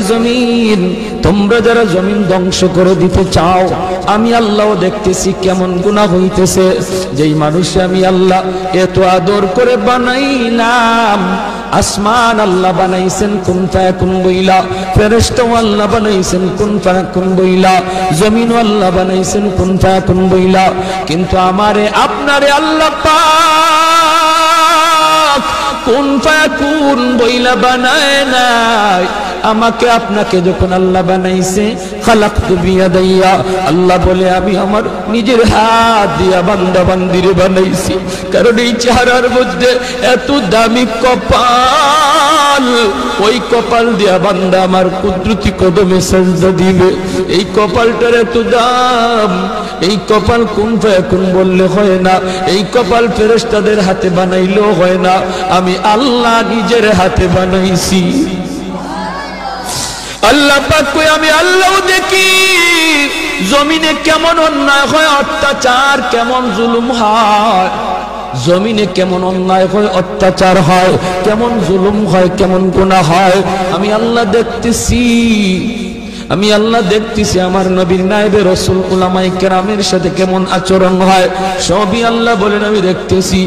জমিন, তোমরা যারা জমিন ধ্বংস করে দিতে চাও, আমি আল্লাহও দেখতেছি কেমন গুনাহ হইতেছে। যেই মানুষে আমি আল্লাহ এত আদর করে বানাইলাম, আসমান আল্লাহ বানাইছেন কুন ফায়াকুন বইলা, ফেরেশতাও আল্লাহ বানাইছেন কুন ফায়াকুন বইলা, জমিনও আল্লাহ বানাইছেন কুন ফায়াকুন বইলা, কিন্তু আমারে আপনারে আল্লাহ পাক কুন ফায়াকুন বইলা বানায় নাই। আমাকে আপনাকে যখন আল্লাহ বানাইছে, খালাকতু বিয়াদাইয়া, আল্লাহ বলে আমি আমার নিজের হাত দিয়া বান্দা বান্দিরে বানাইছি। কারণ এই চেহারার মধ্যে এত দামি কপাল, ওই কপাল দিয়া বান্দা আমার কুদরতি কদমে সাজদা দিবে। এই কপালটার এত দাম, এই কপাল কুন ফায়াকুন বললে হয় না, এই কপাল ফেরেশতাদের হাতে বানাইলেও হয় না, আমি আল্লাহ নিজের হাতে বানাইছি। আল্লাহ পাক কই আমি আল্লাহ দেখি জমিনে কেমন অন্যায় হয়, অত্যাচার কেমন জুলুম হয়, জমিনে কেমন অন্যায় হয়, অত্যাচার হয়, কেমন জুলুম হয়, কেমন গুনাহ হয়, আমি আল্লাহ দেখতেছি। আমি আল্লাহ দেখতেছি আমার নবীর নায়েবে রাসূল উলামায়ে কেরামের সাথে কেমন আচরণ হয়, সবই আল্লাহ বলেন আমি দেখতেছি।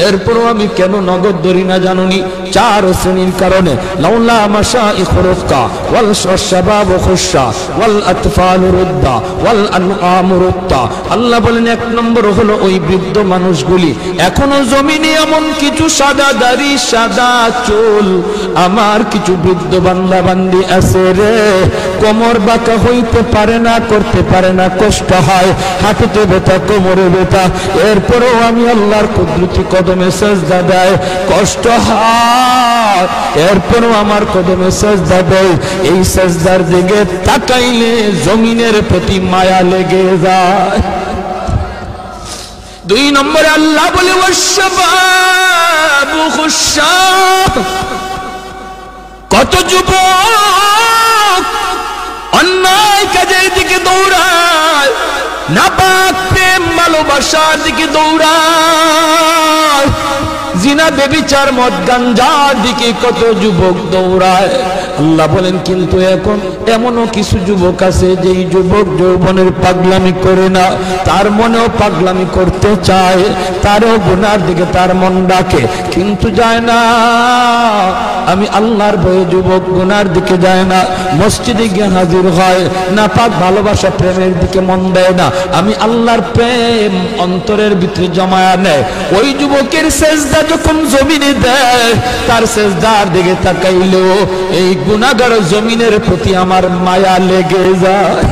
এরপরও আমি কেন নগদ ধরি না জানুনি? 4 শ্রেণীর কারণে। লাউলা মাশাইখু রুফকা ওয়াল শাবাব খুশা ওয়াল আতফাল রুদ্দা ওয়াল আনআম রুত্তা। আল্লাহ বলেন 1 নম্বর হলো ওই বৃদ্ধ মানুষগুলি, এখনো জমিনে এমন কিছু সাদা দাড়ি সাদা চুল আমার কিছু বৃদ্ধ বান্দা বান্দি আছে রে, কোমর বাঁকা হইতে পারে না, করতে পারে না, কষ্ট হয়, হাঁটুতে ব্যথা, কোমরে ব্যথা, এরপরেও আমি আল্লাহর কুদরতি কদমে সাজদা দেয়, কষ্ট হয়, এরপরেও আমার কদমে সাজদা দেয়। এই সাজদার দিকে তাকাইলে জমিনের প্রতি মায়া লেগে যায়। 2 নম্বরে আল্লাহ বলে ওয়াশবাবু খুশা, কত যুবক অন্যায় কাজের দিকে দৌড়ায়, নাপাক প্রেম ভালোবাসার দিকে দৌড়ায়, জিনা বেবিচার মদ গাঞ্জার দিকে কত যুবক দৌড়ায়। আল্লাহ বলেন কিন্তু এখন এমনও কিছু যুবক আছে যেই যুবক যৌবনের পাগলামি করে না, তার মনেও পাগলামি করতে চায়, তারও গুনার দিকে তার মন ডাকে কিন্তু যায় না। আমি আল্লাহর ভয়ে যুবক গুনার দিকে যায় না, মসজিদে গিয়ে হাজির হয়, নাপাক ভালোবাসা প্রেমের দিকে মন দেয় না, আমি আল্লাহর প্রেম অন্তরের ভিতরে জমায়া নেয়। ওই যুবকের সেজদা যখন জমিনে দেয়, তার সেজদার দিকে তাকাইলেও এই গুনাহগার জমিনের প্রতি আমার মায়া লেগে যায়।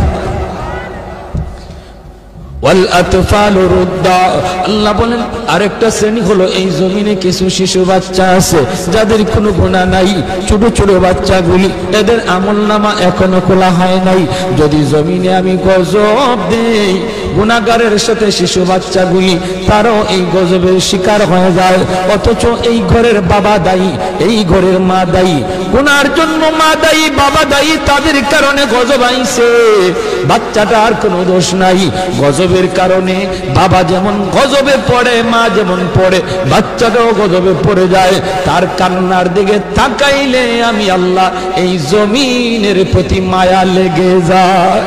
ওয়াল আতফাল রুদ্দা, আল্লাহ বলেন আরেকটা শ্রেণী হলো এই জমিনে কিছু শিশু বাচ্চা আছে যাদের কোনো গুনাহ নাই, ছোট ছোট বাচ্চাগুলি, এদের আমলনামা এখনো খোলা হয় নাই। যদি জমিনে আমি গজব দেই, গুনাহগারের সাথে শিশু বাচ্চাগুলি তারাও এই গজবের শিকার হয়ে যায়, অথচ এই ঘরের বাবা দায়ী, এই ঘরের মা দায়ী, গুনার জন্য মা দায়ী, বাবা দায়ী, তাদের কারণে গজব আইছে, বাচ্চাটার কোনো দোষ নাই। গজবের কারণে বাবা যেমন গজবে পড়ে, মা যেমন পড়ে, বাচ্চাটাও গজবে পড়ে যায়। তার কান্নার দিকে তাকাইলে আমি আল্লাহ এই জমিনের প্রতি মায়া লেগে যায়।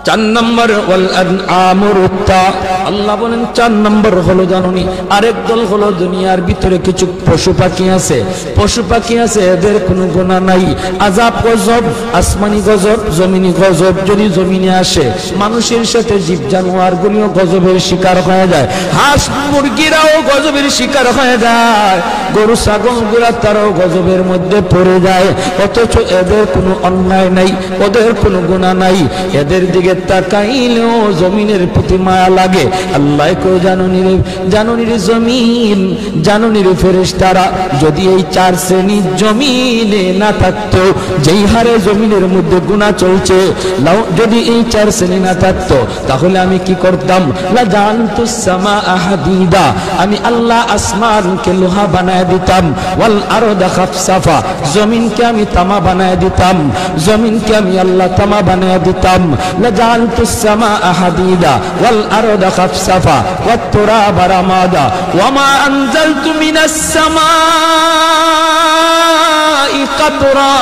4 নম্বর ওয়াল আনআম রুত্তা, আল্লাহ বলেন 4 নম্বর হলো জানুনি আরেক দল হলো দুনিয়ার ভিতরে কিছু পশু পাখি আছে, পশু পাখি আছে এদের কোনো গুনাহ নাই, আযাব গজব, আসমানি গজব, জমিনি গজব যদি জমিনে আসে, মানুষের সাথে জীব জানোয়ার গুলিও গজবের শিকার হয়ে যায়, হাঁস মুরগিরাও গজবের শিকার হয়ে যায়, গরু ছাগল গুলা তারাও গজবের মধ্যে পড়ে যায়, অথচ এদের কোনো অন্যায় নাই, ওদের কোনো গুনাহ নাই, এদের দিকে তাকাইলেও জমিনের প্রতি মায়া লাগে। আল্লাহ কো জানুনি রে জমিন, জানুনি রে ফেরেশতারা, যদি এই 4 শ্রেণী জমিনে না থাকতো, যেই হারে জমিনের মধ্যে গুনাহ চলছে, যদি এই 4 শ্রেণী না থাকতো তাহলে আমি কি করতাম? লা জানতুস সামাআ হাদিদা, আমি আল্লাহ আসমানকে লোহা বানায় দিতাম, ওয়াল আরদা খাফসাফা, জমিনকে আমি তামা বানায় দিতাম, জমিনকে আমি আল্লাহ তামা বানায় দিতাম। লা জানতুস সামাআ হাদিদা ওয়াল আরদা খাফসাফা ওয়াত তুরাবা রামাদা ওয়া মা আনজালতু মিনাস সামাই কাতরা,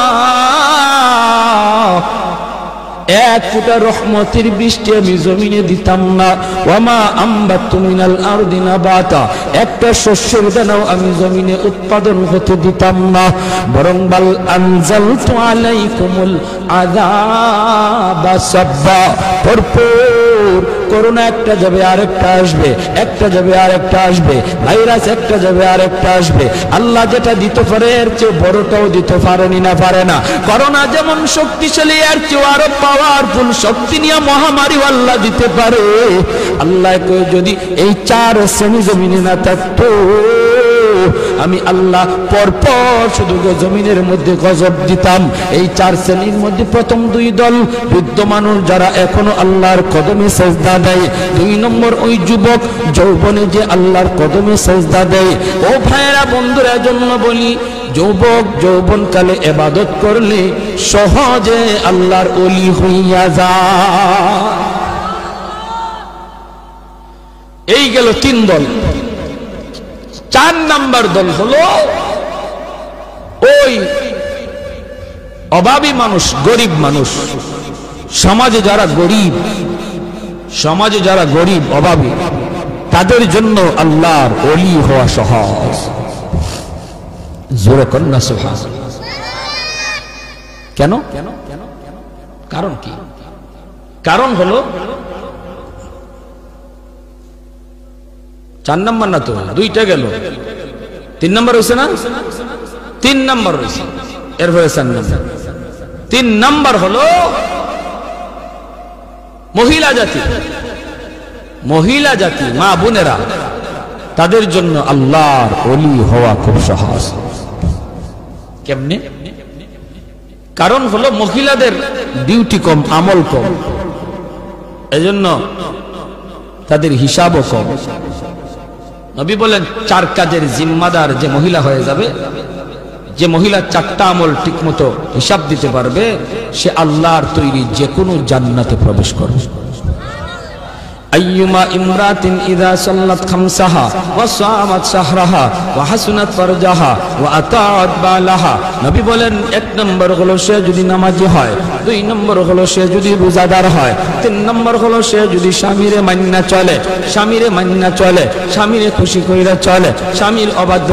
এক ফোঁটা রহমতের বৃষ্টি আমি জমিনে দিতাম না। ওয়ামা আম্বাতু মিনাল আরদি নাবাতা, একটা শস্যের দানাও আমি জমিনে উৎপাদন হতে দিতাম না। বরং বাল আনজালতু আলাইকুমুল আযাবা সাব্বা, ভরপুর করোনা একটা যাবে আরেকটা আসবে, একটা যাবে আরেকটা আসবে, ভাইরাস একটা যাবে আরেকটা আসবে। আল্লাহ যেটা দিতে পারে এর চেয়ে বড়টাও দিতে পারেনি না পারে না। করোনা যেমন শক্তিশালী এর চেয়ে আরো পাওয়ারফুল শক্তি নিয়ে মহামারী আল্লাহ দিতে পারে। আল্লাহ যদি এই চার শ্রেণী জমিনে না থাকতো, আমি আল্লাহ পরপর শুধু জমিনের মধ্যে গজব দিতাম। এই চার শ্রেণীর মধ্যে প্রথম দুই দল বৃদ্ধ মানুষ যারা এখনো আল্লাহর কদমে সেজদা দেয়, দুই নম্বর ওই যুবক যৌবনে যে আল্লাহর কদমে সেজদা দেয়। ও ভাইয়েরা বন্ধুরা, জন্য বলি যুবক যৌবনকালে ইবাদত করলে সহজে আল্লাহর ওলি হইয়া যায়। এই গেল তিন দল। চার নাম্বার দল হলো ওই অভাবী মানুষ, গরিব মানুষ। সমাজে যারা গরিব অভাবী, তাদের জন্য আল্লাহর ওলি হওয়া সহজ। জোরে কন্যা সুবহানাল্লাহ। কেন? কারণ কি? কারণ হলো চার নাম্বার না তো, দুইটা গেল, তিন নাম্বার হয়েছে না? তিন নাম্বার হয়েছে, এরপরে চার নাম্বার। তিন নাম্বার হলো মহিলা জাতি, মা বোনেরা, তাদের জন্য আল্লাহর ওলি হওয়া খুব সহজ। কেমনে? কারণ হলো মহিলাদের ডিউটি কম, আমল কম, এজন্য তাদের হিসাবও কম। নবী বলেন চার কাজের জিম্মাদার যে মহিলা হয়ে যাবে, যে মহিলা চারটা আমল ঠিকমতো হিসাব দিতে পারবে, সে আল্লাহর তৈরি যে কোনো জান্নাতে প্রবেশ করবে। আইয়ুমা ইমরাতিন ইযা সাল্লাত খামসাহা ওয়া সামাত শাহরাহা ওয়া হাসনাত ফারজাহা ওয়া আতাআত বালাহা। নবী বলেন এক নম্বর হলো সে যদি নামাজি হয়, দুই নম্বর হলো সে যদি রোজাদার হয়, তিন নম্বর হলো সে যদি স্বামীরে মান্না চলে, স্বামীরে খুশি কইরা চলে, স্বামীর অবাধ্য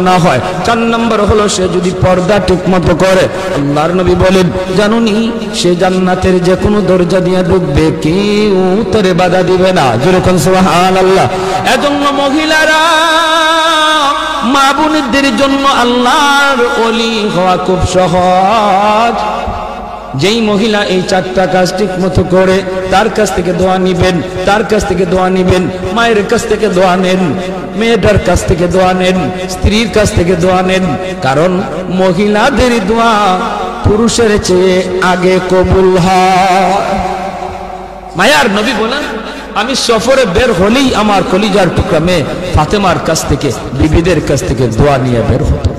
না হয়, চার নম্বর হলো সে যদি পর্দা ঠিকমতো করে। আল্লাহর নবী বলেন জানুনি সে জান্নাতের যে কোনো দরজা দিয়ে ঢুকবে, কেউ তারে বাধা দিবে না। জোরে কোন সুবহানাল্লাহ। এজন্য মহিলারা, মা বোনদের জন্য আল্লাহর ওলি হওয়া খুব সহজ। যেই মহিলা এই চারটা কাজ ঠিক মতো করে, তার কাছ থেকে দোয়া নিবেন, মায়ের কাছ থেকে দোয়া নেন, মেয়েটার কাছ থেকে দোয়া নেন, স্ত্রীর কাছ থেকে দোয়া নেন। কারণ মহিলাদের দোয়া পুরুষের চেয়ে আগে কবুল হয়। মায়ার নবী বলেন আমি সফরে বের হলেই আমার কলিজার টুকরা মেয়ে ফাতেমার কাছ থেকে, বিবিদের কাছ থেকে দোয়া নিয়ে বের হতো।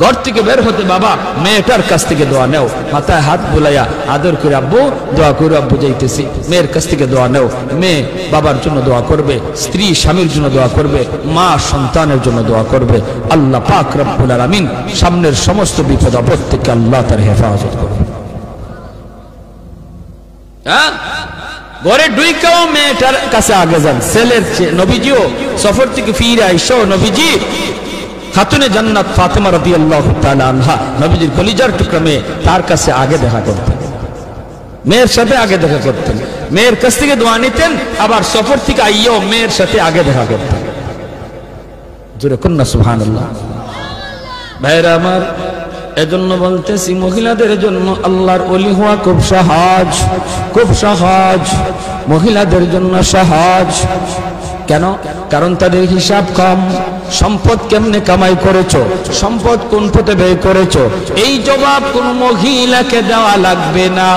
ঘর থেকে বের হতে বাবা মেয়েটার কাছ থেকে দোয়া নেও, মাথায় হাত বুলাইয়া আদর করে আব্বু দোয়া করে, আব্বু যাইতেছি। মেয়ের কাছ থেকে দোয়া নেও, মেয়ে বাবার জন্য দোয়া করবে, স্ত্রী স্বামীর জন্য দোয়া করবে, মা সন্তানের জন্য দোয়া করবে। আল্লাহ পাক রব্বুল আলামিন সামনের সমস্ত বিপদ আপদ থেকে আল্লাহ তার হেফাজত করবে। ঘরে ঢুইকাও মেয়েটার কাছে আগে যান, ছেলের চেয়ে। নবীজিও সফর থেকে ফিরে আইসো, নবীজি খাতুনে জান্নাত ফাতেমা রাদিয়াল্লাহু তাআলা আনহা, নবীজির কলিজার টুকরা মেয়ে, তার কাছে আগে দেখা করতেন, মেয়ের সাথে আগে দেখা করতেন, মেয়ের কাছ থেকে দোয়া নিতেন, আবার সফর থেকে আইয়াও মেয়ের সাথে আগে দেখা করতেন। জোরে কন্যা সুবহানাল্লাহ। ভাইরা আমার, এজন্য বলতেছি মহিলাদের জন্য আল্লাহর ওলি হওয়া খুব সহজ, মহিলাদের জন্য সহজ। কেন? কারণ তাদের হিসাব কম। সম্পদ কেমনে কামাই করেছো, সম্পদ কোন পথে ব্যয় করেছো, এই জবাব কোন মহিলাকে দেওয়া লাগবে না,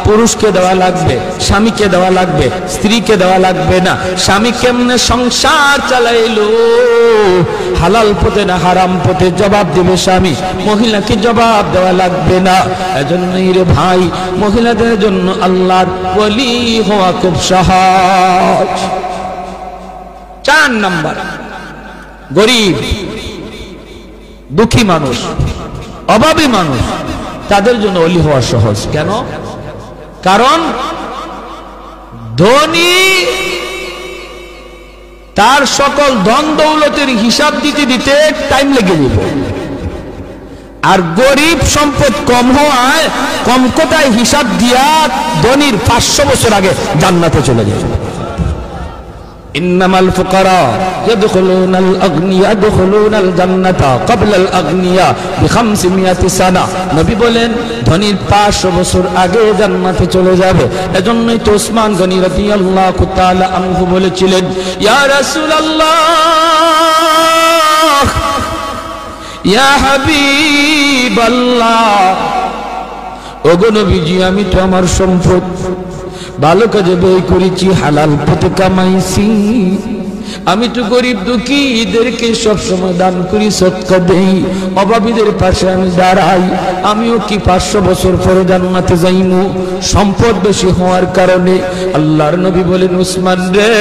পুরুষকে দেওয়া লাগবে, স্বামীকে দেওয়া লাগবে, স্ত্রীকে দেওয়া লাগবে না। স্বামী কেমনে সংসার চালাইলো, হালাল পথে না হারাম পথে, জবাব দেবে স্বামী, মহিলাকে জবাব দেওয়া লাগবে না। এজন্যই রে ভাই, মহিলাদের জন্য আল্লাহর ওলি হওয়া খুব সহজ। চার নাম্বার, গরিব দুঃখী মানুষ, অভাবী মানুষ, তাদের জন্য ওলি হওয়া সহজ। কেন? কারণ ধনী তার সকল ধন দৌলতের হিসাব দিতে দিতে টাইম লেগে যাবে, আর গরিব সম্পদ কম হওয়ায় কম কোটায় হিসাব দিয়া ধনীর 500 বছর আগে জান্নাতে চলে যাবে। ইন্নামাল ফুকারা ইয়াদখুলুনাল আগনিয়া ইয়াদখুলুনাল জান্নাতা ক্বাবলাল আগনিয়া বি500 সানা। নবী বলেন ধনীর 500 বছর আগে জান্নাতে চলে যাবে। এজন্যই তো ওসমান গনি রাদিয়াল্লাহু তাআলা আনহু বলেছিলেন, ইয়া রাসূলুল্লাহ ইয়া হাবিবাল্লাহ, ওগো নবীজি আমি তো আমার সম্পদ ভালো কাজে ব্যয় করেছি, হালাল পথে কামাইছি, আমি তো গরিব দুঃখী এদেরকে সবসময় দান করি, সদকা দেই, অভাবীদের পাশে আমি দাঁড়াই, আমিও কি 500 বছর পরে জান্নাতে যাইমু সম্পদ বেশি হওয়ার কারণে? আল্লাহর নবী বলেন, উসমান রে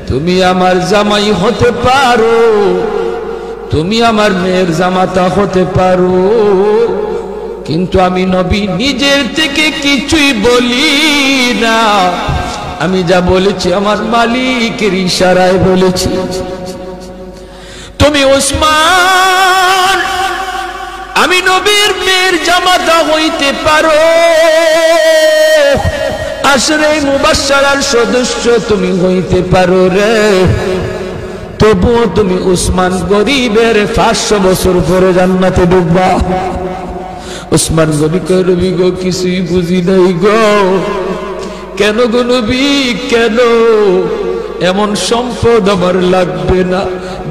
তুমি আমার জামাই হতে পারো, তুমি আমার মেয়ের জামাতা হতে পারো, কিন্তু আমি নবী নিজের থেকে কিছুই বলি না, আমি যা বলেছি আমার মালিকের ইশারায় বলেছি। তুমি ওসমান আমি নবীর মেয়ের জামাতা হইতে পারো, আশরে মুবাশশারার সদস্য তুমি হইতে পারো রে, তবুও তুমি উসমান গরিবের 500 বছর পরে জান্নাতে ঢুকবা। উসমান গনি কয়, নবী গো কিছুই বুঝি নাই গো। কেন গো নবী, কেন? এমন সম্পদ আমার লাগবে না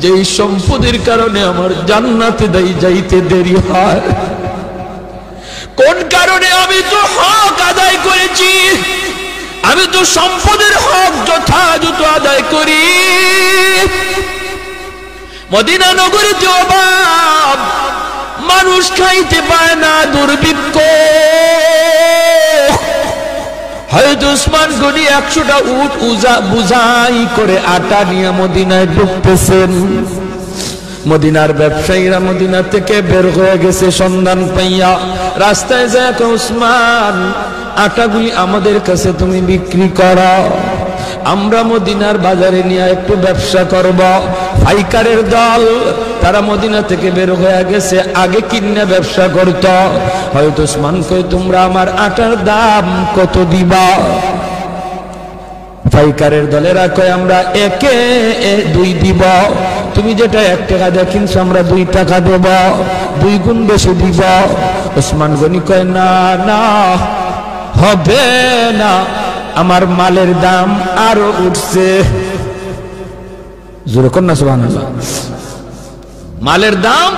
যেই সম্পদের কারণে আমার জান্নাতে যাইতে দেরি হয়। কোন কারণে? আমি তো হক আদায় করেছি, আমি তো সম্পদের হক যথাযথ আদায় করি। মদিনা নগরীতে অভাব, মানুষ খাইতে পায় না, দুর্ভিক্ষ। হয়তো উসমান গনি 100টা উট বুঝাই করে আটা নিয়ে মদিনায় ঢুকতেছেন। মদিনার ব্যবসায়ীরা মদিনা থেকে বের হয়ে গেছে সন্ধান পাইয়া, রাস্তায় যায় উসমান আটাগুলি আমাদের কাছে তুমি বিক্রি করো, আমরা মদিনার বাজারে নিয়ে একটু ব্যবসা করব। পাইকারের দল তারা মদিনা থেকে বের হয়ে গেছে, আগে কিনে ব্যবসা করত। হয়তো উসমান কই, তোমরা আমার আটার দাম কত দিবা? পাইকারের দলেরা কয়, আমরা 1-2 দিব, তুমি যেটা 1 টাকা দিয়ে কিনছো আমরা 2 টাকা দেব, 2 গুণ বেশি দিব। উসমান গনি কয়, না না হবে না, আমার মালের দাম আরো উঠছে। জোরে কর না সুবহানাল্লাহ। মালের দাম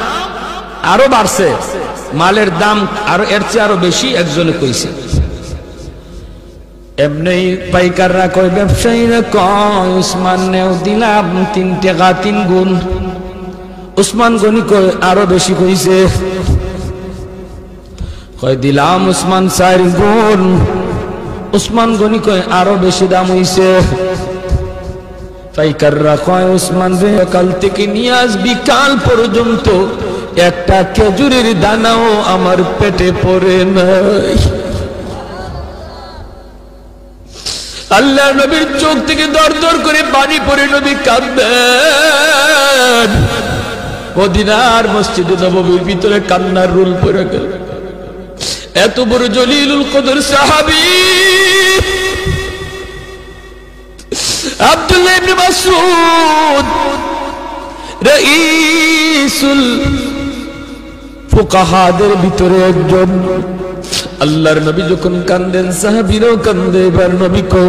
আরো বাড়ছে, মালের দাম আরো এর চেয়ে আরো বেশি একজনে কইছে। এমনি পাইকাররা কয়, ব্যবসায়ীরা কয়, উসমান নেও দিলাম 3 টাকা 3 গুণ। উসমান গনি কয়, আরো বেশি কইছে। কয় দিলাম উসমান 4 গুণ। উসমান গনি কয়, আরো বেশি দাম হইছে। পাইকাররা কয়, উসমান রে কাল থেকে নিয়ে আজ বিকাল পর্যন্ত একটা খেজুরের দানাও আমার পেটে পড়ে নাই। আল্লাহ নবীর চোখ থেকে দর দর করে পানি পড়ে নবী কাঁদবেন। মদিনার মসজিদে নববীর ভিতরে কান্নার রুল পড়ে গেল। এত বড় জলিলুল কদর সাহাবী আব্দুল্লাহ ইবনে মাসউদ রাইসুল ফুকাহাদের ভিতরে একজন। আল্লাহর নবী যখন কান্দেন সাহাবীরাও কান্দে। এবার নবী কো,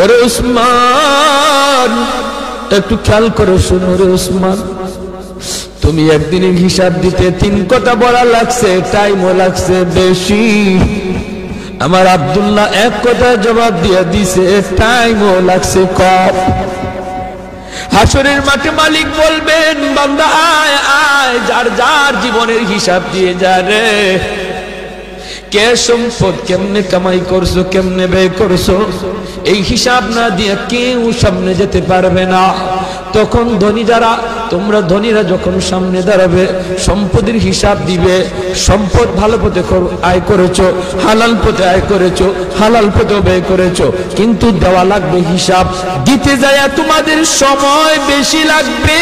ওরে উসমান একটু খেয়াল করে শোনো রে উসমান, তুমি একদিনের হিসাব দিতে 3 কথা বলা লাগছে, টাইমও লাগছে বেশি। আমার আব্দুল্লাহ 1 কথা জবাব দিয়ে দিছে, টাইমও লাগছে কম। হাসরের মাঠে মালিক বলবেন, বান্দা আয় আয়, যার যার জীবনের হিসাব দিয়ে যা রে। কে সম্পদ কেমনে কামাই করছো, কেমনে ব্যয় করছো, এই হিসাব না দিয়ে কেউ সামনে যেতে পারবে না। তখন ধনী যারা, তোমরা ধনীরা যখন সামনে দাঁড়াবে, সম্পদের হিসাব দিবে, সম্পদ ভালো পথে আয় করেছো, হালাল পথে আয় করেছো, হালাল পথে ব্যয় করেছো, কিন্তু দেওয়া লাগবে হিসাব। দিতে যায় তোমাদের সময় বেশি লাগবে,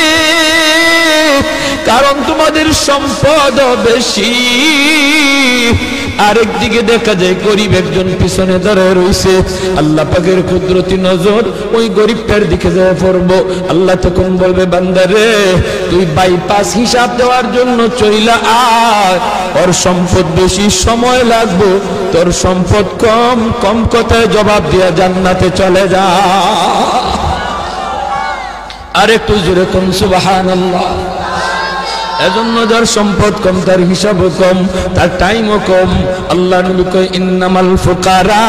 কারণ তোমাদের সম্পদ বেশি। আরেকদিকে দেখা যায় গরিব একজন পিছনে দাঁড়ায় রয়েছে, আল্লাহ পাকের কুদরতি নজর ওই গরিবটার দিকে যায় পড়বো। আল্লাহ তখন বলবে, বান্দারে তুই বাইপাস হিসাব দেওয়ার জন্য চইলা আয়, ওর সম্পদ বেশি, সময় লাগবে, তোর সম্পদ কম, কম কথায় জবাব দিয়া জান্নাতে চলে যা। আরেকটু জোরে কোন সুবহানাল্লাহ। এজন্য যার সম্পদ কম, তার হিসাবও কম, তার টাইমও কম। আল্লাহ নবী কয়, ইন্নামাল ফুকারা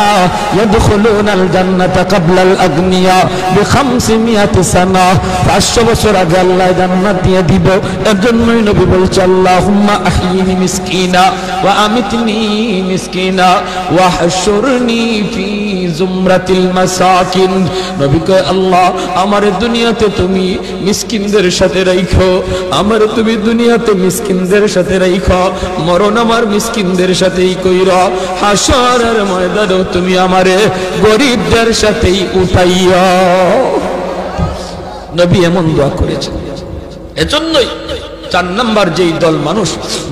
ইয়াদখুলুনাল জান্নাতা ক্বাবলাল আগনিয়া বি500 সানা। 500 বছর আগে আল্লাহ জান্নাত দিয়ে দিব। এজন্যই নবী বলছে, আল্লাহুম্মা আহইনি মিসকিনা ওয়া আমিতনি মিসকিনা ওয়া হাশুরনি ফি জুমরাতিল মাসাকিন। নবী কয়, আল্লাহ আমার দুনিয়াতে তুমি মিসকিনদের সাথে রাখো, আমার তুমি দুনিয়াতে মিসকিনদের সাথে রাখো, মরণ আমার মিসকিনদের সাথেই কইরা, হাসরের ময়দানেও তুমি আমারে গরিবদের সাথেই উঠাইয়া। নবী এমন দোয়া করেছেন। এজন্যই 4 নাম্বার যেই দল মানুষ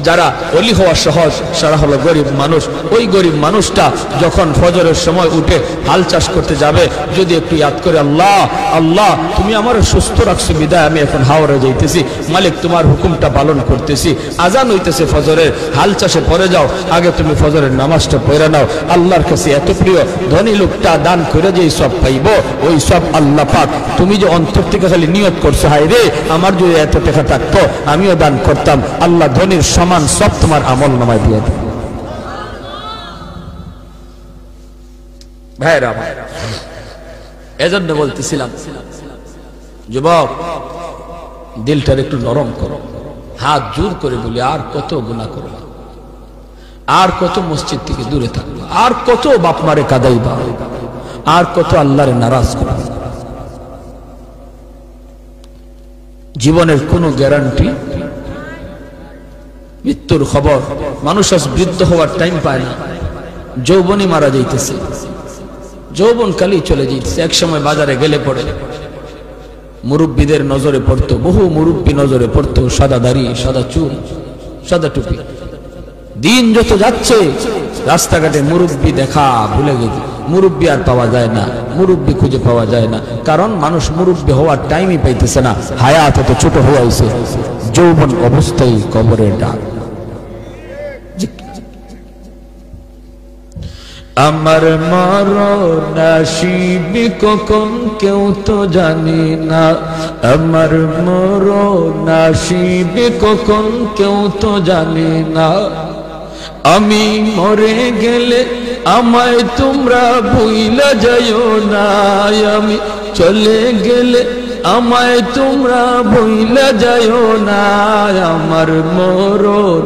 যারা ওলি হওয়া সহজ, সারা হলো গরিব মানুষ। ওই গরিব মানুষটা যখন ফজরের সময় উঠে হাল চাষ করতে যাবে, যদি একটু ইয়াদ করে, আল্লাহ আল্লাহ তুমি আমার সুস্থ রাখছো বিদায় আমি এখন হাওড়ে যাইতেছি, মালিক তোমার হুকুমটা পালন করতেছি, আজান হইতেছে ফজরের, হাল চাষে পরে যাও, আগে তুমি ফজরের নামাজটা পড়ে নাও। আল্লাহর কাছে এত প্রিয়, ধনী লোকটা দান করে যে সব পাইব, ওই সব আল্লাহ পাক তুমি যে অন্তর থেকে খালি নিয়ত করছো, হায় রে আমার যদি এত টাকা থাকতো আমিও দান করতাম, আল্লাহ ধনীর সমান সব তোমার আমল নামায় দিয়ে দেবে। ভাইরা এজন্য বলতেছিলাম, যুবক দিলটার একটু নরম করো, হাত জোর করে বলি, আর কত গুনাহ করবা, আর কত মসজিদ থেকে দূরে থাকবা, আর কত বাপ মারে কাঁদাইবা, আর কত আল্লাহরে নারাজ করবা। জীবনের কোনো গ্যারান্টি, মৃত্যুর খবর, মানুষ আজ বৃদ্ধ হওয়ার টাইম পায় না, যৌবনই মারা যাইতেছে, যৌবন কালি চলে যাইতেছে। এক সময় বাজারে গেলে পড়ে মুরব্বীদের নজরে পড়তো, বহু মুরব্বী নজরে পড়তো, সাদা দাড়ি, সাদা চুল, সাদা টুপি। দিন যত যাচ্ছে রাস্তাঘাটে মুরব্বী দেখা ভুলে গেছে, মুরব্বী আর পাওয়া যায় না, মুরব্বী খুঁজে পাওয়া যায় না, কারণ মানুষ মুরব্বী হওয়ার টাইমই পাইতেছে না, হায়াত এত ছোট হয়ে আইছে, যৌবন অবস্থায় কবরের ডাক। আমার মরণ আসিবে কখন কেউ তো জানে না, আমার মরণ আসিবে কখন কেউ তো জানে না, আমি মরে গেলে আমায় তোমরা ভুইলা যাইও না, আমি চলে গেলে আমায় তোমরা ভুইলা যাইও না, আমার মরণ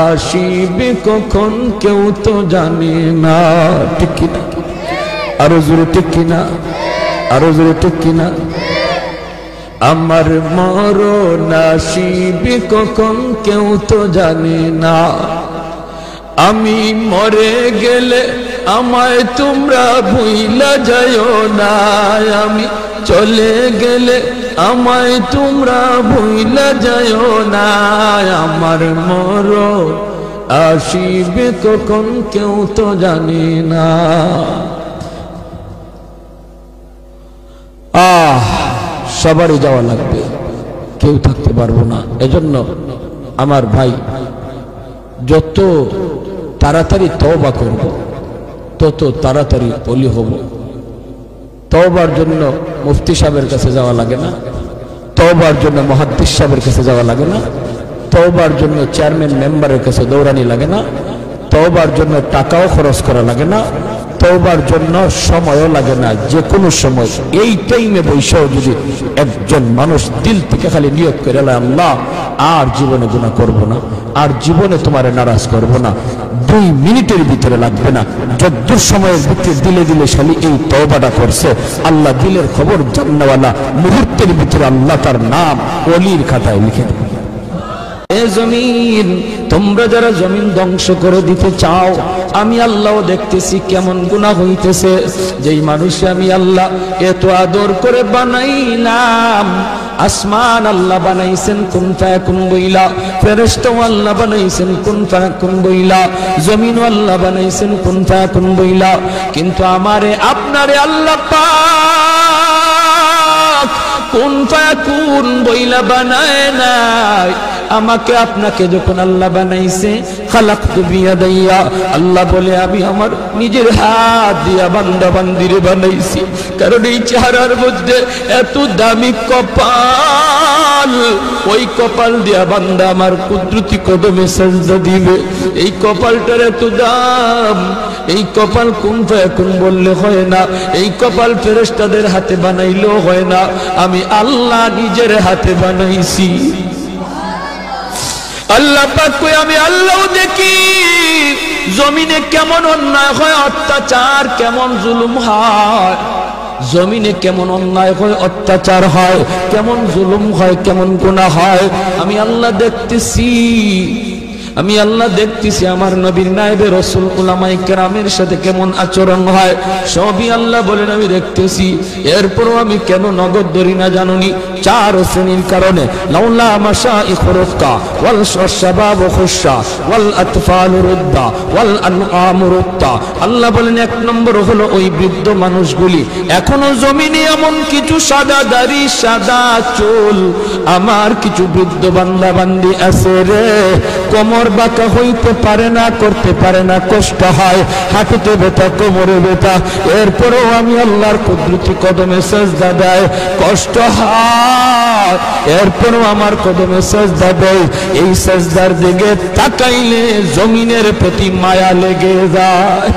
আসিবে কখন কেউ তো জানে না। ঠিক কিনা? আরো জোরে ঠিক কিনা? আরো জোরে ঠিক কিনা? আমার মরণ আসিবে কখন কেউ তো জানে না, আমি মরে গেলে আমায় তোমরা ভুইলা যাইও না, আমি চলে গেলে আমায় তোমরা ভুইলা যাইও না, আমার মরণ আসিবে কখন কেউ তো জানে না। সবারই যাওয়া লাগবে, কেউ থাকতে পারবো না। এজন্য আমার ভাই, যত তাড়াতাড়ি তওবা করব তত তাড়াতাড়ি ওলি হব। তওবার জন্য মুফতি সাহেবের কাছে যাওয়া লাগে না, তওবার জন্য মুহাদ্দিস সাহেবের কাছে যাওয়া লাগে না, তওবার জন্য চেয়ারম্যান মেম্বারের কাছে দৌড়ানি লাগে না, তওবার জন্য টাকাও খরচ করা লাগে না, তওবার জন্য সময়ও লাগে না। যে কোনো সময় এই টাইমে বৈশাও যদি একজন মানুষ দিল থেকে খালি নিয়ত করে, আল্লাহ আর জীবনে গুনাহ করব না, আর জীবনে তোমারে নারাজ করব না, 2 মিনিটের ভিতরে লাগবে না, যদ্দূর সময়ের ভিতরে দিলে দিলে শালি এই তওবাটা করছে, আল্লাহ দিলের খবর জাননেওয়ালা, মুহূর্তের ভিতরে আল্লাহ তার নাম ওলির খাতায় লিখে দেবে। এ জমিন, তোমরা যারা জমিন ধ্বংস করে দিতে চাও, আমি আল্লাহও দেখতেছি কেমন গুনাহ হইতেছে। যেই মানুষ আমি আল্লাহ এত আদর করে বানাইলাম, আসমান আল্লাহ বানাইছেন কুন ফায়াকুন বইলা, ফেরেশতা আল্লাহ বানাইছেন কুন ফায়াকুন বইলা, জমিন আল্লাহ বানাইছেন কুন ফায়াকুন বইলা, কিন্তু আমারে আপনারে আল্লাহ পাক কুন ফায়াকুন বইলা বানায় নাই। আমাকে আপনাকে যখন আল্লাহ বানাইছে, খালাকতু বিয়াদাইয়া, আল্লাহ বলে আমি আমার নিজের হাত দিয়া বান্দা বান্দিরে বানাইছি। কারণ এই চেহারার মধ্যে এত দামি কপাল, ওই কপাল দিয়া বান্দা আমার কুদরতি কদমে সাজদা দিবে। এই কপালটার এত দাম, এই কপাল কুন ফায়াকুন বললে হয় না, এই কপাল ফেরেশতাদের হাতে বানাইলেও হয় না, আমি আল্লাহ নিজের হাতে বানাইছি। আল্লাহ পাক কই আমি আল্লাহ দেখি জমিনে কেমন অন্যায় হয়, অত্যাচার কেমন জুলুম হয়, জমিনে কেমন অন্যায় হয়, অত্যাচার হয়, কেমন জুলুম হয়, কেমন গুনাহ হয়, আমি আল্লাহ দেখতেছি। আমি আল্লাহ দেখতেছি আমার নবীর নায়েবে রাসূল উলামায়ে কেরামের সাথে কেমন আচরণ হয়, সবই আল্লাহ বলেন আমি দেখতেছি। এরপরও আমি কেন নগদ ধরি না জানুনি? 4 শ্রেণীর কারণে। লাউলা মাশাইখুর রুফকা ওয়াল শাবাব খুশা ওয়াল আতফাল রুদ্দা ওয়াল আনআম রুত্তা। আল্লাহ বলেন 1 নম্বর হলো ওই বৃদ্ধ মানুষগুলি, এখনো জমিনে এমন কিছু সাদা দাড়ি সাদা চুল আমার কিছু বৃদ্ধ বান্দা বান্দি আছে রে, কোমর বাঁকা হইতে পারে না, করতে পারে না, কষ্ট হয়, হাঁটুতে ব্যথা, কোমরে ব্যথা, এরপরেও আমি আল্লাহর কুদরতি কদমে সাজদা দেয়, কষ্ট হয়, এরপরেও আমার কদমে সাজদা দেয়। এই সাজদার দিকে তাকাইলে জমিনের প্রতি মায়া লেগে যায়।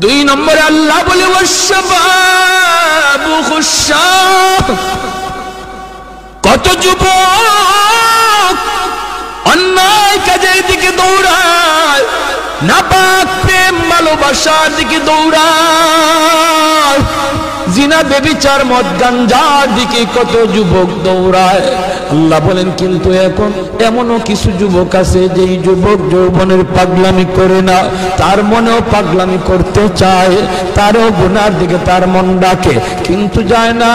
2 নম্বরে আল্লাহ বলে ওয়াশবাবু খুশা, কত যুবক অন্যায় কাজের দিকে দৌড়ায়, নাপাক প্রেম ভালোবাসার দিকে দৌড়ায়, জিনা বেবিচার মদ গাঞ্জার দিকে কত যুবক দৌড়ায়। আল্লাহ বলেন কিন্তু এখন এমনও কিছু যুবক আছে যেই যুবক যৌবনের পাগলামি করে না, তার মনেও পাগলামি করতে চায়, তারও গুনার দিকে তার মন ডাকে কিন্তু যায় না।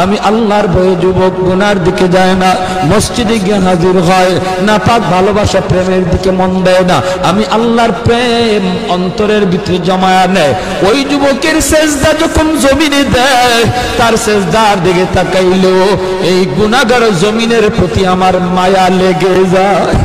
আমি আল্লাহর ভয়ে যুবক গুনার দিকে যায় না, মসজিদে গিয়ে হাজির হয়, নাপাক ভালোবাসা প্রেমের দিকে মন দেয় না, আমি আল্লাহর প্রেম অন্তরের ভিতরে জমায়া নেয়। ওই যুবকের সেজদা যখন জমিনে দেয়, তার সেজদার দিকে তাকাইলো এই গুনাহগার জমিনের প্রতি আমার মায়া লেগে যায়।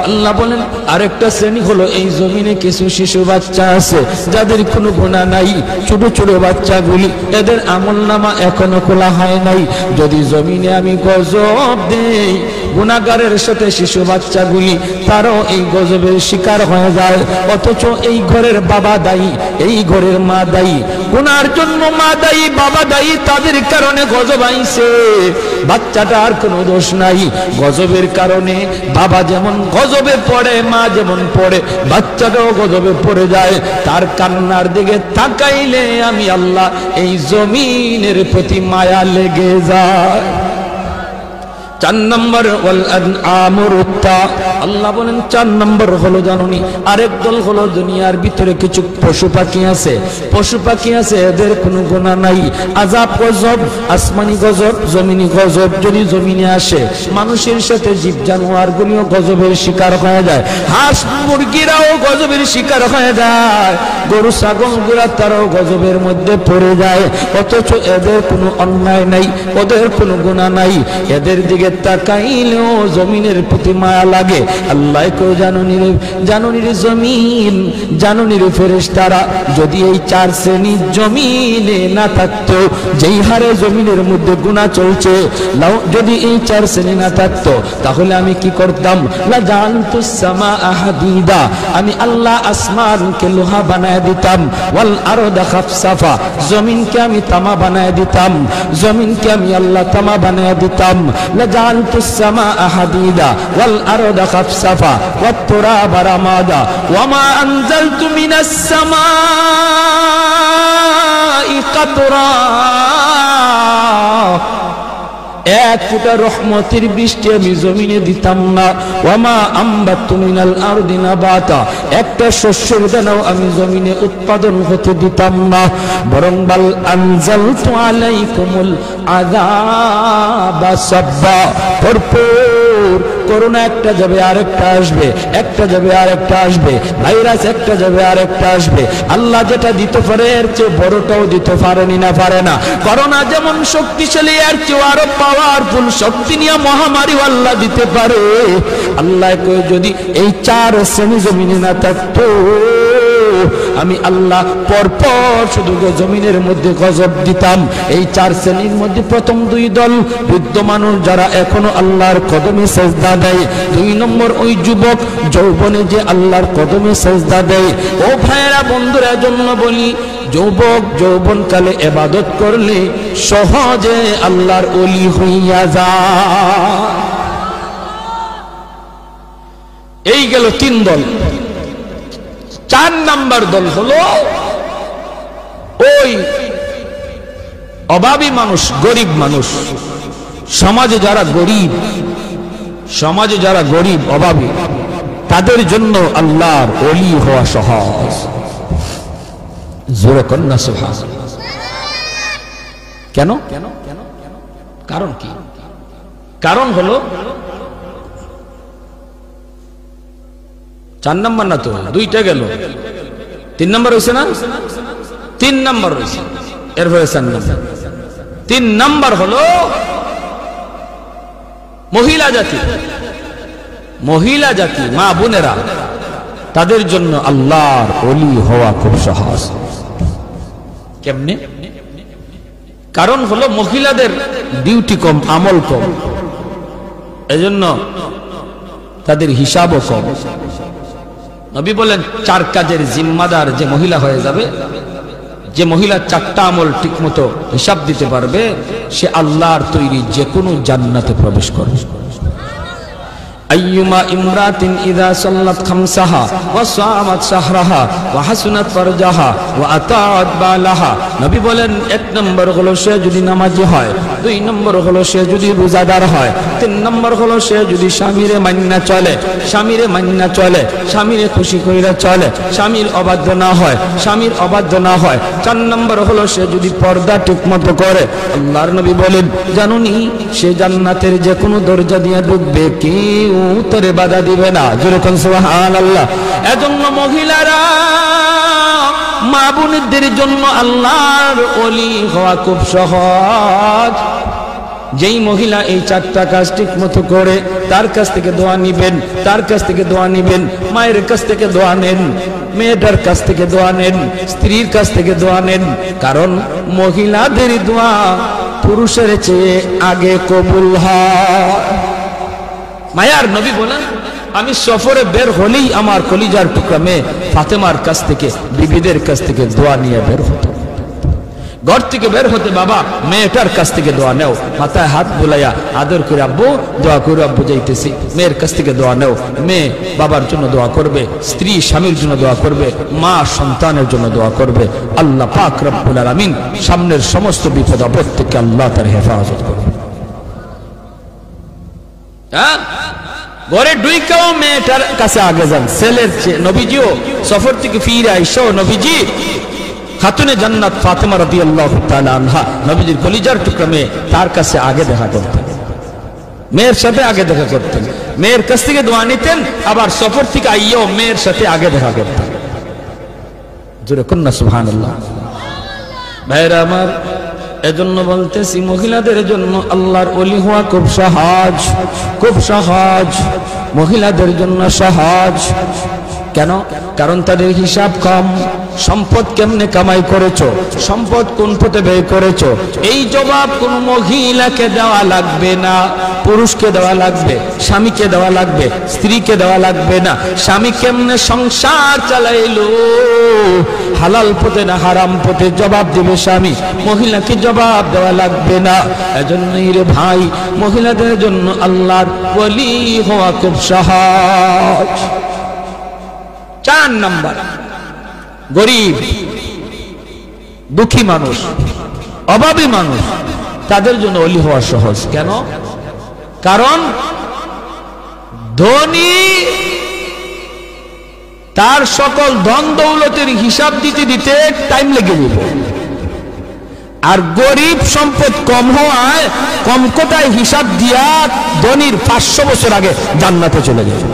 আল্লাহ বলেন আরেকটা শ্রেণী হলো এই জমিনে কিছু শিশু বাচ্চা আছে যাদের কোনো গুনাহ নাই, ছোট ছোট বাচ্চাগুলি, এদের আমলনামা এখনো খোলা হয় নাই। যদি জমিনে আমি গজব দেই, গুনাহগারের সাথে শিশু বাচ্চাগুলি তারাও এই গজবের শিকার হয়ে যায়, অথচ এই ঘরের বাবা দায়ী, এই ঘরের মা দায়ী, গুনার জন্য মা দায়ী, বাবা দায়ী, তাদের কারণে গজব আইছে, বাচ্চাটার কোনো দোষ নাই। গজবের কারণে বাবা যেমন গজবে পড়ে, মা যেমন পড়ে, বাচ্চাটাও গজবে পড়ে যায়। তার কান্নার দিকে তাকাইলে আমি আল্লাহ এই জমিনের প্রতি মায়া লেগে যায়। 4 নম্বর ওয়াল আনআম রুত্তা। আল্লাহ বলেন 4 নম্বর হলো জানুনি আরেক দল হলো দুনিয়ার ভিতরে কিছু পশু পাখি আছে, পশু পাখি আছে এদের কোনো গুনাহ নাই, আযাব গজব, আসমানি গজব, জমিনি গজব যদি জমিনে আসে, মানুষের সাথে জীব জানোয়ারগুলিও গজবের শিকার হয়ে যায়, হাঁস মুরগিরাও গজবের শিকার হয়ে যায়, গরু ছাগলগুলা তারাও গজবের মধ্যে পড়ে যায়, অথচ এদের কোনো অন্যায় নাই, ওদের কোনো গুনাহ নাই। এদের দিকে তাকাইলেও জমিনের প্রতি মায়া লাগে। আল্লাহ কো জাননি রে জমিন, জাননি রে ফেরেশতারা, যদি এই 4 শ্রেণী জমিনে না থাকতো, যেই হারে জমিনের মধ্যে গুনাহ চলছে, যদি এই 4 শ্রেণী না থাকতো তাহলে আমি কি করতাম? লা জানতুস সামা হাদিদা, আমি আল্লাহ আসমানকে লোহা বানায় দিতাম। ওয়াল আরদা খাফসাফা, জমিনকে আমি তামা বানায় দিতাম, জমিনকে আমি আল্লাহ তামা বানায় দিতাম। লা জানতুস সামা হাদিদা ওয়াল আরদা খাফসাফা ওয়াত তুরাবা রামাদা ওয়া মা আনজালতু মিনাস সামাই কাতরা, এক ফোঁটা রহমতের বৃষ্টি আমি জমিনে দিতাম না। ওয়ামা আম্বাতু মিনাল আরদি নাবাতা, একটা শস্যের দানাও আমি জমিনে উৎপাদন হতে দিতাম না। বরং বাল আনজালতু আলাইকুমুল আযাবা সাব্বা, ভরপুর করোনা একটা যাবে আরেকটা আসবে, একটা যাবে আরেকটা আসবে, ভাইরাস একটা যাবে আরেকটা আসবে। আল্লাহ যেটা দিতে পারে এর চেয়ে বড়টাও দিতে পারেনি না পারে না। করোনা যেমন শক্তিশালী, এর চেয়ে আরো পাওয়ারফুল শক্তি নিয়ে মহামারী আল্লাহ দিতে পারে। আল্লাহ কই যদি এই 4 শ্রেণী জমিনে না থাকতো, আমি আল্লাহ পরপর শুধু জমিনের মধ্যে গজব দিতাম। এই 4 শ্রেণীর মধ্যে প্রথম 2 দল বৃদ্ধ মানুষ যারা এখনো আল্লাহর কদমে সেজদা দেয়, 2 নম্বর ওই যুবক যৌবনে যে আল্লাহর কদমে সেজদা দেয়। ও ভাইয়েরা বন্ধুরা, জন্য বলি যুবক যৌবনকালে ইবাদত করলে সহজে আল্লাহর ওলি হইয়া যায়। এই গেল 3 দল। 4 নাম্বার দল হলো ওই অভাবী মানুষ, গরিব মানুষ। সমাজে যারা গরিব অভাবী, তাদের জন্য আল্লাহর ওলি হওয়া সহজ। জোরে কন্যা সুবহানাল্লাহ। কেন? কারণ কি? কারণ হলো 4 নাম্বার না তো, 2টা গেল, 3 নাম্বার হয়েছে না? 3 নাম্বার হয়েছে, এরপরে 4 নাম্বার। 3 নাম্বার হলো মহিলা জাতি, মা বোনেরা, তাদের জন্য আল্লাহর ওলি হওয়া খুব সহজ। কেমনে? কারণ হলো মহিলাদের ডিউটি কম, আমল কম, এজন্য তাদের হিসাবও কম। নবী বলেন 4 কাজের জিম্মাদার যে মহিলা হয়ে যাবে, যে মহিলা 4টা আমল ঠিকমতো হিসাব দিতে পারবে, সে আল্লাহর তৈরি যে কোনো জান্নাতে প্রবেশ করবে। আইয়ুমা ইমরাতিন ইযা সাল্লাত খামসাহা ওয়া সামাত শাহরাহা ওয়া হাসনাত ফারজাহা ওয়া আতাআত বালাহা, নবী বলেন 1 নম্বর হলো সে যদি নামাজি হয়, 2 নম্বর হলো সে যদি রোজাদার হয়, 3 নম্বর হলো সে যদি স্বামীরে মান্না চলে, স্বামীরে খুশি কইরা চলে, স্বামীর অবাধ্য না হয়, 4 নম্বর হলো সে যদি পর্দা ঠিকমতো করে। আল্লাহর নবী বলেন, জানুনি সে জান্নাতের যে কোনো দরজা দিয়ে ঢুকবে, কেউ তোরে বাধা দিবে না। জোরে কোন সুবহানাল্লাহ। এজন্য মহিলারা, মা বোনদের জন্য আল্লাহর ওলি হওয়া খুব সহজ। যেই মহিলা এই 4টা কাজ ঠিক মতো করে, তার কাছ থেকে দোয়া নিবেন, মায়ের কাছ থেকে দোয়া নেন, মেয়েটার কাছ থেকে দোয়া নেন, স্ত্রীর কাছ থেকে দোয়া নেন। কারণ মহিলাদের দোয়া পুরুষের চেয়ে আগে কবুল হয়। মায়ার নবী বলেন, আমি সফরে বের হলেই আমার কলিজার টুকরা মেয়ে ফাতেমার কাছ থেকে, বিবিদের কাছ থেকে দোয়া নিয়ে বের হতো। ঘর থেকে বের হতে বাবা মেয়েটার কাছ থেকে দোয়া নেও, মাথায় হাত বুলাইয়া আদর করে আব্বু দোয়া করে, আব্বু যাইতেছি, মেয়ের কাছ থেকে দোয়া নেও। মেয়ে বাবার জন্য দোয়া করবে, স্ত্রী স্বামীর জন্য দোয়া করবে, মা সন্তানের জন্য দোয়া করবে। আল্লাহ পাক রব্বুল আলামিন সামনের সমস্ত বিপদ আপদ থেকে আল্লাহ তার হেফাজত করবে। ঘরে ঢুইকাও মেয়েটার কাছে আগে যান, ছেলের চেয়ে। নবীজিও সফর থেকে ফিরে আইসো, নবীজি খাতুনে জান্নাত ফাতেমা রাদিয়াল্লাহু তাআলা আনহা, নবীজির কলিজার টুকরা মেয়ে, তার কাছে আগে দেখা করতেন, মেয়ের সাথে আগে দেখা করতেন, মেয়ের কাছ থেকে দোয়া নিতেন, আবার সফর থেকে আইয়াও মেয়ের সাথে আগে দেখা করতেন। জোরে কন্যা সুবহানাল্লাহ। ভাইরা আমার, এজন্য বলতেছি মহিলাদের জন্য আল্লাহর ওলি হওয়া খুব সহজ, খুব সহজ, মহিলাদের জন্য সহজ। কেন? কারণ তাদের হিসাব কম। সম্পদ কেমনে কামাই করেছো, সম্পদ কোন পথে ব্যয় করেছো, এই জবাব কোন মহিলাকে দেওয়া লাগবে না, পুরুষকে দেওয়া লাগবে, স্বামীকে দেওয়া লাগবে, স্ত্রীকে দেওয়া লাগবে না। স্বামী কেমনে সংসার চালাইলো, হালাল পথে না হারাম পথে, জবাব দিবে স্বামী, মহিলাকে জবাব দেওয়া লাগবে না। এজন্যই রে ভাই, মহিলাদের জন্য আল্লাহর ওলি হওয়া খুব সহজ। 4 নাম্বার, গরিব দুঃখী মানুষ, অভাবী মানুষ, তাদের জন্য ওলি হওয়া সহজ। কেন? কারণ ধনী তার সকল ধন দৌলতের হিসাব দিতে দিতে টাইম লেগে যাবে, আর গরিব সম্পদ কম হওয়ায় কম কোটায় হিসাব দিয়া ধনীর 500 বছর আগে জান্নাতে চলে যাবে।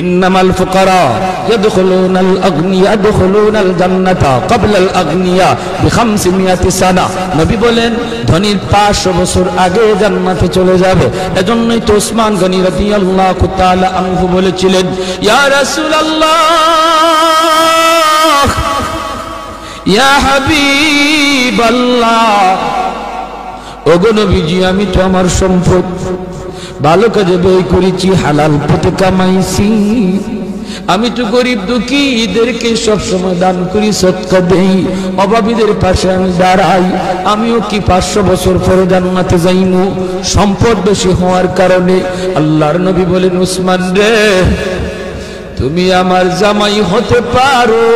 ইন্নামাল ফুকারা ইয়াদখুলুনাল আগনিয়া ইয়াদখুলুনাল জান্নাতা ক্বাবলাল আগনিয়া বি500 সানা। নবী বলেন ধনীর 500 বছর আগে জান্নাতে চলে যাবে। এজন্যই তো ওসমান গনি রাদিয়াল্লাহু তাআলা আনহু বলেছিলেন, ইয়া রাসূলুল্লাহ, ইয়া হাবিবাল্লাহ, ওগো নবীজি, আমি তো আমার সম্পদ ভালো কাজে ব্যয় করেছি, হালাল পথে কামাইছি, আমি তো গরিব দুঃখী এদেরকে সবসময় দান করি, সদকা দেই, অভাবীদের পাশে আমি দাঁড়াই, আমিও কি 500 বছর পরে জান্নাতে যাইমু? সম্পদ বেশি হওয়ার কারণে আল্লাহর নবী বলেন, উসমান রে, তুমি আমার জামাই হতে পারো,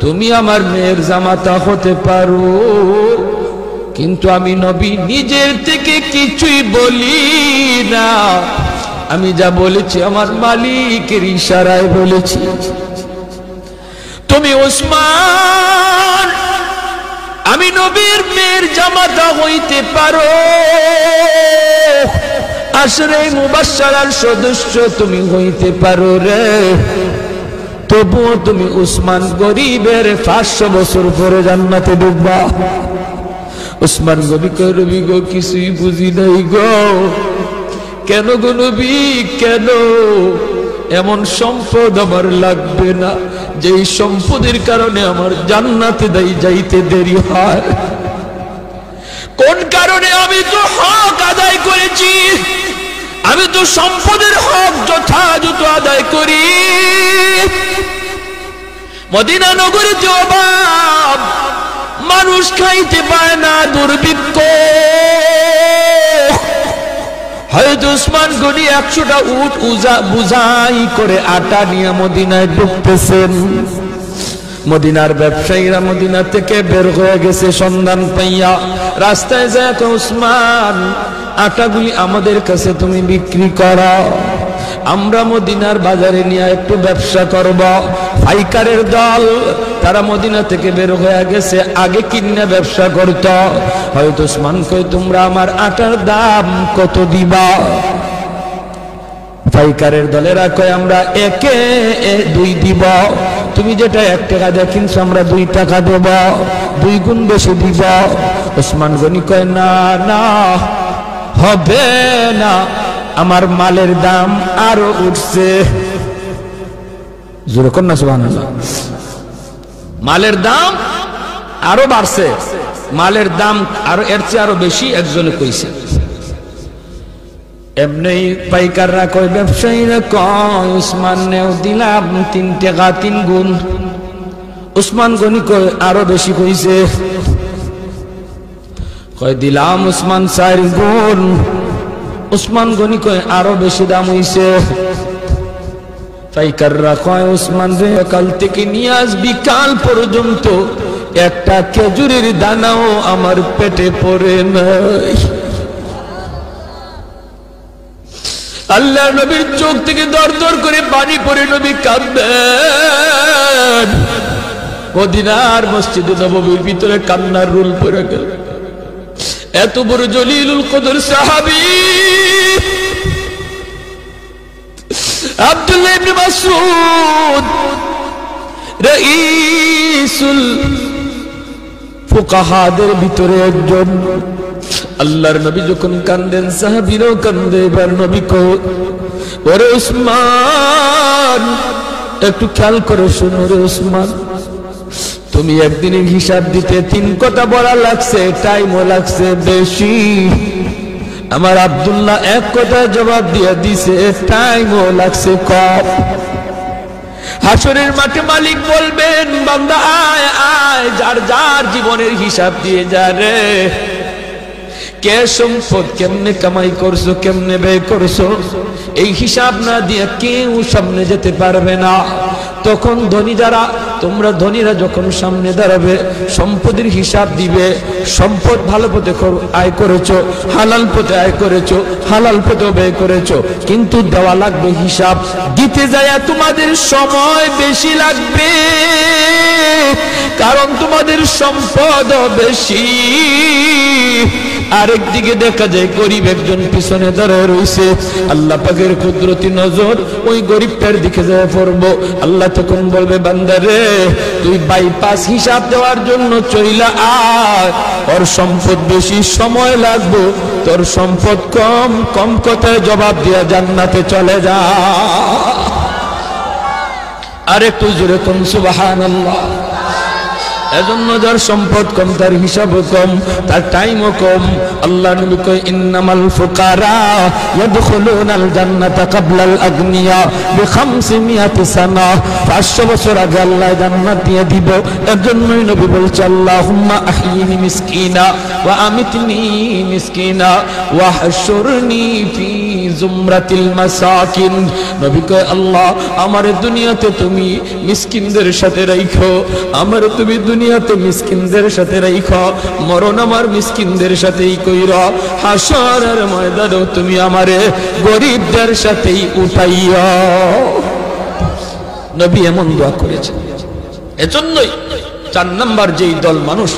তুমি আমার মেয়ের জামাতা হতে পারো, কিন্তু আমি নবী নিজের থেকে কিছুই বলি না, আমি যা বলেছি আমার মালিকের ইশারায় বলেছি। তুমি ওসমান, আমি নবীর মেয়ের জামাতা হইতে পারো, আশরে মুবাশশারার সদস্য তুমি হইতে পারো রে, তবুও তুমি উসমান গরিবের 500 বছর পরে জান্নাতে ঢুকবা। উসমান নবী কয়, নবী গো, কিছুই বুঝি নাই গো। কেন গো নবী, কেন? এমন সম্পদ আমার লাগবে না যেই সম্পদের কারণে আমার জান্নাতে যাইতে দেরি হয়। কোন কারণে? আমি তো হক আদায় করেছি, আমি তো সম্পদের হক যথাযথ আদায় করি। মদিনা নগরে যে অভাব, মানুষ খাইতে পায় না, দুর্ভিক্ষ, হয়তো উসমান গনি 100টা উট বুঝাই করে আটা নিয়ে মদিনায় ঢুকতেছেন। মদিনার ব্যবসায়ীরা মদিনা থেকে বের হয়ে গেছে সন্ধান পাইয়া, রাস্তায় যায়, উসমান, আটাগুলি আমাদের কাছে তুমি বিক্রি করো, আমরা মদিনার বাজারে নিয়ে একটু ব্যবসা করব। পাইকারের দল তারা মদিনা থেকে বের হয়ে গেছে, আগে কিনে ব্যবসা করত। হয়তো উসমান কই, তোমরা আমার আটার দাম কত দিবা? পাইকারের দলেরা কয়, আমরা 1-2 দিব, তুমি যেটা 1 টাকা দিয়ে কিনছো আমরা 2 টাকা দেব, 2 গুণ বেশি দিব। উসমান গনি কয়, না না, হবে না, আমার মালের দাম আরো উঠছে। জোরে কর না সুবহানাল্লাহ। মালের দাম আরো বাড়ছে, মালের দাম আরো এর চেয়ে আরো বেশি একজনে কইছে। এমনি পাইকাররা কয়, ব্যবসায়ীরা কয়, উসমান নেও, দিলাম 3 টাকা 3 গুণ। উসমান গনি কয়, আরো বেশি কইছে, কয় দিলাম উসমান 4 গুণ। উসমান গনি কয়, আরো বেশি দাম হইছে। পাইকাররা কয়, উসমান রে, কাল থেকে নিয়ে আজ বিকাল পর্যন্ত একটা খেজুরের দানাও আমার পেটে পড়ে নাই। আল্লাহ নবীর চোখ থেকে দর দর করে পানি পড়ে নবী কাঁদবেন। মদিনার মসজিদে নববীর ভিতরে কান্নার রুল পড়ে গেল। এত বড় জলিলুল কদর সাহাবী আব্দুল্লাহ ইবনে মাসউদ, রাইসুল ফুকাহাদের ভিতরে একজন। আল্লাহর নবী যখন কান্দেন সাহাবীরাও কান্দে। এবার নবী কয়, ওরে উসমান, একটু খেয়াল করে শোনো রে উসমান, তুমি একদিনের হিসাব দিতে 3 কথা বলা লাগছে, টাইমও লাগছে বেশি। আমার আব্দুল্লাহ 1 কথা জবাব দিয়ে দিছে, টাইমও লাগছে কম। হাসরের মাঠে মালিক বলবেন, বান্দা আয় আয়, যার যার জীবনের হিসাব দিয়ে যা রে। কে সম্পদ কেমনে কামাই করছো, কেমনে ব্যয় করছো, এই হিসাব না দিয়ে কেউ সামনে যেতে পারবে না। তখন ধনী যারা, তোমরা ধনীরা যখন সামনে দাঁড়াবে, সম্পদের হিসাব দিবে। সম্পদ ভালো পথে আয় করেছো, হালাল পথে আয় করেছো, হালাল পথে ব্যয় করেছো, কিন্তু দেওয়া লাগবে হিসাব। দিতে যায় তোমাদের সময় বেশি লাগবে, কারণ তোমাদের সম্পদ বেশি। আরেকদিকে দেখা যায় গরিব একজন পিছনে দাঁড়ায় রয়েছে। আল্লাহ পাকের কুদরতি নজর ওই গরিবটার দিকে যায় পড়বো। আল্লাহ তখন বলবে, বান্দারে তুই বাইপাস হিসাব দেওয়ার জন্য চইলা আয়, ওর সম্পদ বেশি, সময় লাগবে, তোর সম্পদ কম, কম কথায় জবাব দিয়া জান্নাতে চলে যা। আর একটু জোরে কোন সুবহানাল্লাহ। এজন্য যার সম্পদ কম, তার হিসাবও কম, তার টাইমও কম। আল্লাহ নবী কয়, ইন্নামাল ফুকারা ইয়াদখুলুনাল জান্নাতা ক্বাবলাল আগনিয়া বি500 সানা। 500 বছর আগে আল্লাহ জান্নাত দিয়ে দিব। এজন্যই নবী বলছে, আল্লাহুম্মা আহইনি মিসকিনা ওয়া আমিতনি মিসকিনা ওয়া হাশুরনি ফি জুমরাতিল মাসাকিন। নবী কয়, আল্লাহ আমার দুনিয়াতে তুমি মিসকিনদের সাথে রাখো, আমার তুমি দুনিয়াতে মিসকিনদের সাথে রাখো, মরণ আমার মিসকিনদের সাথেই কইরা, হাসরের ময়দানেও তুমি আমারে গরিবদের সাথেই উঠাইয়া। নবী এমন দোয়া করেছেন। এজন্যই 4 নাম্বার যেই দল মানুষ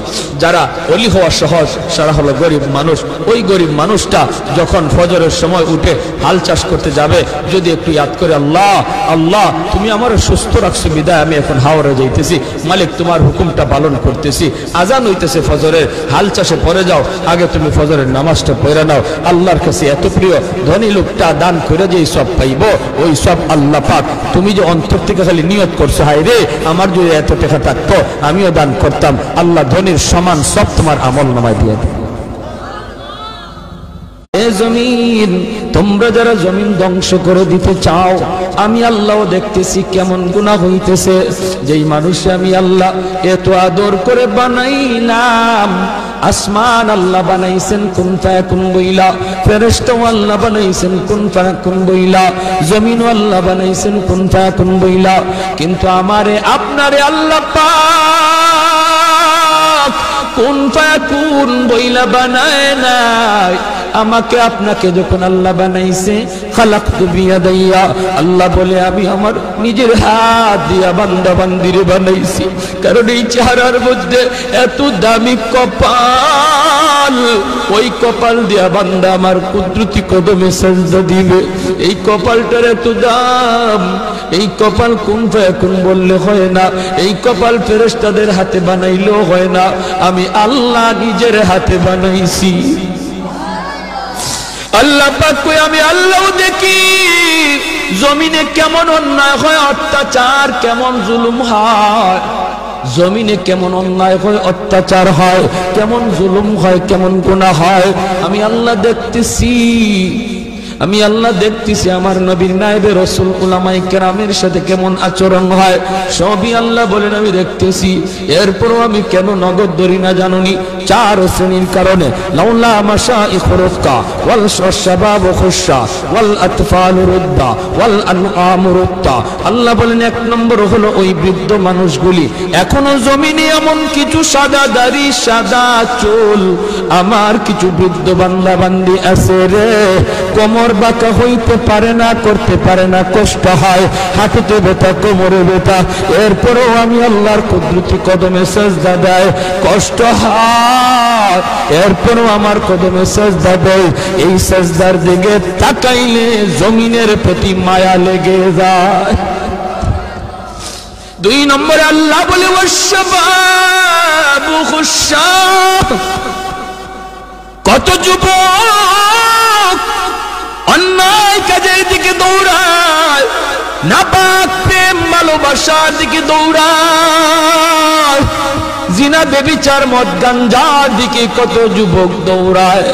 যারা ওলি হওয়া সহজ, সারা হলো গরিব মানুষ। ওই গরিব মানুষটা যখন ফজরের সময় উঠে হাল চাষ করতে যাবে, যদি একটু ইয়াদ করে, আল্লাহ আল্লাহ তুমি আমার সুস্থ রাখছো বিদায় আমি এখন হাওড়ে যাইতেছি, মালিক তোমার হুকুমটা পালন করতেছি। আজান হইতেছে ফজরের, হাল চাষে পড়ে যাও, আগে তুমি ফজরের নামাজটা পড়ে নাও। আল্লাহর কাছে এত প্রিয়, ধনী লোকটা দান করে যেই সব পাইব, ওই সব আল্লাহ পাক, তুমি যে অন্তর থেকে খালি নিয়ত করছো, হায় রে আমার যদি এত টাকা থাকতো আমিও দান করতাম, আল্লাহ ধনীর সমান সব তোমার আমল নামায় দিয়ে দিবে। জমিন, তোমরা যারা জমিন ধ্বংস করে দিতে চাও, আমি আল্লাহ দেখতেছি কেমন গুনাহ হইতেছে। যেই মানুষে আমি আল্লাহ এত আদর করে বানাইলাম, আসমান আল্লাহ বানাইছেন কুন ফায়াকুন বইলা, ফেরেশতাও আল্লাহ বানাইছেন কুন ফায়াকুন বইলা, জমিনও আল্লাহ বানাইছেন কুন ফায়াকুন বইলা, কিন্তু আমারে আপনারে আল্লাহ পাক কুন ফায়াকুন বইলা বানায় নাই। আমাকে আপনাকে যখন আল্লাহ বানাইছে, খালাকতু বিয়াদাইয়া, আল্লাহ বলে আমি আমার নিজের হাত দিয়া বান্দা বান্দিরে বানাইছি। কারণ এই চেহারার মধ্যে এত দামি কপাল, ওই কপাল দিয়া বান্দা আমার কুদরতি কদমে সাজদা দিবে। এই কপালটার এত দাম, এই কপাল কুন ফায়াকুন বললে হয় না, এই কপাল ফেরেশতাদের হাতে বানাইলেও হয় না, আমি আল্লাহ নিজের হাতে বানাইছি। আল্লাহ পাক কই, আমি আল্লাহ দেখি জমিনে কেমন অন্যায় হয়, অত্যাচার কেমন জুলুম হয়, জমিনে কেমন অন্যায় হয়, অত্যাচার হয়, কেমন জুলুম হয়, কেমন গুনাহ হয়, আমি আল্লাহ দেখতেছি। আমি আল্লাহ দেখতেছি আমার নবীর নায়েবে রাসূল উলামায়ে কেরামের সাথে কেমন আচরণ হয়, সবই আল্লাহ বলেন আমি দেখতেছি। এরপরও আমি কেন নগদ ধরি না জানুনি? 4 শ্রেণীর কারণে। লাউলা মাশাইখুর রুফকা ওয়াল শাবাব খুশা ওয়াল আতফাল রুদ্দা ওয়াল আনআম রুত্তা। আল্লাহ বলেন 1 নম্বর হলো ওই বৃদ্ধ মানুষগুলি, এখনো জমিনে এমন কিছু সাদা দাড়ি সাদা চুল আমার কিছু বৃদ্ধ বান্দা বান্দি আছে রে, কোমর বাঁকা হইতে পারে না, করতে পারে না, কষ্ট হয়, হাঁটুতে ব্যথা, কোমরে ব্যথা, এরপরেও আমি আল্লাহর কুদরতি কদমে সাজদা দেয়, কষ্ট হয়, এরপরেও আমার কদমে সাজদা দেয়। এই সাজদার দিকে তাকাইলে জমিনের প্রতি মায়া লেগে যায়। দুই নম্বরে আল্লাহ বলে ওয়াশবাবু খুশশাব, কত যুবক অন্যায় কাজের দিকে দৌড়ায়, নাপাক প্রেম ভালোবাসার দিকে দৌড়ায়, জিনা বেবিচার মদ গাঞ্জার দিকে কত যুবক দৌড়ায়।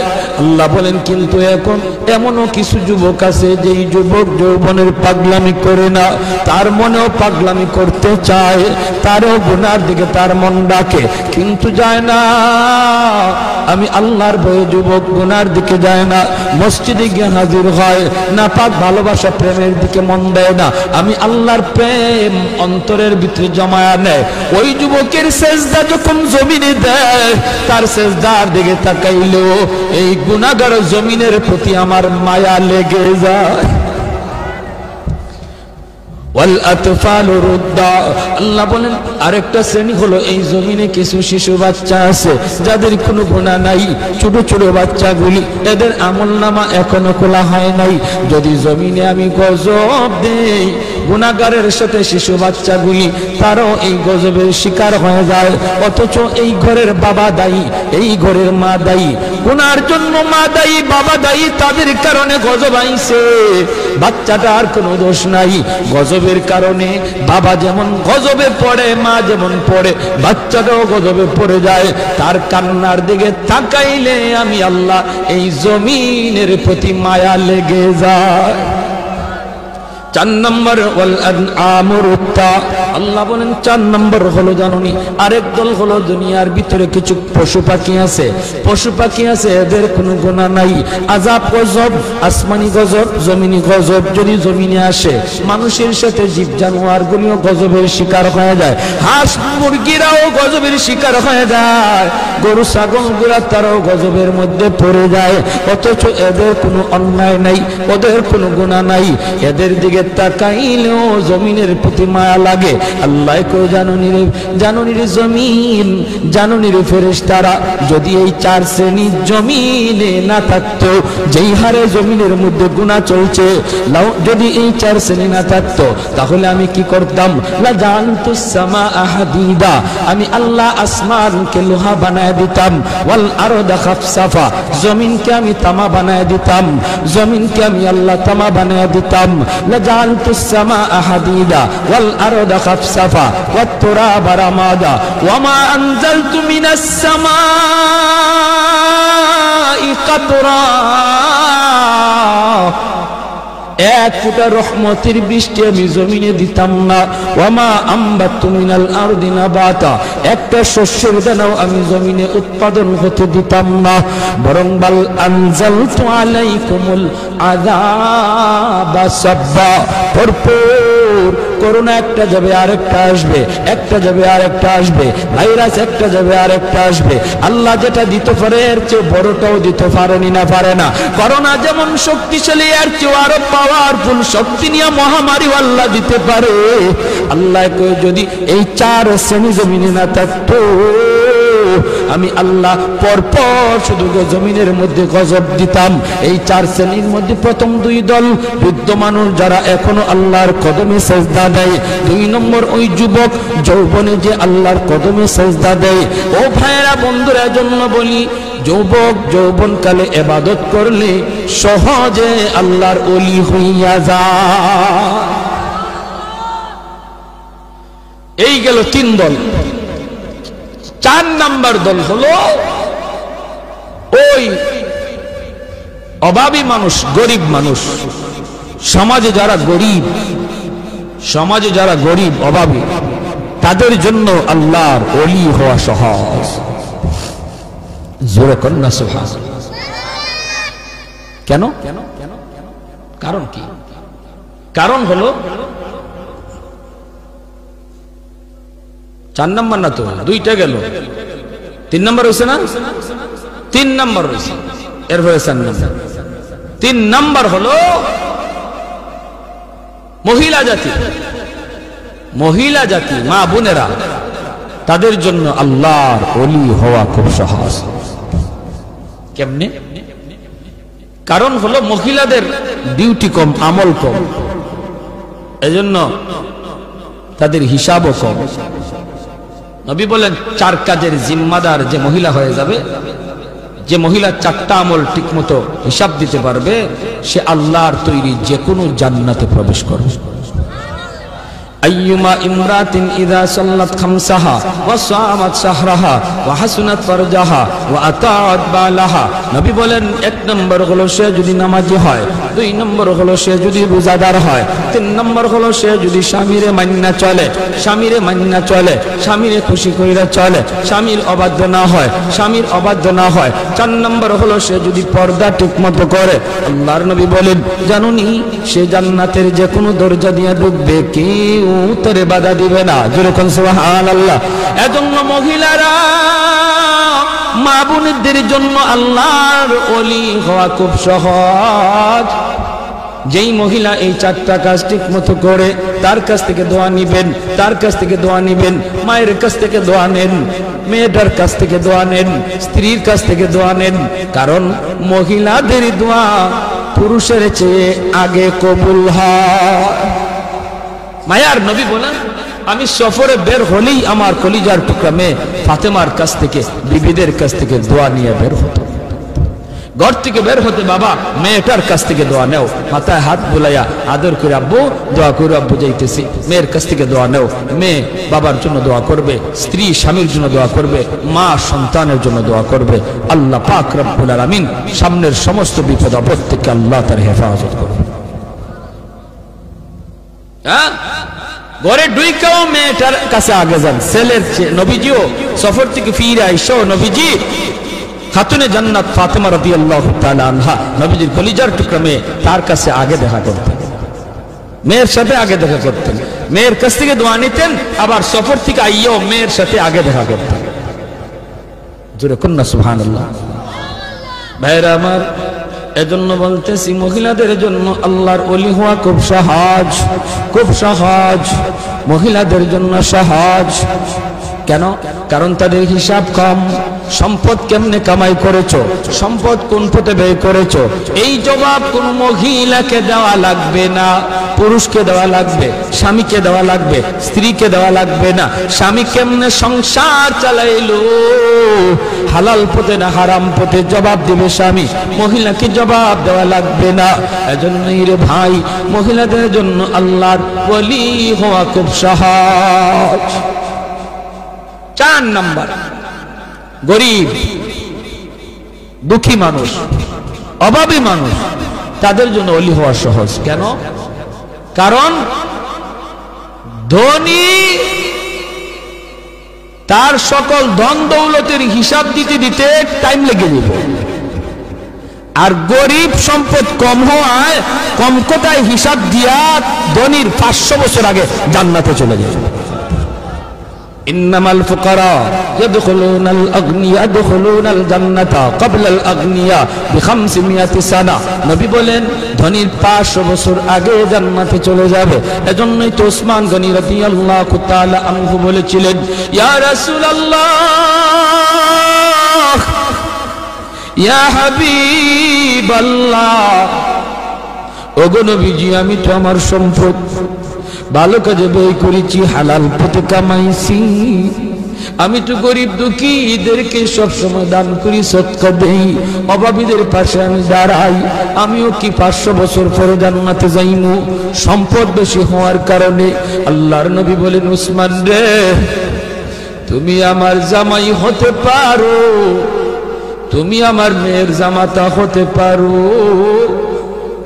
আল্লাহ বলেন কিন্তু এখন এমনও কিছু যুবক আছে যেই যুবক যৌবনের পাগলামি করে না, তার মনেও পাগলামি করতে চায়, তারও গুনার দিকে তার মন ডাকে কিন্তু যায় না। আমি আল্লাহর ভয়ে যুবক গুনার দিকে যায় না, মসজিদে গিয়ে হাজির হয় না, পাক ভালোবাসা প্রেমের দিকে মন দেয় না। আমি আল্লাহর প্রেম অন্তরের ভিতরে জমায়া নেয়। ওই যুবকের সেজদা যখন জমিনে দেয়, তার সেজদার দিকে তাকাইলেও এই গুনাহগার জমিনের প্রতি আমার মায়া লেগে যায়। ওয়াল আতফালু রুদ্দা, আল্লাহ বলেন আরেকটা শ্রেণী হলো এই জমিনে কিছু শিশু বাচ্চা আছে যাদের কোনো গুনাহ নাই, ছোট ছোট বাচ্চাগুলি, এদের আমলনামা এখনো খোলা হয় নাই। যদি জমিনে আমি গজব দেই, গুনাহগারের সাথে শিশু বাচ্চাগুলি তারাও এই গজবের শিকার হয়ে যায়, অথচ এই ঘরের বাবা দায়ী, এই ঘরের মা দায়ী, গুনার জন্য মা দায়ী, বাবা দায়ী, তাদের কারণে গজব আইছে। বাচ্চাটার কোনো দোষ নাই, গজবের কারণে বাবা যেমন গজবে পড়ে, মা যেমন পড়ে, বাচ্চাটাও গজবে পড়ে যায়। তার কান্নার দিকে তাকাইলে আমি আল্লাহ এই জমিনের প্রতি মায়া লেগে যায়। 4 নম্বর ওয়াল আনআমুরুত্তা, আল্লাহ বলেন 4 নম্বর হলো জানুনি আরেক দল হলো দুনিয়ার ভিতরে কিছু পশু পাখি আছে, পশু পাখি আছে এদের কোনো গুনাহ নাই। আযাব গজব, আসমানি গজব, জমিনি গজব যদি জমিনে আসে, মানুষের সাথে জীব জানোয়ার গুলিও গজবের শিকার হয়ে যায়, হাঁস মুরগিরাও গজবের শিকার হয়ে যায়, গরু ছাগল গুলা তারাও গজবের মধ্যে পড়ে যায়, অথচ এদের কোনো অন্যায় নাই, ওদের কোনো গুনাহ নাই। এদের দিকে তাকাইলেও জমিনের প্রতি মায়া লাগে। আল্লাহ কই জানুনি রে জমিন, জানুনি রে ফেরেশতারা, যদি এই 4 শ্রেণী জমিনে না থাকতো, যেই হারে জমিনের মধ্যে গুনাহ চলছে, যদি এই 4 শ্রেণী না থাকতো তাহলে আমি কি করতাম? লা জানতুস সামাআ হাদিদা, আমি আল্লাহ আসমানকে লোহা বানায় দিতাম, ওয়াল আরদা খাফসাফা, জমিনকে আমি তামা বানায় দিতাম, জমিনকে আমি আল্লাহ তামা বানায় দিতাম। লা জানতুস সামাআ হাদিদা ওয়াল আরদা খাফসাফা ওয়াত তুরাবা রামাদা ওয়া মা আনজালতু মিনাস সামাই কাতরা, এক ফুটা রহমতের বৃষ্টি আমি জমিনে দিতাম না। ওয়ামা আম্বাতু মিনাল আরদি নাবাতা, একটা শস্যের দানাও আমি জমিনে উৎপাদন হতে দিতাম না, বরং বাল আনজালতু আলাইকুমুল আযাবা সাব্বা, ভরপুর করোনা একটা যাবে আরেকটা আসবে, একটা যাবে আরেকটা আসবে, ভাইরাস একটা যাবে আরেকটা আসবে। আল্লাহ যেটা দিতে পারে এর চেয়ে বড়টাও দিতে পারেনি না, পারে না। করোনা যেমন শক্তিশালী, এর চেয়ে আরো পাওয়ারফুল শক্তি নিয়ে মহামারী আল্লাহ দিতে পারে। আল্লাহ কই যদি এই 4 শ্রেণী জমিনে না থাকতো, আমি আল্লাহ পরপর শুধু জমিনের মধ্যে গজব দিতাম। এই 4 শ্রেণীর মধ্যে প্রথম 2 দল বৃদ্ধ মানুষ যারা এখনো আল্লাহর কদমে সেজদা দেয়, 2 নম্বর ওই যুবক যৌবনে যে আল্লাহর কদমে সেজদা দেয়। ও ভাইরা বন্ধুরা, জন্য বলি যুবক যৌবনকালে ইবাদত করলে সহজে আল্লাহর ওলি হইয়া যায়। এই গেল 3 দল। 4 নাম্বার দল হলো ওই অভাবী মানুষ, গরিব মানুষ, সমাজে যারা গরিব, সমাজে যারা গরিব অভাবী, তাদের জন্য আল্লাহর ওলি হওয়া সহজ। জোরে কন্যা সুবহানাল্লাহ। কেন? কারণ কি? কারণ হলো 4 নাম্বার না তো, 2টা গেল, 3 নাম্বার হয়েছে না? 3 নাম্বার হয়েছে, এরপরে 4 নাম্বার। 3 নাম্বার হলো মহিলা জাতি, মহিলা জাতি, মা বোনেরা, তাদের জন্য আল্লাহর ওলি হওয়া খুব সহজ। কেমনে? কারণ হলো মহিলাদের ডিউটি কম, আমল কম, এজন্য তাদের হিসাবও কম। নবী বলেন 4 কাজের জিম্মাদার যে মহিলা হয়ে যাবে, যে মহিলা 4টা আমল ঠিকমতো হিসাব দিতে পারবে, সে আল্লাহর তৈরি যে কোনো জান্নাতে প্রবেশ করবে। আইয়ুমা ইমরাতিন ইযা সাল্লাত খামসাহা ওয়া সামাত শাহরাহা ওয়া হাসনাত ফারজাহা ওয়া আতাআত বালাহা। নবী বলেন 1 নম্বর হলো সে যদি নামাজি হয়, 2 নম্বর হলো সে যদি রোজাদার হয়, 3 নম্বর হলো সে যদি স্বামীরে মান্না চলে, স্বামীরে মান্না চলে, স্বামীরে খুশি কইরা চলে, স্বামীর অবাধ্য না হয়, স্বামীর অবাধ্য না হয়। 4 নম্বর হলো সে যদি পর্দা ঠিকমতো করে। আল্লাহর নবী বলেন, জানুনি সে জান্নাতের যে কোনো দরজা দিয়ে ঢুকবে, কেউ তারে বাধা দিবে না। জোরে কোন সুবহানাল্লাহ। এজন্য মহিলারা, মা বোনদের জন্য আল্লাহর ওলি হওয়া খুব সহজ। যেই মহিলা এই 4টা কাজ ঠিক মতো করে, তার কাছ থেকে দোয়া নিবেন, তার কাছ থেকে দোয়া নিবেন, মায়ের কাছ থেকে দোয়া নেন, মেয়েটার কাছ থেকে দোয়া নেন, স্ত্রীর কাছ থেকে দোয়া নেন। কারণ মহিলাদের দোয়া পুরুষের চেয়ে আগে কবুল হয়। মায়ার নবী বলেন, আমি সফরে বের হলেই আমার কলিজার টুকরা মেয়ে ফাতেমার কাছ থেকে, বিবিদের কাছ থেকে দোয়া নিয়ে বের হতো। ঘর থেকে বের হতে বাবা মেয়েটার কাছ থেকে দোয়া নেও, মাথায় হাত বুলাইয়া আদর করে আব্বু দোয়া করে, আব্বু যাইতেছি। মেয়ের কাছ থেকে দোয়া নেও, মেয়ে বাবার জন্য দোয়া করবে, স্ত্রী স্বামীর জন্য দোয়া করবে, মা সন্তানের জন্য দোয়া করবে। আল্লাহ পাক রব্বুল আলামিন সামনের সমস্ত বিপদ আপদ থেকে আল্লাহ তার হেফাজত করবে। ঘরে ঢুইকাও মেয়েটার কাছে আগে যান। ছেলের নবীজিও সফর থেকে ফিরে আইসো, নবীজি খাতুনে জান্নাত ফাতেমা রাদিয়াল্লাহু তাআলা আনহা, নবীজির কলিজার টুকরা মেয়ে, তার কাছে আগে দেখা করতেন, মেয়ের সাথে আগে দেখা করতেন, মেয়ের কাছ থেকে দোয়া নিতেন, আবার সফর থেকে আইয়াও মেয়ের সাথে আগে দেখা করতেন। জোরে কন্যা সুবহানাল্লাহ। ভাইরা আমার, এজন্য বলতেছি মহিলাদের জন্য আল্লাহর ওলি হওয়া খুব সহজ, খুব সহজ। মহিলাদের জন্য সহজ কেন? কারণ তাদের হিসাব কম। সম্পদ কেমনে কামাই করেছো, সম্পদ কোন পথে ব্যয় করেছো, এই জবাব কোন মহিলাকে দেওয়া লাগবে না, পুরুষকে দেওয়া লাগবে, স্বামীকে দেওয়া লাগবে, স্ত্রীকে দেওয়া লাগবে না। স্বামী কেমনে সংসার চালাইলো, হালাল পথে না হারাম পথে, জবাব দিবে স্বামী, মহিলাকে জবাব দেওয়া লাগবে না। এজন্যই রে ভাই, মহিলাদের জন্য আল্লাহর ওলি হওয়া খুব সহজ। 4 নাম্বার, গরিব দুঃখী মানুষ, অভাবী মানুষ, তাদের জন্য ওলি হওয়া সহজ। কেন? কারণ ধনী তার সকল ধন দৌলতের হিসাব দিতে দিতে টাইম লেগে যাবে, আর গরিব সম্পদ কম হওয়ায় কম কোটায় হিসাব দিয়া ধনীর 500 বছর আগে জান্নাতে চলে যাবে। ইন্নামাল ফুকারা ইয়াদখুলুনাল আগনিয়া ইয়াদখুলুনাল জান্নাতা ক্বাবলাল আগনিয়া বি500 সানা। নবী বলেন ধনীর 500 বছর আগে জান্নাতে চলে যাবে। এজন্যই তো ওসমান গনি রাদিয়াল্লাহু তাআলা আনহু বলেছিলেন, ইয়া রাসূলুল্লাহ, ইয়া হাবিবাল্লাহ, ওগো নবীজি, আমি তো আমার সম্পদ ভালো কাজে ব্যয় করেছি, হালাল পথে কামাইছি, আমি তো গরিব দুঃখীদেরকে সবসময় দান করি, সদকা দেই, অভাবীদের পাশে আমি দাঁড়াই, আমিও কি 500 বছর পরে জান্নাতে যাইমু? সম্পদ বেশি হওয়ার কারণে আল্লাহর নবী বলেন, উসমান রে, তুমি আমার জামাই হতে পারো, তুমি আমার মেয়ের জামাতা হতে পারো,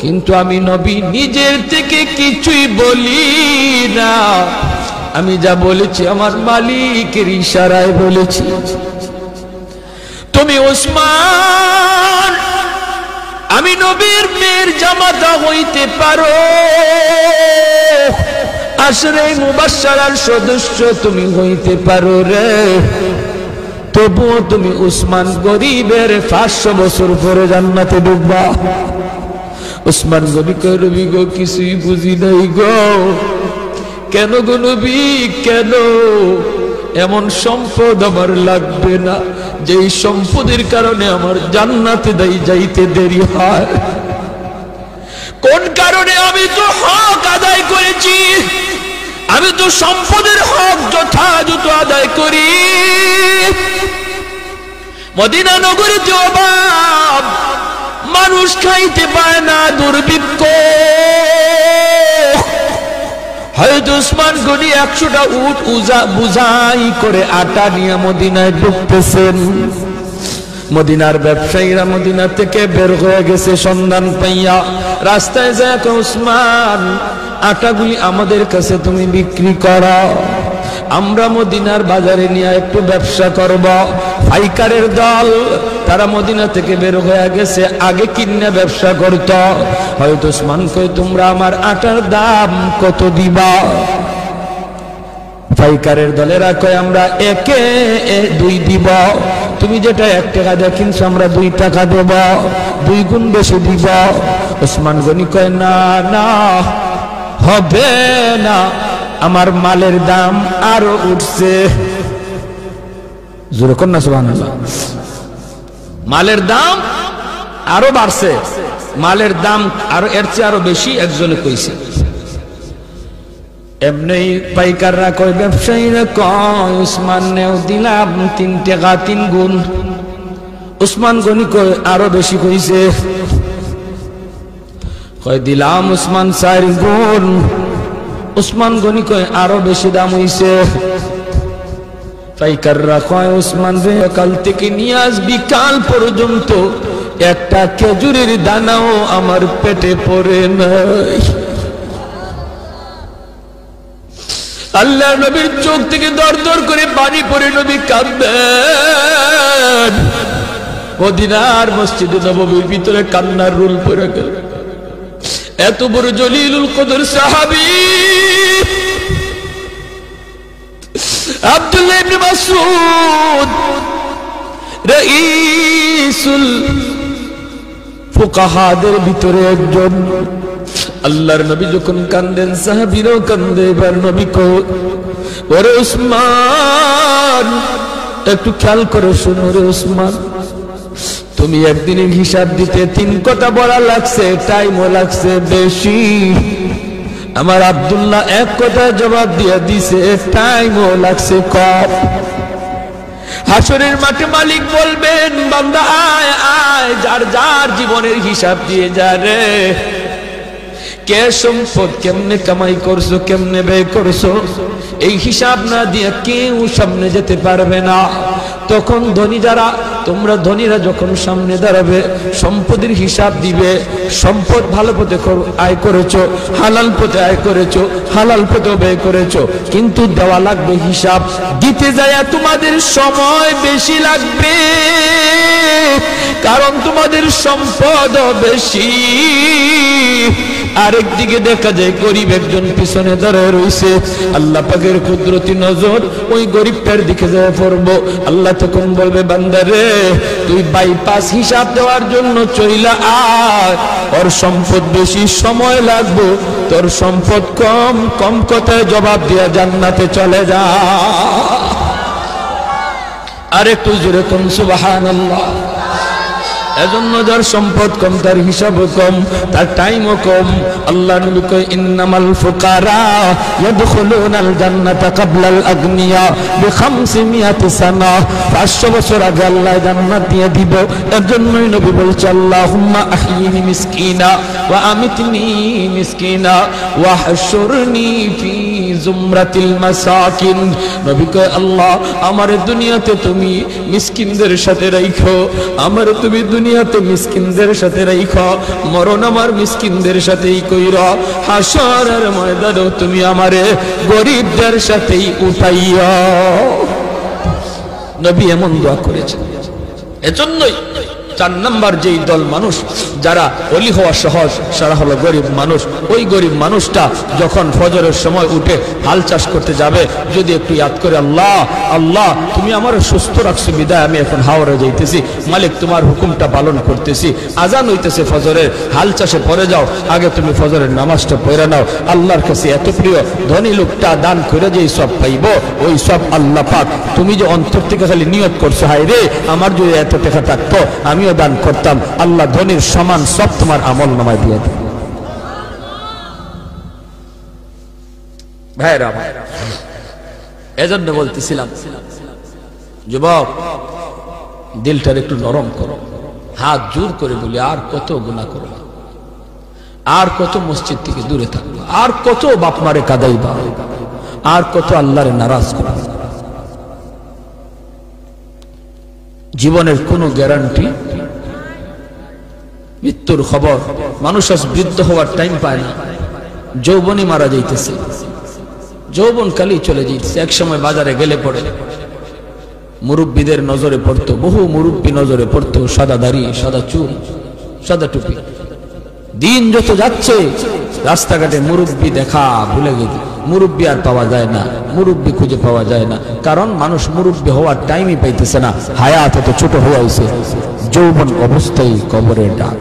কিন্তু আমি নবী নিজের থেকে কিছুই বলি না, আমি যা বলেছি আমার মালিকের ইশারায় বলেছি। তুমি ওসমান, আমি নবীর মেয়ের জামাতা হইতে পারো, আশরে মুবাশশারার সদস্য তুমি হইতে পারো রে, তবুও তুমি উসমান গরিবের 500 বছর পরে জান্নাতে ঢুকবা। উসমান নবী কয়, নবী গো, কিছুই বুঝি নাই গো। কেন গো নবী, কেন? এমন সম্পদ আমার লাগবে না যেই সম্পদের কারণে আমার জান্নাতে যাইতে দেরি হয়। কোন কারণে? আমি তো হক আদায় করেছি, আমি তো সম্পদের হক যথাযথ আদায় করি। মদিনা নগরীতে অভাব, মানুষ খাইতে পায় না, দুর্ভিক্ষ। হয়তো উসমান গনি 100টা উট বুঝাই করে আটা নিয়ে মদিনায় ঢুকতেছেন। মদিনার ব্যবসায়ীরা মদিনা থেকে বের হয়ে গেছে সন্ধান পাইয়া। রাস্তায় যায় উসমান, আটাগুলি আমাদের কাছে তুমি বিক্রি করো, আমরা মদিনার বাজারে নিয়ে একটু ব্যবসা করব। পাইকারের দল তারা মদিনা থেকে বের হয়ে গেছে, আগে কিনে ব্যবসা করত। হয়তো উসমান কই তোমরা আমার আটার দাম কত দিবা? পাইকারের দলেরা কয় আমরা একে 2 দিব, তুমি যেটা 1 টাকা দিয়ে কিনছো আমরা 2 টাকা দেব, 2 গুণ বেশি দিব। উসমান গনি কয় না না, হবে না, আমার মালের দাম আরো উঠছে। জোরে কর না সুবহানাল্লাহ। মালের দাম আরো বাড়ছে, মালের দাম আরো এর চেয়ে আরো বেশি একজনে কইছে। এমনি পাইকাররা কয়, ব্যবসায়ীরা কয় উসমান নেও, দিলাম 3 টাকা 3 গুণ। উসমান গনি কয় আরো বেশি কইছে, কয় দিলাম উসমান 4 গুণ। উসমান গনি কয় আরো বেশি দাম হইছে। পাইকাররা কয় উসমান রে, কাল থেকে নিয়ে আজ বিকাল পর্যন্ত একটা খেজুরের দানাও আমার পেটে পড়ে নাই। আল্লাহ নবীর চোখ থেকে দর দর করে পানি পড়ে নবী কাঁদবেন। মদিনার মসজিদে নববীর ভিতরে কান্নার রুল পড়ে গেল। এত বড় জলিলুল কদর সাহাবী আব্দুল্লাহ ইবনে মাসউদ, রাইসুল ফুকাহাদের ভিতরে একজন। আল্লাহর নবী যখন কান্দেন, সাহাবীরাও কান্দে। এবার নবী কো, ওরে উসমান, একটু খেয়াল করে শোনো রে উসমান, তুমি একদিনের হিসাব দিতে 3 কথা বলা লাগছে, টাইমও লাগছে বেশি। আমার আব্দুল্লাহ 1 কথা জবাব দিয়ে দিছে, টাইমও লাগছে কম। হাসরের মাঠে মালিক বলবেন, বান্দা আয় আয়, যার যার জীবনের হিসাব দিয়ে যা রে। কে সম্পদ কেমনে কামাই করছো, কেমনে ব্যয় করছো, এই হিসাব না দিয়ে কেউ সামনে যেতে পারবে না। তখন ধনী যারা, তোমরা ধনীরা যখন সামনে দাঁড়াবে, সম্পদের হিসাব দিবে। সম্পদ ভালো পথে আয় করেছো, হালাল পথে আয় করেছো, হালাল পথে ব্যয় করেছো, কিন্তু দেওয়া লাগবে হিসাব। দিতে যায় তোমাদের সময় বেশি লাগবে, কারণ তোমাদের সম্পদ বেশি। আরেকদিকে দেখা যায় গরিব একজন পিছনে দাঁড়ায় রয়েছে। আল্লাহ পাকের কুদরতি নজর ওই গরিবটার দিকে যায় পড়বো। আল্লাহ তখন বলবে, বান্দারে তুই বাইপাস হিসাব দেওয়ার জন্য চইলা আয়, ওর সম্পদ বেশি, সময় লাগবে, তোর সম্পদ কম, কম কথায় জবাব দিয়া জান্নাতে চলে যা। আরেকটু জোরে কোন সুবহানাল্লাহ। এজন্য যার সম্পদ কম, তার হিসাবও কম, তার টাইমও কম। আল্লাহ নবী কয়, ইন্নামাল ফুকারা ইয়াদখুলুনাল জান্নাতা ক্বাবলাল আগনিয়া বি500 সানা। 500 বছর আগে আল্লাহ জান্নাত দিয়ে দিব। এর জন্যই নবী বলছে, আল্লাহুম্মা আহইনি মিসকিনা ওয়া আমিতনি মিসকিনা ওয়া হাশুরনি ফি জুমরাতিল মাসাকিন। নবী কয়, আল্লাহ আমার দুনিয়াতে তুমি মিসকিনদের সাথে রাখো, আমার তুমি দুনিয়াতে মিসকিনদের সাথে রাখো, মরণ আমার মিসকিনদের সাথেই কইরা, হাসরের ময়দানে তুমি আমারে গরিবদের সাথেই উঠাইয়া। নবী এমন দোয়া করেছেন। এজন্যই 4 নাম্বার যেই দল মানুষ যারা ওলি হওয়া সহজ, সারা হলো গরিব মানুষ। ওই গরিব মানুষটা যখন ফজরের সময় উঠে হাল চাষ করতে যাবে, যদি একটু ইয়াদ করে, আল্লাহ আল্লাহ তুমি আমার সুস্থ রাখছো বিদায় আমি এখন হাওড়ে যাইতেছি, মালিক তোমার হুকুমটা পালন করতেছি। আজান হইতেছে ফজরের, হাল চাষে পরে যাও, আগে তুমি ফজরের নামাজটা পড়ে নাও। আল্লাহর কাছে এত প্রিয়, ধনী লোকটা দান করে যেই সব পাইব, ওই সব আল্লাহ পাক, তুমি যে অন্তর থেকে খালি নিয়ত করছো, হায় রে আমার যদি এত টাকা থাকতো আমি দান করতাম, আল্লাহ ধনীর সমান সব তোমার আমল নামায় দিয়ে দেন। ভাইরা, এজন্য বলতেছিলাম যুবক, দিলটার একটু নরম করো, হাত জোর করে বলি আর কত গুনাহ করবা, আর কত মসজিদ থেকে দূরে থাকবা, আর কত বাপ মারে কাঁদাইবা, আর কত আল্লাহরে নারাজ করবা। জীবনের কোনো গ্যারান্টি, মৃত্যুর খবর, মানুষ আজ বৃদ্ধ হওয়ার টাইম পায় না, যৌবনই মারা যাইতেছে, যৌবন কালি চলে যাইতেছে। এক সময় বাজারে গেলে পড়ে মুরব্বীদের নজরে পড়তো, বহু মুরব্বী নজরে পড়তো, সাদা দাড়ি, সাদা চুল, সাদা টুপি। দিন যত যাচ্ছে রাস্তাঘাটে মুরব্বী দেখা ভুলে গেছে, মুরব্বী আর পাওয়া যায় না, মুরব্বী খুঁজে পাওয়া যায় না, কারণ মানুষ মুরব্বী হওয়ার টাইমই পাইতেছে না। হায়াত এত ছোট হয়ে আছে, যৌবন অবস্থায় কবরের ডাক।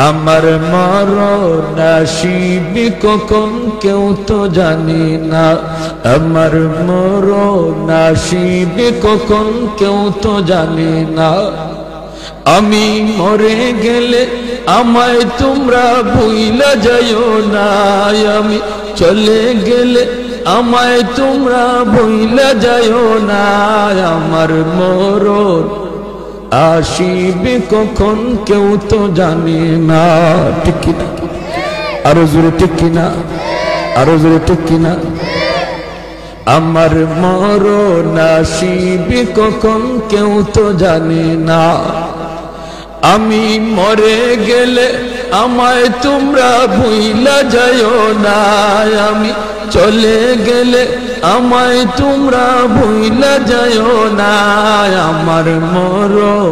আমার মরণ আসিবে কখন কেউ তো জানে না, আমার মরণ আসিবে কখন কেউ তো জানে না। আমি মরে গেলে আমায় তোমরা ভুইলা যাইও না, আমি চলে গেলে আমায় তোমরা ভুইলা যাইও না। আমার মরণ আসিবে কখন কেউ তো জানে না। ঠিক কিনা? আরো জোরে ঠিক কিনা? আরো জোরে ঠিক কিনা? আমার মরণ আসিবে কখন কেউ তো জানে না। আমি মরে গেলে আমায় তোমরা ভুইলা যাইও না, আমি চলে গেলে আমায় তোমরা ভুইলা যাইও না। আমার মরণ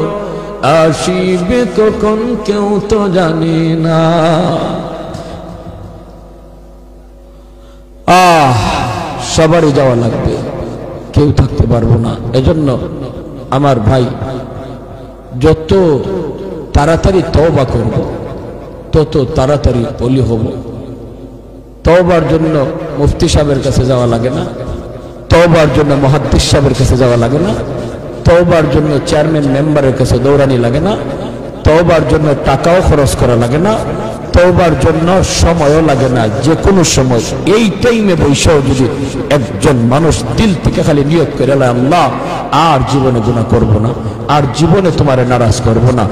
আসিবে কখন কেউ তো জানে না। সবারই যাওয়া লাগবে, কেউ থাকতে পারবো না। এজন্য আমার ভাই, যত তাড়াতাড়ি তওবা করব তত তাড়াতাড়ি বলি হব। তওবার জন্য মুফতি সাহেবের কাছে যাওয়া লাগে না, তওবার জন্য মুহাদ্দিস সাহেবের কাছে যাওয়া লাগে না, তওবার জন্য চেয়ারম্যান মেম্বারের কাছে দৌড়ানি লাগে না, তওবার জন্য টাকাও খরচ করা লাগে না, তওবার জন্য সময়ও লাগে না। যে কোনো সময় এই টাইমে বৈশাও যদি একজন মানুষ দিল থেকে খালি নিয়ত করে, আল্লাহ আর জীবনে গুনাহ করব না, আর জীবনে তোমারে নারাজ করব না,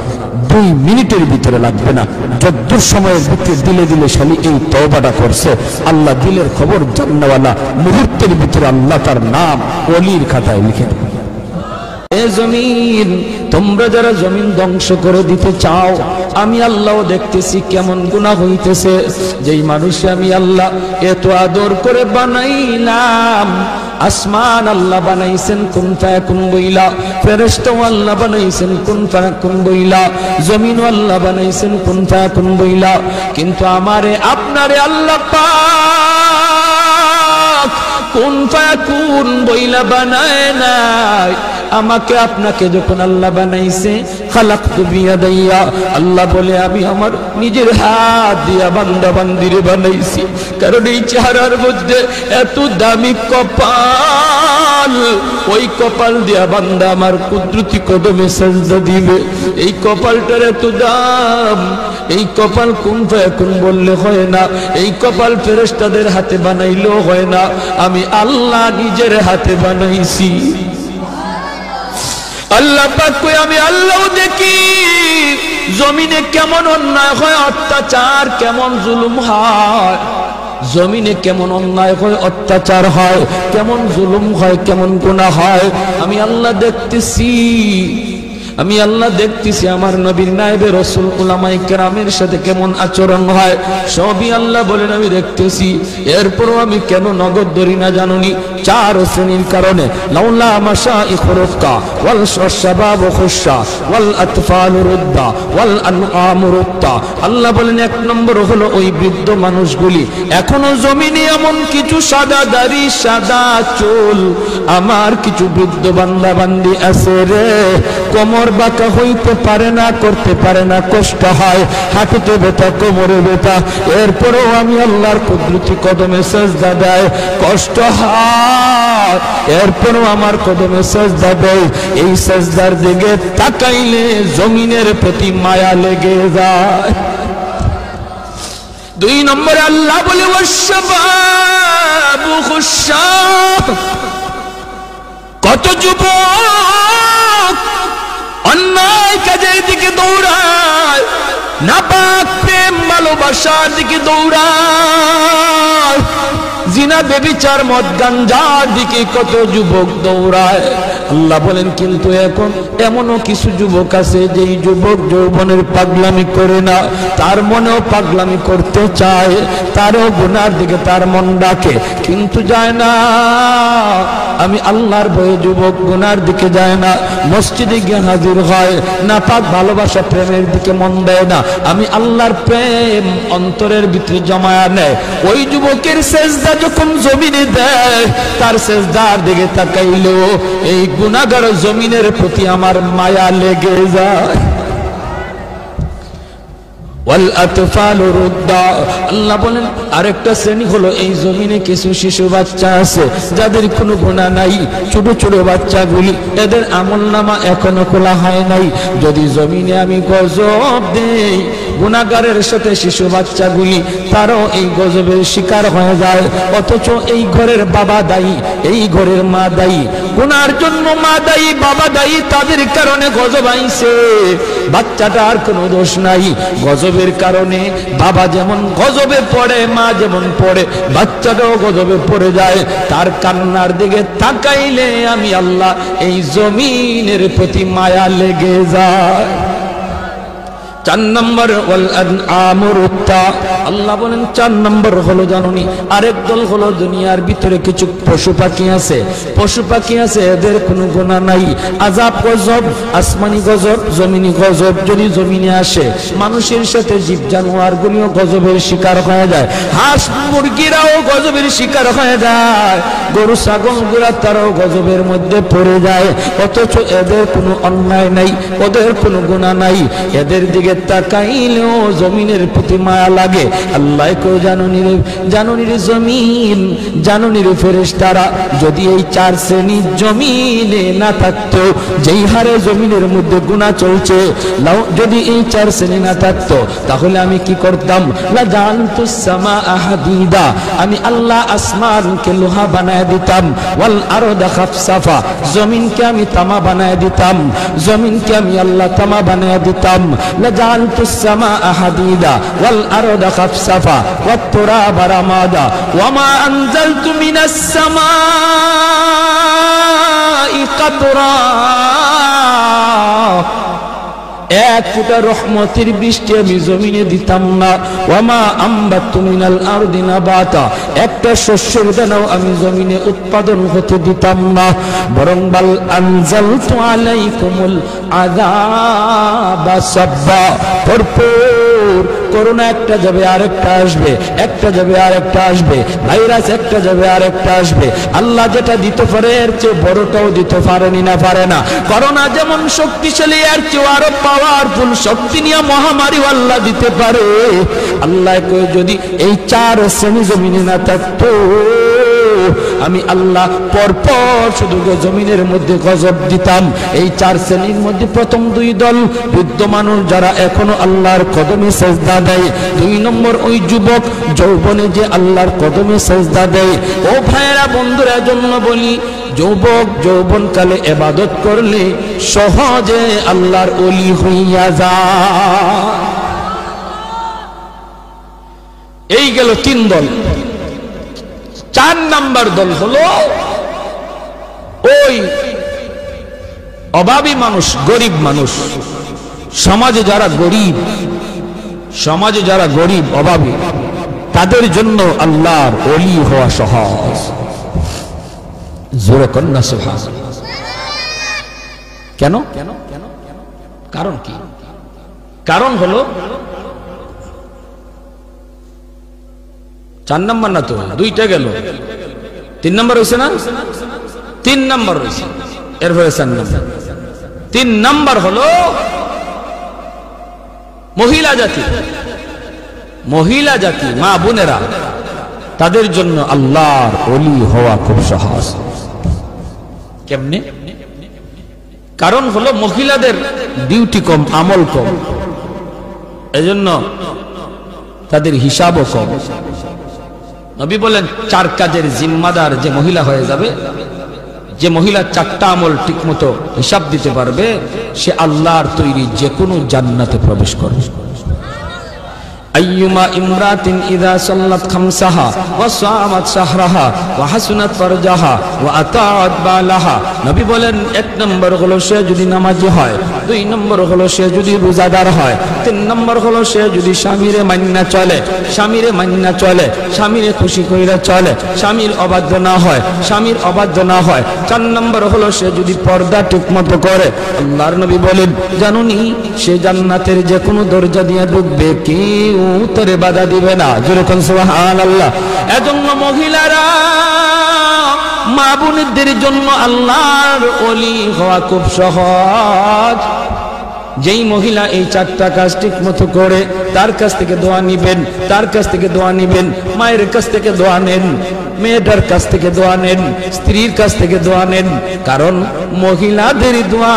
2 মিনিটের ভিতরে লাগবে না, যদ্দূর সময়ের ভিতরে দিলে দিলে শালি এই তওবাটা করছে, আল্লাহ দিলের খবর জান্নাওয়ালা, মুহূর্তের ভিতরে আল্লাহ তার নাম ওলির খাতায় লিখে দেবে। এ জমিন, তোমরা যারা জমিন ধ্বংস করে দিতে চাও, আমি আল্লাহ দেখতেছি কেমন গুনাহ হইতেছে। যেই মানুষে আমি আল্লাহ এত আদর করে বানাইলাম, আসমান আল্লাহ বানাইছেন কুন ফায়াকুন বইলা, ফেরেশতা আল্লাহ বানাইছেন কুন ফায়াকুন বইলা, জমিন আল্লাহ বানাইছেন কুন ফায়াকুন বইলা, কিন্তু আমারে আপনারে আল্লাহ পাক কুন ফায়াকুন বইলা বানায় নাই। আমাকে আপনাকে যখন আল্লাহ বানাইছে, খালাকতু বিয়াদাইয়া, আল্লাহ বলে আমি আমার নিজের হাত দিয়া বান্দা বান্দিরে বানাইছি। কারণ এই চেহারার মধ্যে এত দামি কপাল, ওই কপাল দিয়া বান্দা আমার কুদরতি কদমে সাজদা দিবে। এই কপালটার এত দাম, এই কপাল কুন ফায়াকুন বললে হয় না, এই কপাল ফেরেশতাদের হাতে বানাইলেও হয় না, আমি আল্লাহ নিজের হাতে বানাইছি। আল্লাহ পাক কই আমি আল্লাহ দেখি জমিনে কেমন অন্যায় হয়, অত্যাচার কেমন জুলুম হয়, জমিনে কেমন অন্যায় হয়, অত্যাচার হয়, কেমন জুলুম হয়, কেমন গুনাহ হয়, আমি আল্লাহ দেখতেছি। আমি আল্লাহ দেখতেছি আমার নবীর নায়েবে রাসূল উলামায়ে কেরামের সাথে কেমন আচরণ হয়, সবই আল্লাহ বলেন আমি দেখতেছি। এরপরও আমি কেন নগদ ধরি না জানুনি? 4 শ্রেণীর কারণে। লাউলা মাশাইখুর রুক্কা ওয়াল শাবাব খুশা ওয়াল আতফাল রুদ্দা ওয়াল আনআম রুত্তা। আল্লাহ বলেন 1 নম্বর হলো ওই বৃদ্ধ মানুষগুলি, এখনো জমিনে এমন কিছু সাদা দাড়ি সাদা চুল আমার কিছু বৃদ্ধ বান্দা বান্দি আছে রে, কোমর বাঁকা হইতে পারে না, করতে পারে না, কষ্ট হয়, হাঁটুতে ব্যথা, কোমরে ব্যথা, এরপরেও আমি আল্লাহর কুদরতি কদমে সাজদা দেয়, কষ্ট হয়, এরপরেও আমার কদমে সাজদা দেয়। এই সাজদার দিকে তাকাইলে জমিনের প্রতি মায়া লেগে যায়। দুই নম্বরে আল্লাহ বলে ওয়াশবাবু খুশাব, কত যুবক অন্যায় কাজের দিকে দৌড়ায়, নাপাক প্রেম ভালোবাসার দিকে দৌড়ায়, জিনা বেবিচার মদ গাঞ্জার দিকে কত যুবক দৌড়ায়। আল্লাহ বলেন কিন্তু এখন এমনও কিছু যুবক আছে যেই যুবক যৌবনের পাগলামি করে না, তার মনেও পাগলামি করতে চায়, তারও গুনার দিকে তার মন ডাকে কিন্তু যায় না। আমি আল্লাহর ভয়ে যুবক গুনার দিকে যায় না, মসজিদে গিয়ে হাজির হয় না, পাক ভালোবাসা প্রেমের দিকে মন দেয় না। আমি আল্লাহর প্রেম অন্তরের ভিতরে জমায়া নেয়। ওই যুবকের সেজদা যখন জমিনে দেয়, তার সেজদার দিকে তাকাইলেও এই গুনাহগার জমিনের প্রতি আমার মায়া লেগে যায়। ওয়াল আতফালু রুদ্দা, আল্লাহ বলেন আরেকটা শ্রেণী হলো এই জমিনে কিছু শিশু বাচ্চা আছে যাদের কোনো গুনাহ নাই, ছোট ছোট বাচ্চাগুলি, এদের আমলনামা এখনো খোলা হয় নাই। যদি জমিনে আমি গজব দেই, গুনাহগারের সাথে শিশু বাচ্চাগুলি তারাও এই গজবের শিকার হয়ে যায়, অথচ এই ঘরের বাবা দায়ী, এই ঘরের মা দায়ী। গুনার জন্য মা দায়ী, বাবা দায়ী, তাদের কারণে গজব আইছে, বাচ্চাটার কোনো দোষ নাই। গজবের কারণে বাবা যেমন গজবে পড়ে, মা যেমন পড়ে, বাচ্চাটাও গজবে পড়ে যায়। তার কান্নার দিকে তাকাইলে আমি আল্লাহ এই জমিনের প্রতি মায়া লেগে যায়। 4 নম্বর ওয়াল আনআমুরুত্তা, আল্লাহ বলেন 4 নম্বর হলো জানুনি আরেক দল হলো দুনিয়ার ভিতরে কিছু পশু পাখি আছে, পশু পাখি আছে এদের কোনো গুনাহ নাই। আযাব গজব, আসমানি গজব, জমিনি গজব যদি জমিনে আসে, মানুষের সাথে জীব জানোয়ার গুলিও গজবের শিকার হয়ে যায়, হাঁস মুরগিরাও গজবের শিকার হয়ে যায়, গরু ছাগল গুলা তারাও গজবের মধ্যে পড়ে যায়, অথচ এদের কোনো অন্যায় নাই, ওদের কোনো গুনাহ নাই। এদের দিকে তাকাইলেও জমিনের প্রতি মায়া লাগে। আল্লাহ কো জানুনি রে জমিন, জানুনি রে ফেরেশতারা, যদি এই 4 শ্রেণী জমিনে না থাকতো, যেই হারে জমিনের মধ্যে গুনাহ চলছে, যদি এই 4 শ্রেণী না থাকতো তাহলে আমি কি করতাম? লা জানতুস সামাআ হাদিদা, আমি আল্লাহ আসমানকে লোহা বানায় দিতাম, ওয়াল আরদা খাফসাফা, জমিনকে আমি তামা বানায় দিতাম, জমিনকে আমি আল্লাহ তামা বানায় দিতাম। جعلت السماء حديدا والأرض خفصفا والتراب رمادا وما أنزلت من السماء قطرا, এক ফুটা রহমতের বৃষ্টি আমি জমিনে দিতাম না। ওয়ামা আম্বাতু মিনাল আরদি নাবাতা, একটা শস্যের দানাও আমি জমিনে উৎপাদন হতে দিতাম না, বরং বাল আনজালতু আলাইকুমুল আযাবা সাব্বা, ভরপুর করোনা একটা যাবে আরেকটা আসবে, একটা যাবে আরেকটা আসবে, ভাইরাস একটা যাবে আরেকটা আসবে। আল্লাহ যেটা দিতে পারে এর চেয়ে বড়টাও দিতে পারেনি না, পারে না। করোনা যেমন শক্তিশালী, এর চেয়ে আরো পাওয়ারফুল শক্তি নিয়ে মহামারী আল্লাহ দিতে পারে। আল্লাহ কই যদি এই 4 শ্রেণী জমিনে না থাকতো, আমি আল্লাহ পরপর শুধু জমিনের মধ্যে গজব দিতাম। এই 4 শ্রেণীর মধ্যে প্রথম 2 দল বৃদ্ধ মানুষ যারা এখনো আল্লাহর কদমে সেজদা দেয়, 2 নম্বর ওই যুবক যৌবনে যে আল্লাহর কদমে সেজদা দেয়। ও ভাইয়েরা বন্ধুরা, জন্য বলি যুবক যৌবনকালে ইবাদত করলে সহজে আল্লাহর ওলি হইয়া যায়। এই গেল 3 দল। 4 নাম্বার দল হলো ওই অভাবী মানুষ, গরিব মানুষ, সমাজে যারা গরিব, সমাজে যারা গরিব অভাবী, তাদের জন্য আল্লাহর ওলি হওয়া সহজ। জোরে কন্যা সুবহানাল্লাহ। কেন? কারণ কি? কারণ হলো 4 নাম্বার না তো, 2টা গেল, 3 নাম্বার হয়েছে না? 3 নাম্বার হয়েছে, এরপরে 4 নাম্বার। 3 নাম্বার হলো মহিলা জাতি, মহিলা জাতি, মা বোনেরা, তাদের জন্য আল্লাহর ওলি হওয়া খুব সহজ। কেমনে? কারণ হলো মহিলাদের ডিউটি কম, আমল কম, এজন্য তাদের হিসাবও কম। নবী বলেন 4 কাজের জিম্মাদার যে মহিলা হয়ে যাবে, যে মহিলা 4টা আমল ঠিকমতো হিসাব দিতে পারবে, সে আল্লাহর তৈরি যে কোনো জান্নাতে প্রবেশ করবে। أيما امرأة إذا صلت خمسها وصامت شهرها وحسنت فرجها وأطاعت بالها নবী বলেন 1 নম্বর হলো সে যদি নামাজি হয়, 2 নম্বর হলো সে যদি রোজাদার হয়, 3 নম্বর হলো সে যদি স্বামীরে মান্না চলে, স্বামীরে খুশি কইরা চলে, স্বামীর অবাধ্য না হয়, 4 নম্বর হলো সে যদি পর্দা ঠিকমতো করে। আল্লাহর নবী বলেন, জানুনি সে জান্নাতের যে কোনো দরজা দিয়ে ঢুকবে, কেউ তারে বাধা দিবে না। জোরে কোন সুবহানাল্লাহ। এজন্য মহিলারা, মা বোনদের জন্য আল্লাহর ওলি হওয়া খুব সহজ। যেই মহিলা এই 4টা কাজ ঠিক মতো করে, তার কাছ থেকে দোয়া নিবেন, মায়ের কাছ থেকে দোয়া নেন, মেয়েটার কাছ থেকে দোয়া নেন, স্ত্রীর কাছ থেকে দোয়া নেন। কারণ মহিলাদের দোয়া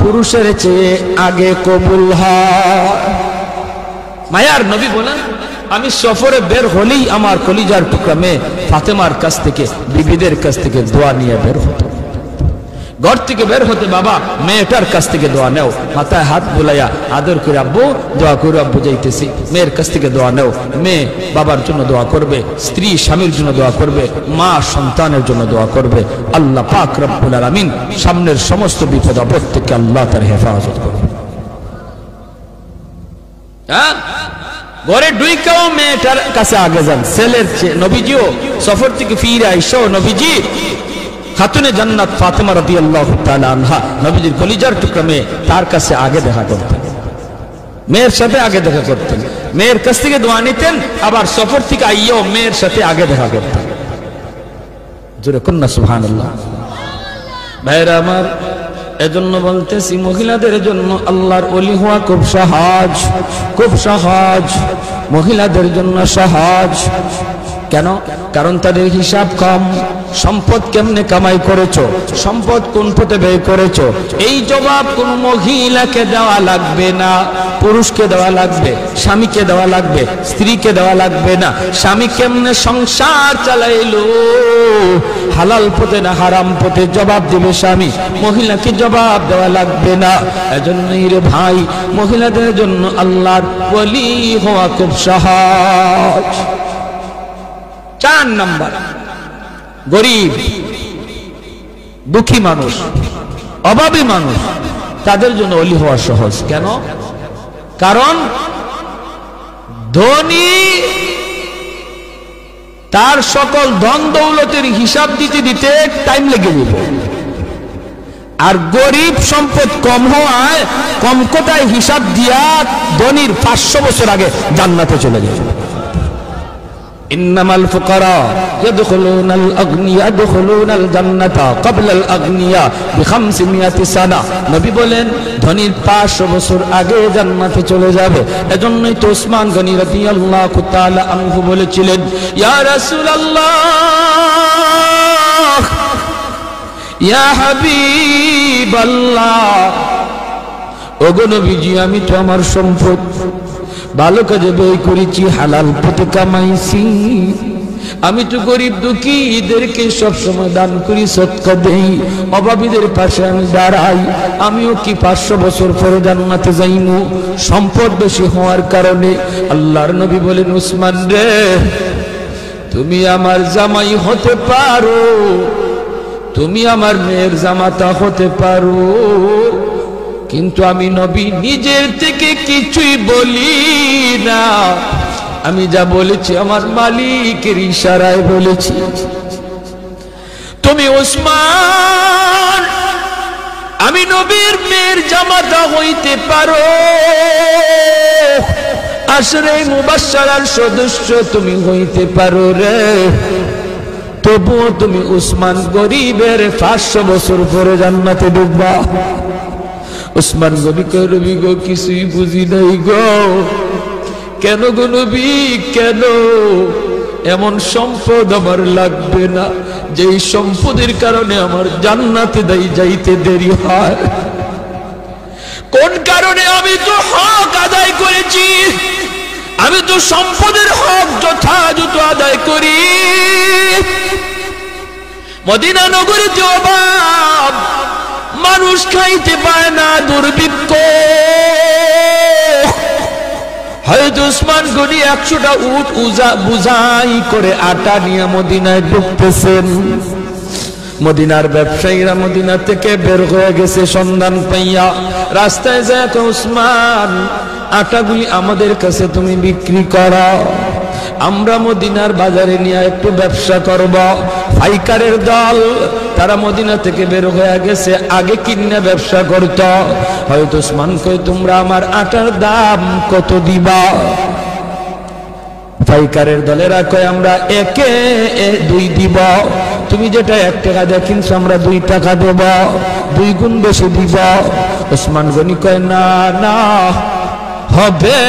পুরুষের চেয়ে আগে কবুল হয়। মায়ার নবী বলেন, আমি সফরে বের হলেই আমার কলিজার টুকরা মেয়ে ফাতেমার কাছ থেকে, বিবিদের কাছ থেকে দোয়া নিয়ে বের হতো। ঘর থেকে বের হতে বাবা মেয়েটার কাছ থেকে দোয়া নেও, মাথায় হাত বুলাইয়া আদর করে আব্বু দোয়া করে, আব্বু যাইতেছি। মেয়ের কাছ থেকে দোয়া নেও, মেয়ে বাবার জন্য দোয়া করবে, স্ত্রী স্বামীর জন্য দোয়া করবে, মা সন্তানের জন্য দোয়া করবে। আল্লাহ পাক রব্বুল আলামিন সামনের সমস্ত বিপদ আপদ থেকে আল্লাহ তার হেফাজত করবে। ঘরে ঢুইকাও মেয়েটার কাছে আগে যান, ছেলের চেয়ে। নবীজিও সফর থেকে ফিরে আইসাও নবীজি খাতুনে জান্নাত ফাতেমা রাদিয়াল্লাহু তাআলা আনহা, নবীজির কলিজার টুকরা মেয়ে, তার কাছে আগে দেখা করতেন, মেয়ের সাথে আগে দেখা করতেন, মেয়ের কাছ থেকে দোয়া নিতেন, আবার সফর থেকে আইয়াও মেয়ের সাথে আগে দেখা করতেন। জোরে কন্যা সুবহানাল্লাহ। ভাইরা আমার, এজন্য বলতেছি মহিলাদের জন্য আল্লাহর ওলি হওয়া খুব সহজ, মহিলাদের জন্য সহজ। কেন? কারণ তাদের হিসাব কম। সম্পদ কেমনে কামাই করেছো, সম্পদ কোন পথে ব্যয় করেছো, এই জবাব কোন মহিলাকে দেওয়া লাগবে না, পুরুষকে দেওয়া লাগবে, স্বামীকে দেওয়া লাগবে, স্ত্রীকে দেওয়া লাগবে না। স্বামী কেমনে সংসার চালাইলো, হালাল পথে না হারাম পথে, জবাব দেবে স্বামী, মহিলাকে জবাব দেওয়া লাগবে না। এজন্যই রে ভাই, মহিলাদের জন্য আল্লাহর ওলি হওয়া খুব সহজ। 4 নাম্বার, গরিব দুঃখী মানুষ, অভাবী মানুষ, তাদের জন্য ওলি হওয়া সহজ। কেন? কারণ ধনী তার সকল ধন দৌলতের হিসাব দিতে দিতে টাইম লেগে যাবে, আর গরিব সম্পদ কম হওয়ায় কম কোটায় হিসাব দিয়া ধনীর 500 বছর আগে জান্নাতে চলে যাবে। ইন্নামাল ফুকারা ইয়াদখুলুনাল আগনিয়া ইয়াদখুলুনাল জান্নাতা ক্বাবলাল আগনিয়া বি500 সানা। নবী বলেন ধনীর 500 বছর আগে জান্নাতে চলে যাবে। এজন্যই তো ওসমান গনি রাদিয়াল্লাহু তাআলা আনহু বলেছিলেন, ইয়া রাসূলুল্লাহ, ইয়া হাবিবাল্লাহ, ওগো নবীজি, আমি তো আমার সম্পদ ভালো কাজে ব্যয় করেছি, হালাল পথে কামাইছি, আমি তো গরিব দুঃখীদেরকে সবসময় দান করি, সদকা দেই, অভাবীদের পাশে আমি দাঁড়াই, আমিও কি 500 বছর পরে জান্নাতে যাইমু সম্পদ বেশি হওয়ার কারণে? আল্লাহর নবী বলেন, উসমান রে, তুমি আমার জামাই হতে পারো, তুমি আমার মেয়ের জামাতা হতে পারো, কিন্তু আমি নবী নিজের থেকে কিছুই বলি না, আমি যা বলেছি আমার মালিকের ইশারায় বলেছি। তুমি ওসমান, আমি নবীর মেয়ের জামাতা হইতে পারো, আশরে মুবাশশারার সদস্য তুমি হইতে পারো রে, তবুও তুমি উসমান গরিবের 500 বছর পরে জান্নাতে ঢুকবা। উসমান নবী কয়, নবী গো, কিছুই বুঝি নাই গো। কেন গো নবী, কেন? এমন সম্পদ আমার লাগবে না যেই সম্পদের কারণে আমার জান্নাতে যাইতে দেরি হয়। কোন কারণে? আমি তো হক আদায় করেছি, আমি তো সম্পদের হক যথাযথ আদায় করি। মদিনা নগরীতে অভাব, মানুষ খাইতে পায় না, দুর্ভিক্ষ। হয়তো উসমান গনি 100টা উট বুঝাই করে আটা নিয়ে মদিনায় ঢুকতেছেন। মদিনার ব্যবসায়ীরা মদিনা থেকে বের হয়ে গেছে সন্ধান পাইয়া। রাস্তায় যায় উসমান, আটাগুলি আমাদের কাছে তুমি বিক্রি করো, আমরা মদিনার বাজারে নিয়ে একটু ব্যবসা করব। পাইকারের দল তারা মদিনা থেকে বের হয়ে গেছে, আগে কিনে ব্যবসা করত। হয়তো উসমান কই তোমরা আমার আটার দাম কত দিবা? পাইকারের দলেরা কয় আমরা 1-2 দিব। তুমি যেটা 1 টাকা দিয়ে কিনছো আমরা 2 টাকা দেব, 2 গুণ বেশি দিব। উসমান গনি কয় না না, হবে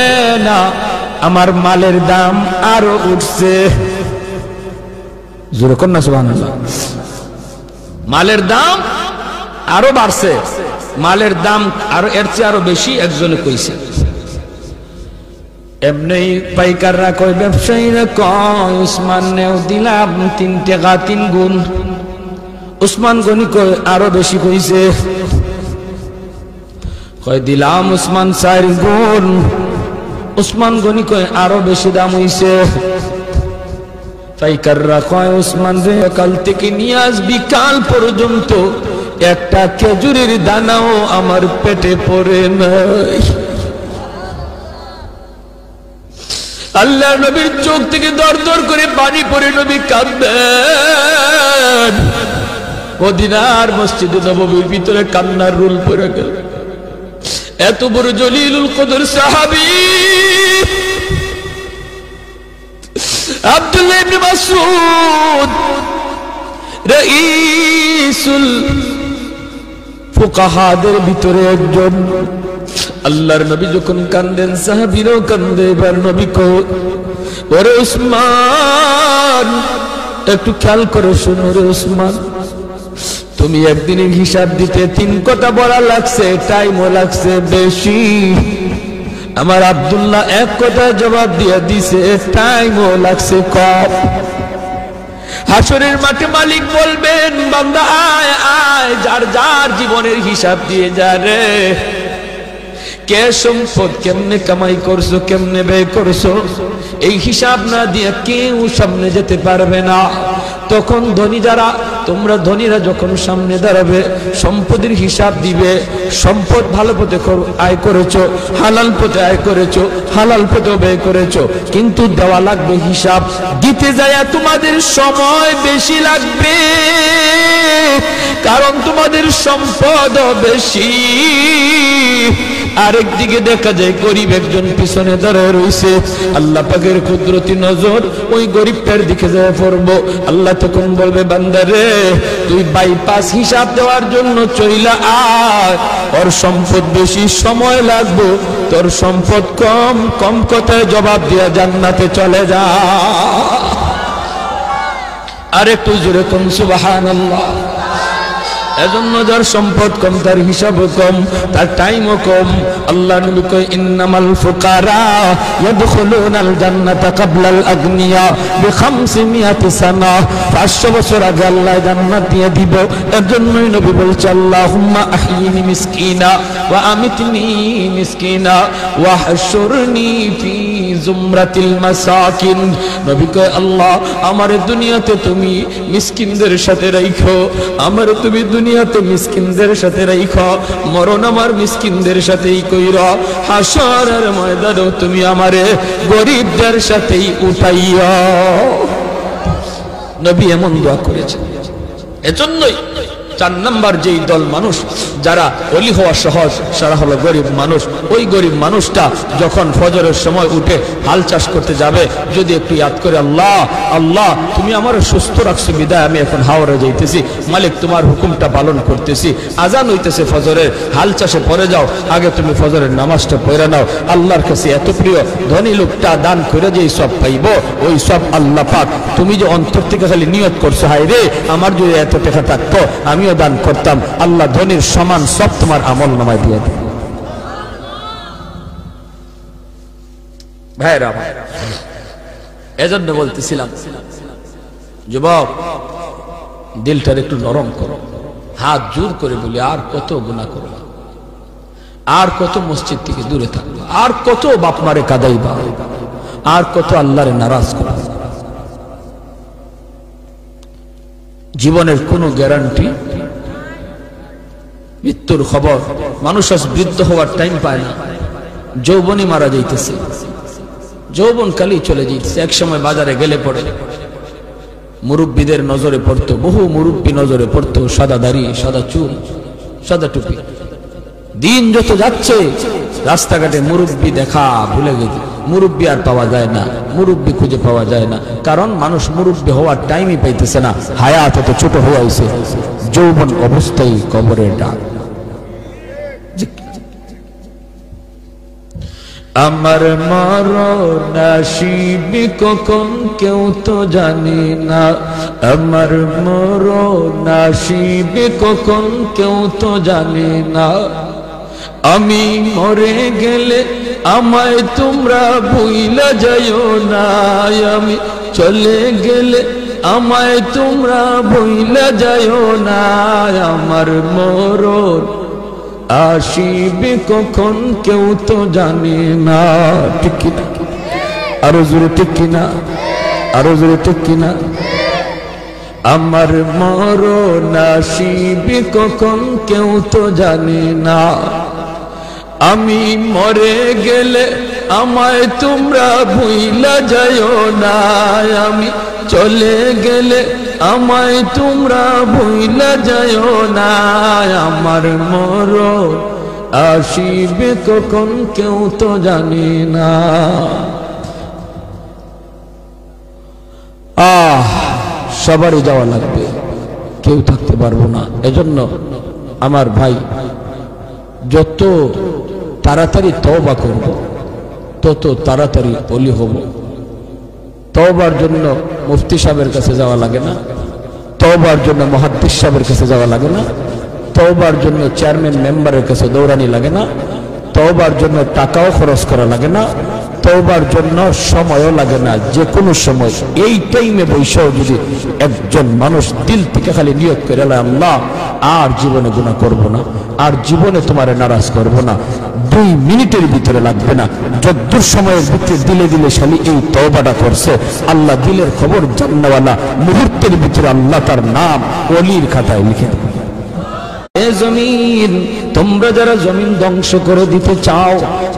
না, আমার মালের দাম আরো উঠছে। জোরে কর না সুবহানাল্লাহ। মালের দাম আরো বাড়ছে, মালের দাম আরো এর চেয়ে আরো বেশি একজনে কইছে। এমনি পাইকাররা কয়, ব্যবসায়ীরা কয় উসমান নেও, দিলাম 3 টাকা 3 গুণ। উসমান গনি কয় আরো বেশি কইছে, কয় দিলাম উসমান 4 গুণ। উসমান গনি কয় আরো বেশি দাম হইছে। পাইকাররা কয় উসমান রে, কাল থেকে নিয়ে আজ বিকাল পর্যন্ত একটা খেজুরের দানাও আমার পেটে পড়ে নাই। আল্লাহ নবীর চোখ থেকে দর দর করে পানি পড়ে নবী কাঁদবেন। মদিনার মসজিদে নববীর ভিতরে কান্নার রুল পড়ে গেল। এত বড় জলিলুল কদর সাহাবী আব্দুল্লাহ ইবনে মাসউদ, রাইসুল ফুকাহাদের ভিতরে একজন। আল্লাহর নবী যখন কান্দেন সাহাবীরাও কান্দে। এবার নবী কয়, ওরে উসমান, একটু খেয়াল করে শোনো রে উসমান, তুমি একদিনের হিসাব দিতে 3 কথা বলা লাগছে, টাইমও লাগছে বেশি। আমার আব্দুল্লাহ 1 কথা জবাব দিয়ে দিছে, টাইমও লাগছে কম। হাসরের মাঠে মালিক বলবেন, বান্দা আয় আয়, যার যার জীবনের হিসাব দিয়ে যা রে। কে সম্পদ কেমনে কামাই করছো, কেমনে ব্যয় করছো, এই হিসাব না দিয়ে কেউ সামনে যেতে পারবে না। তখন ধনী যারা, তোমরা ধনীরা যখন সামনে দাঁড়াবে, সম্পদের হিসাব দিবে। সম্পদ ভালো পথে আয় করেছো, হালাল পথে আয় করেছো, হালাল পথে ব্যয় করেছো, কিন্তু দেওয়া লাগবে হিসাব। দিতে যায় তোমাদের সময় বেশি লাগবে, কারণ তোমাদের সম্পদ বেশি। আরেকদিকে দেখা যায় গরিব একজন পিছনে দাঁড়ায় রয়েছে। আল্লাহ পাকের কুদরতি নজর ওই গরিবটার দিকে যায় পড়বো। আল্লাহ তখন বলবে, বান্দারে তুই বাইপাস হিসাব দেওয়ার জন্য চইলা আয়, ওর সম্পদ বেশি, সময় লাগবে, তোর সম্পদ কম, কম কথায় জবাব দিয়া জান্নাতে চলে যা। আর একটু জোরে কোন সুবহানাল্লাহ। এজন্য যার সম্পদ কম, তার হিসাবও কম, তার টাইমও কম। আল্লাহ নবী কয়, ইন্নামাল ফুকারা ইয়াদখুলুনাল জান্নাতা ক্বাবলাল আগনিয়া বি500 সানা। 500 বছর আগে আল্লাহ জান্নাত দিয়ে দিব। এজন্যই নবী বলছে, আল্লাহুম্মা আহইনি মিসকিনা ওয়া আমিতনি মিসকিনা ওয়া হাশুরনি ফি জুমরাতিল মাসাকিন। নবী কয়, আল্লাহ আমার দুনিয়াতে তুমি মিসকিনদের সাথে রাখো, আমার তুমি দুনিয়াতে মিসকিনদের সাথে রাখো, মরণ আমার মিসকিনদের সাথেই কইরা, হাসরের ময়দানেও তুমি আমারে গরিবদের সাথেই উঠাইয়া। নবী এমন দোয়া করেছেন। এজন্যই 4 নাম্বার যেই দল মানুষ যারা ওলি হওয়া সহজ, সারা হলো গরিব মানুষ। ওই গরিব মানুষটা যখন ফজরের সময় উঠে হাল চাষ করতে যাবে, যদি একটু ইয়াদ করে, আল্লাহ আল্লাহ তুমি আমার সুস্থ রাখছো বিদায় আমি এখন হাওড়ে যাইতেছি, মালিক তোমার হুকুমটা পালন করতেছি। আজান হইতেছে ফজরের, হাল চাষে পরে যাও, আগে তুমি ফজরের নামাজটা পড়ে নাও। আল্লাহর কাছে এত প্রিয়, ধনী লোকটা দান করে যেই সব পাইব, ওই সব আল্লাহ পাক, তুমি যে অন্তর থেকে খালি নিয়ত করছো, হায় রে আমার যদি এত টাকা থাকতো আমিও দান করতাম, আল্লাহ ধনীর সমান সব তোমার আমল নামায় দিয়ে দেবে। ভাইরা ভাই, এজন্য বলতেছিলাম যুবক, দিলটার একটু নরম করো, হাত জোর করে বলি আর কত গুনাহ করবা, আর কত মসজিদ থেকে দূরে থাকবা, আর কত বাপ মারে কাঁদাইবা, আর কত আল্লাহরে নারাজ করবা। জীবনের কোনো গ্যারান্টি, মৃত্যুর খবর, মানুষ আজ বৃদ্ধ হওয়ার টাইম পায় না, যৌবনই মারা যাইতেছে, যৌবন কালি চলে যাইতেছে। এক সময় বাজারে গেলে পড়ে মুরব্বীদের নজরে পড়তো, বহু মুরব্বী নজরে পড়তো, সাদা দাড়ি, সাদা চুল, সাদা টুপি। দিন যত যাচ্ছে রাস্তাঘাটে মুরব্বী দেখা ভুলে গেছে, মুরব্বী আর পাওয়া যায় না, মুরব্বী খুঁজে পাওয়া যায় না, কারণ মানুষ মুরব্বী হওয়ার টাইমই পাইতেছে না, হায়াত এত ছোট হয়ে আইছে, যৌবন অবস্থায় কবরের ডাক। আমার মরণ আসিবে কখন কেউ তো জানে না, আমার মরণ আসিবে কখন কেউ তো জানে না, আমি মরে গেলে আমায় তোমরা ভুইলা যাইও না, আমি চলে গেলে আমায় তোমরা ভুইলা যাইও না, আমার মরণ আসিবে কখন কেউ তো জানে না। ঠিক কিনা? আরো জোরে ঠিক কিনা? আরো জোরে ঠিক কিনা? আমার মরণ আসিবে কখন কেউ তো জানে না, আমি মরে গেলে আমায় তোমরা ভুইলা যাইও না, আমি চলে গেলে আমায় তোমরা ভুইলা যাইও না, আমার মরণ আসিবে কখন কেউ তো জানে না। সবারই যাওয়া লাগবে, কেউ থাকতে পারবো না। এজন্য আমার ভাই, যত তাড়াতাড়ি তওবা করব তত তাড়াতাড়ি ওলি হব। তওবার জন্য মুফতি সাহেবের কাছে যাওয়া লাগে না, তওবার জন্য মুহাদ্দিস সাহেবের কাছে যাওয়া লাগে না, তওবার জন্য চেয়ারম্যান মেম্বারের কাছে দৌড়ানি লাগে না, তওবার জন্য টাকাও খরচ করা লাগে না, তওবার জন্য সময়ও লাগে না। যে কোনো সময় এই টাইমে বৈশাও যদি একজন মানুষ দিল থেকে খালি নিয়ত করে, আল্লাহ আর জীবনে গুনাহ করব না, আর জীবনে তোমারে নারাজ করব না, 2 মিনিটের ভিতরে লাগবে না, যদ্দূর সময়ের ভিতরে দিলে দিলে শালি এই তওবাটা করছে, আল্লাহ দিলের খবর জান্নাওয়ালা, মুহূর্তের ভিতরে আল্লাহ তার নাম ওলির খাতায় লিখে দেবে। এ জমিন, তোমরা যারা জমিন ধ্বংস করে দিতে চাও,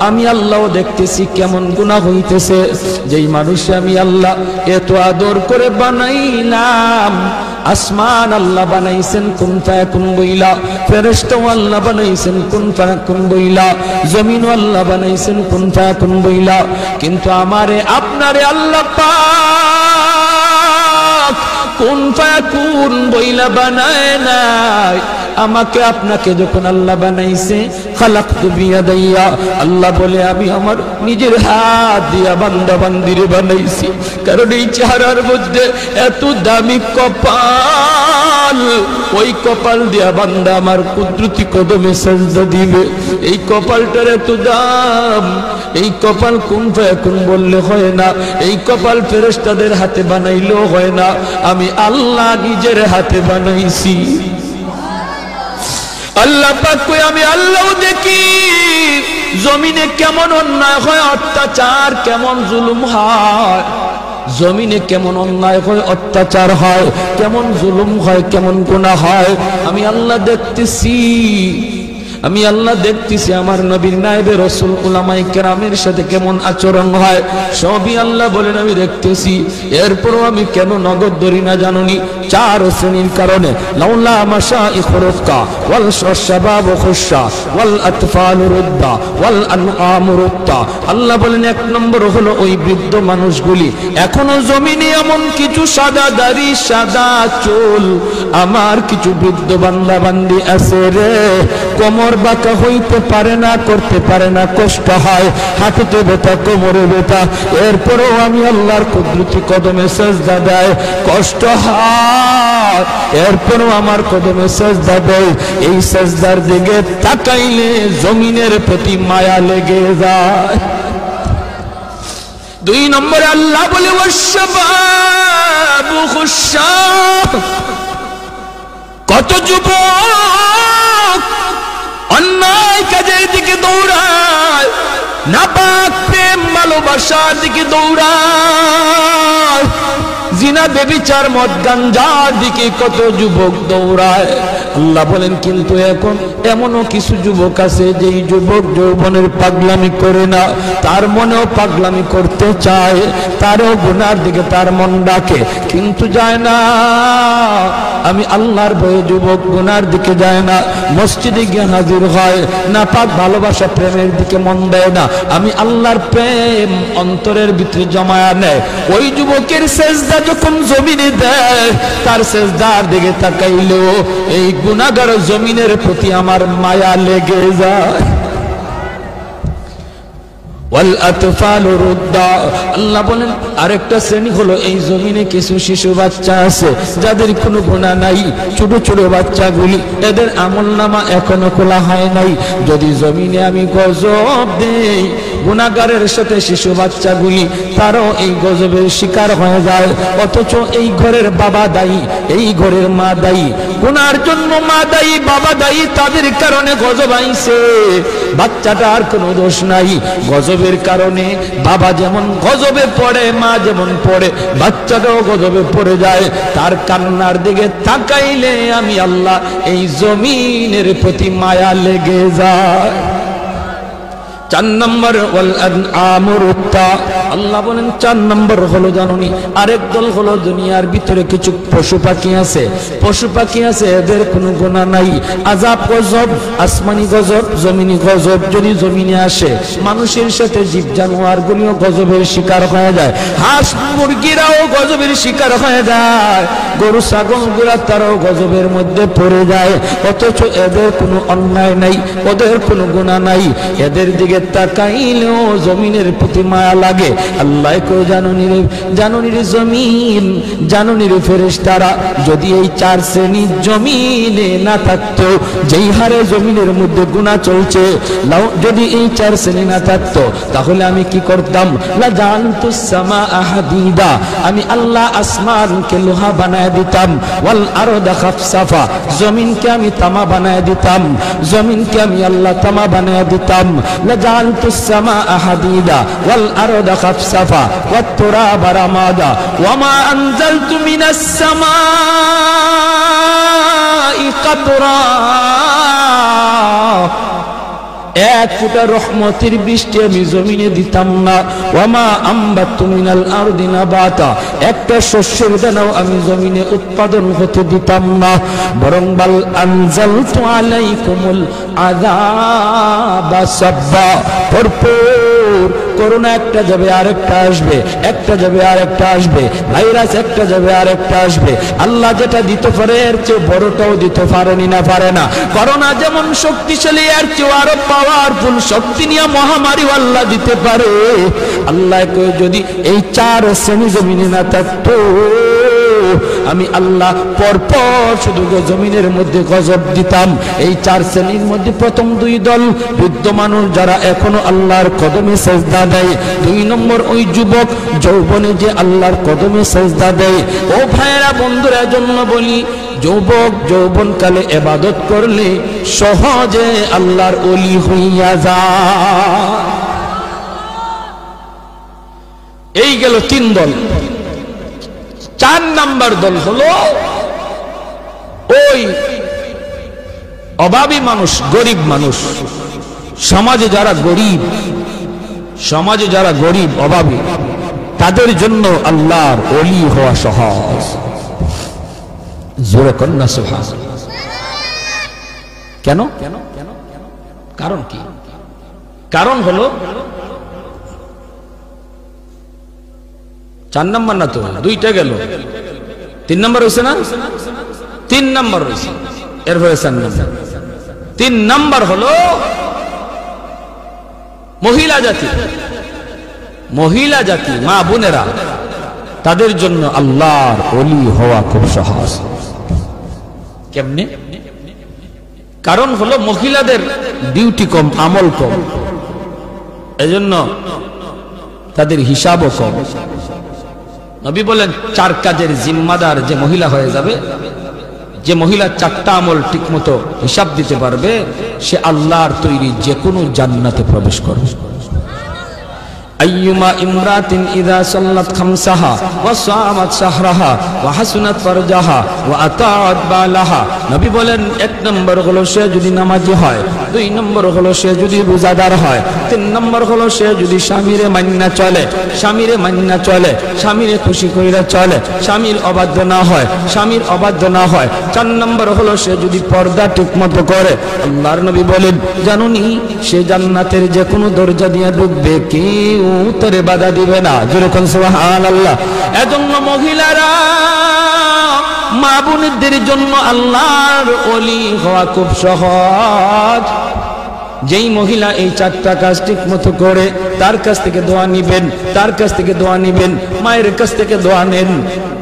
আমি আল্লাহ দেখতেছি কেমন গুনাহ হইতেছে। যেই মানুষ আমি আল্লাহ এত আদর করে বানাইলাম, আসমান আল্লাহ বানাইছেন কুন ফায়াকুন বইলা, ফেরেশতা আল্লাহ বানাইছেন কুন ফায়াকুন বইলা, জমিন আল্লাহ বানাইছেন কুন ফায়াকুন বইলা, কিন্তু আমারে আপনারে আল্লাহ পাক কুন ফায়াকুন বইলা বানায় নাই। আমাকে আপনাকে যখন আল্লাহ বানাইছে, খালাকতু বিয়াদাইয়া, আল্লাহ বলে আমি আমার নিজের হাত দিয়া বান্দা বান্দিরে বানাইছি। কারণ এই চেহারার মধ্যে এত দামি কপাল, ওই কপাল দিয়া বান্দা আমার কুদরতি কদমে সাজদা দিবে। এই কপালটার এত দাম, এই কপাল কুন ফায়াকুন বললে হয় না, এই কপাল ফেরেশতাদের হাতে বানাইলেও হয় না, আমি আল্লাহ নিজের হাতে বানাইছি। আল্লাহ পাক কই আমি আল্লাহ দেখি জমিনে কেমন অন্যায় হয়, অত্যাচার কেমন জুলুম হয়, জমিনে কেমন অন্যায় হয়, অত্যাচার হয়, কেমন জুলুম হয়, কেমন গুনাহ হয়, আমি আল্লাহ দেখতেছি। আমি আল্লাহ দেখতেছি আমার নবীর নায়েবে রাসূল উলামায়ে কেরামের সাথে কেমন আচরণ হয়, সবই আল্লাহ বলেন আমি দেখতেছি। এরপরও আমি কেন নগদ ধরি না জানুনি? 4 শ্রেণীর কারণে। লাউলা মাশাইখুর রুকা ওয়াল শাবাব খুশা ওয়াল আতফাল রুদ্দা ওয়াল আনআম রুত্তা। আল্লাহ বলেন 1 নম্বর হলো ওই বৃদ্ধ মানুষগুলি, এখনো জমিনে এমন কিছু সাদা দাড়ি সাদা চুল আমার কিছু বৃদ্ধ বান্দা বান্দি আছে রে, কোমর বাঁকা হইতে পারে না, করতে পারে না, কষ্ট হয়, হাঁটুতে ব্যথা, কোমরে ব্যথা, এরপরেও আমি আল্লাহর কুদরতি কদমে সাজদা দেয়, কষ্ট হয়, এরপরেও আমার কদমে সাজদা দেয়। এই সাজদার দিকে তাকাইলে জমিনের প্রতি মায়া লেগে যায়। দুই নম্বরে আল্লাহ বলে ওয়াশবাবু খুশাব, কত যুবক অন্যায় কাজের দিকে দৌড়ায়, নাপাক প্রেম ভালোবাসার দিকে দৌড়ায়, জিনা বেবিচার মদ গাঞ্জার দিকে কত যুবক দৌড়ায়। আল্লাহ বলেন কিন্তু এখন এমনও কিছু যুবক আছে যেই যুবক যৌবনের পাগলামি করে না, তার মনেও পাগলামি করতে চায়, তারও গুনার দিকে তার মন ডাকে কিন্তু যায় না। আমি আল্লাহর ভয়ে যুবক গুনার দিকে যায় না, মসজিদে গিয়ে হাজির হয় না, পাক ভালোবাসা প্রেমের দিকে মন দেয় না। আমি আল্লাহর প্রেম অন্তরের ভিতরে জমায়া নেয়। ওই যুবকের সেজদা যখন জমিনে দেয়, তার সেজদার দিকে তাকাইলেও এই গুনাহগার জমিনের প্রতি আমার মায়া লেগে যায়। ওয়াল আতফালু রুদ্দা, আল্লাহ বলেন আরেকটা শ্রেণী হলো এই জমিনে কিছু শিশু বাচ্চা আছে যাদের কোনো গুনাহ নাই, ছোট ছোট বাচ্চাগুলি, এদের আমলনামা এখনো খোলা হয় নাই। যদি জমিনে আমি গজব দেই, গুনাহগারের সাথে শিশু বাচ্চাগুলি তারও এই গজবের শিকার হয়ে যায়, অথচ এই ঘরের বাবা দায়ী, এই ঘরের মা দায়ী। গুনার জন্য মা দায়ী, বাবা দায়ী, তাদের কারণে গজব আইছে, বাচ্চাটার কোনো দোষ নাই। গজবের কারণে বাবা যেমন গজবে পড়ে, মা যেমন পড়ে, বাচ্চাটাও গজবে পড়ে যায়। তার কান্নার দিকে তাকাইলে আমি আল্লাহ এই জমিনের প্রতি মায়া লেগে যায়। 4 নম্বর ওয়াল আনআমুরুত্তা, আল্লাহ বলেন 4 নম্বর হলো জানুনি আরেক দল হলো দুনিয়ার ভিতরে কিছু পশু পাখি আছে, পশু পাখি আছে এদের কোনো গুনাহ নাই। আযাব গজব, আসমানি গজব, জমিনি গজব যদি জমিনে আসে, মানুষের সাথে জীব জানোয়ার গুলিও গজবের শিকার হয়ে যায়, হাঁস মুরগিরাও গজবের শিকার হয়ে যায়, গরু ছাগল গুলা তারাও গজবের মধ্যে পড়ে যায়, অথচ এদের কোনো অন্যায় নাই, ওদের কোনো গুনাহ নাই। এদের দিকে তাকাইলেও জমিনের প্রতি মায়া লাগে। আল্লাহ কই জানুনি রে জমিন, জানুনি রে ফেরেশতারা, যদি এই 4 শ্রেণী জমিনে না থাকতো, যেই হারে জমিনের মধ্যে গুনাহ চলছে, যদি এই 4 শ্রেণী না থাকতো তাহলে আমি কি করতাম? লা জানতুস সামাআ হাদিদা, আমি আল্লাহ আসমানকে লোহা বানায় দিতাম, ওয়াল আরদা খাফসাফা, জমিনকে আমি তামা বানায় দিতাম, জমিনকে আমি আল্লাহ তামা বানায় দিতাম। লা জানতুস সামাআ হাদিদা ওয়াল আরদা খাফসাফা ওয়াত তুরাবা রামাদা ওয়া মা আনজালতু মিনাস সামাই কাতরা, এক ফুটা রহমতের বৃষ্টি আমি জমিনে দিতাম না। ওয়ামা আম্বাতু মিনাল আরদি নাবাতা, একটা শস্যের দানাও আমি জমিনে উৎপাদন হতে দিতাম না, বরং বাল আনজালতু আলাইকুমুল আযাবা সাব্বা, ভরপুর করোনা একটা যাবে আরেকটা আসবে, একটা যাবে আরেকটা আসবে, ভাইরাস একটা যাবে আরেকটা আসবে। আল্লাহ যেটা দিতে পারে এর চেয়ে বড়টাও দিতে পারেনি না, পারে না। করোনা যেমন শক্তিশালী, এর চেয়ে আরো পাওয়ারফুল শক্তি নিয়ে মহামারী আল্লাহ দিতে পারে। আল্লাহ কই যদি এই 4 শ্রেণী জমিনে না থাকতো, আমি আল্লাহ পরপর শুধু জমিনের মধ্যে গজব দিতাম। এই 4 শ্রেণীর মধ্যে প্রথম 2 দল বৃদ্ধ মানুষ যারা এখনো আল্লাহর কদমে সেজদা দেয়, 2 নম্বর ওই যুবক যৌবনে যে আল্লাহর কদমে সেজদা দেয়। ও ভাইয়েরা বন্ধুরা, জন্য বলি যুবক যৌবনকালে ইবাদত করলে সহজে আল্লাহর ওলি হইয়া যায়। এই গেল 3 দল। 4 নাম্বার দল হলো ওই অভাবী মানুষ, গরিব মানুষ, সমাজে যারা গরিব, সমাজে যারা গরিব অভাবী, তাদের জন্য আল্লাহর ওলি হওয়া সহজ। জোরে কন্যা সুবহানাল্লাহ। কেন? কারণ কি? কারণ হলো 4 নাম্বার না তো, 2টা গেল, 3 নাম্বার হয়েছে না? 3 নাম্বার হয়েছে, এরপরে 4 নাম্বার। 3 নাম্বার হলো মহিলা জাতি, মহিলা জাতি, মা বোনেরা, তাদের জন্য আল্লাহর ওলি হওয়া খুব সহজ। কেমনে? কারণ হলো মহিলাদের ডিউটি কম, আমল কম, এজন্য তাদের হিসাবও কম। নবী বলেন 4 কাজের জিম্মাদার যে মহিলা হয়ে যাবে, যে মহিলা 4টা আমল ঠিকমতো হিসাব দিতে পারবে, সে আল্লাহর তৈরি যে কোনো জান্নাতে প্রবেশ করবে। আইয়ুমা ইমরাতিন ইযা সাল্লাত খামসাহা ওয়া সামাত শাহরাহা ওয়া হাসনাত ফারজাহা ওয়া আতাআত বালাহা। নবী বলেন 1 নম্বর হলো সে যদি নামাজি হয়, 2 নম্বর হলো সে যদি রোজাদার হয়, 3 নম্বর হলো সে যদি স্বামীরে মান্না চলে, স্বামীরে মান্না চলে, স্বামীরে খুশি কইরা চলে, স্বামীর অবাধ্য না হয়, স্বামীর অবাধ্য না হয়, 4 নম্বর হলো সে যদি পর্দা ঠিকমতো করে। আল্লাহর নবী বলেন জানুনি সে জান্নাতের যে কোনো দরজা দিয়ে ঢুকবে, কেউ তারে বাধা দিবে না। জোরে কোন সুবহানাল্লাহ। এজন্য মহিলারা, মা বোনদের জন্য আল্লাহর ওলি হওয়া খুব সহজ। যেই মহিলা এই 4টা কাজ ঠিক মতো করে, তার কাছ থেকে দোয়া নিবেন, তার কাছ থেকে দোয়া নিবেন, মায়ের কাছ থেকে দোয়া নেন,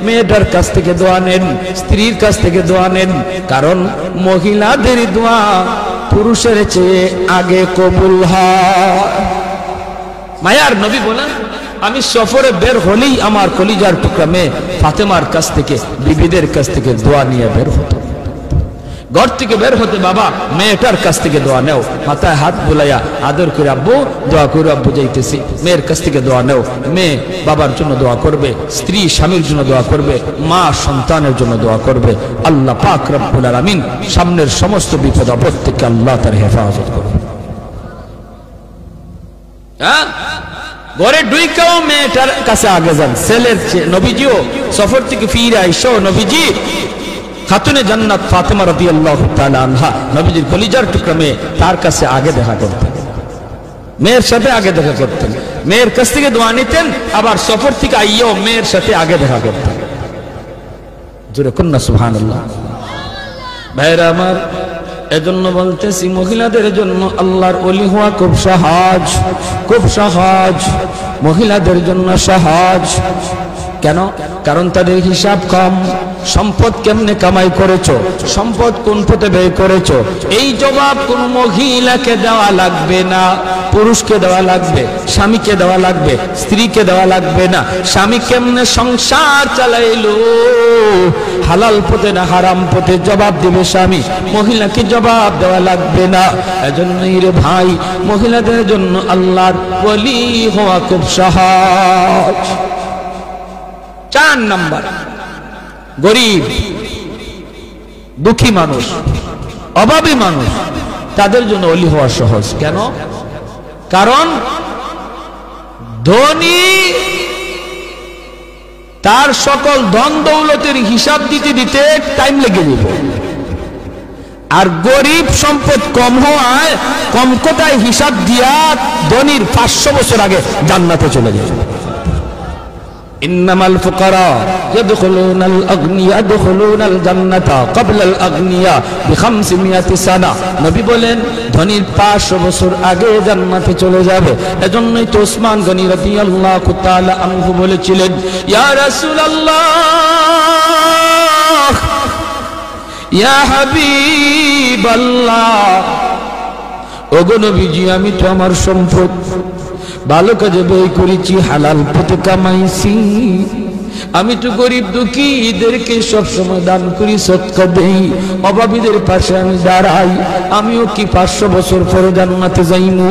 মেয়েটার কাছ থেকে দোয়া নেন, স্ত্রীর কাছ থেকে দোয়া নেন। কারণ মহিলাদের দোয়া পুরুষের চেয়ে আগে কবুল হয়। মায়ার নবী বলেন আমি সফরে বের হলেই আমার কলিজার টুকরা মেয়ে ফাতেমার কাছ থেকে, বিবিদের কাছ থেকে দোয়া নিয়ে বের হতো। ঘর থেকে বের হতে বাবা মেয়েটার কাছ থেকে দোয়া নেও, মাথায় হাত বুলাইয়া আদর করে আব্বু দোয়া করে, আব্বু যাইতেছি। মেয়ের কাছ থেকে দোয়া নেও, মেয়ে বাবার জন্য দোয়া করবে, স্ত্রী স্বামীর জন্য দোয়া করবে, মা সন্তানের জন্য দোয়া করবে। আল্লাহ পাক রব্বুল আলামিন সামনের সমস্ত বিপদ আপদ থেকে আল্লাহ তার হেফাজত করবে। ঘরে ঢুইকাও মেয়েটার কাছে আগে যান, ছেলের চেয়ে। নবীজিও সফর থেকে ফিরে আইসো, নবীজি খাতুনে জান্নাত ফাতেমা রাদিয়াল্লাহু তাআলা আনহা, নবীজির কলিজার টুকরা মেয়ে, তার কাছে আগে দেখা করতেন, মেয়ের সাথে আগে দেখা করতেন, মেয়ের কাছ থেকে দোয়া নিতেন, আবার সফর থেকে আইয়াও মেয়ের সাথে আগে দেখা করতেন। জোরে কন্যা সুবহানাল্লাহ। ভাইরা আমার, এজন্য বলতেছি মহিলাদের জন্য আল্লাহর ওলি হওয়া খুব সহজ, খুব সহজ। মহিলাদের জন্য সহজ কেন? কারণ তাদের হিসাব কম। সম্পদ কেমনে কামাই করেছো, সম্পদ কোন পথে ব্যয় করেছো, এই জবাব কোন মহিলাকে দেওয়া লাগবে না, পুরুষকে দেওয়া লাগবে, স্বামীকে দেওয়া লাগবে, স্ত্রীকে দেওয়া লাগবে না। স্বামী কেমনে সংসার চালাইলো, হালাল পথে না হারাম পথে, জবাব দিবে স্বামী, মহিলাকে জবাব দেওয়া লাগবে না। এজন্যই রে ভাই, মহিলাদের জন্য আল্লাহর ওলি হওয়া খুব সহজ। 4 নাম্বার, গরিব দুঃখী মানুষ, অভাবী মানুষ, তাদের জন্য ওলি হওয়া সহজ। কেন? কারণ ধনী তার সকল ধন দৌলতের হিসাব দিতে দিতে টাইম লেগে যাবে, আর গরিব সম্পদ কম হওয়ায় কম কোটায় হিসাব দিয়া ধনীর 500 বছর আগে জান্নাতে চলে যাবে। ইন্নামাল ফুকারা ইয়াদখুলুনাল আগনিয়া ইয়াদখুলুনাল জান্নাতা ক্বাবলাল আগনিয়া বি500 সানা। নবী বলেন ধনীর 500 বছর আগে জান্নাতে চলে যাবে। এজন্যই তো ওসমান গনি রাদিয়াল্লাহু তাআলা আনহু বলেছিলেন, ইয়া রাসূলুল্লাহ, ইয়া হাবিবাল্লাহ, ওগো নবীজি, আমি তো আমার সম্পদ ভালো কাজে ব্যয় করেছি, হালাল পথে কামাইছি, আমি তো গরিব দুঃখীদেরকে সবসময় দান করি, সদকা দেই, অভাবীদের পাশে আমি দাঁড়াই, আমিও কি 500 বছর পরে জান্নাতে যাইমু?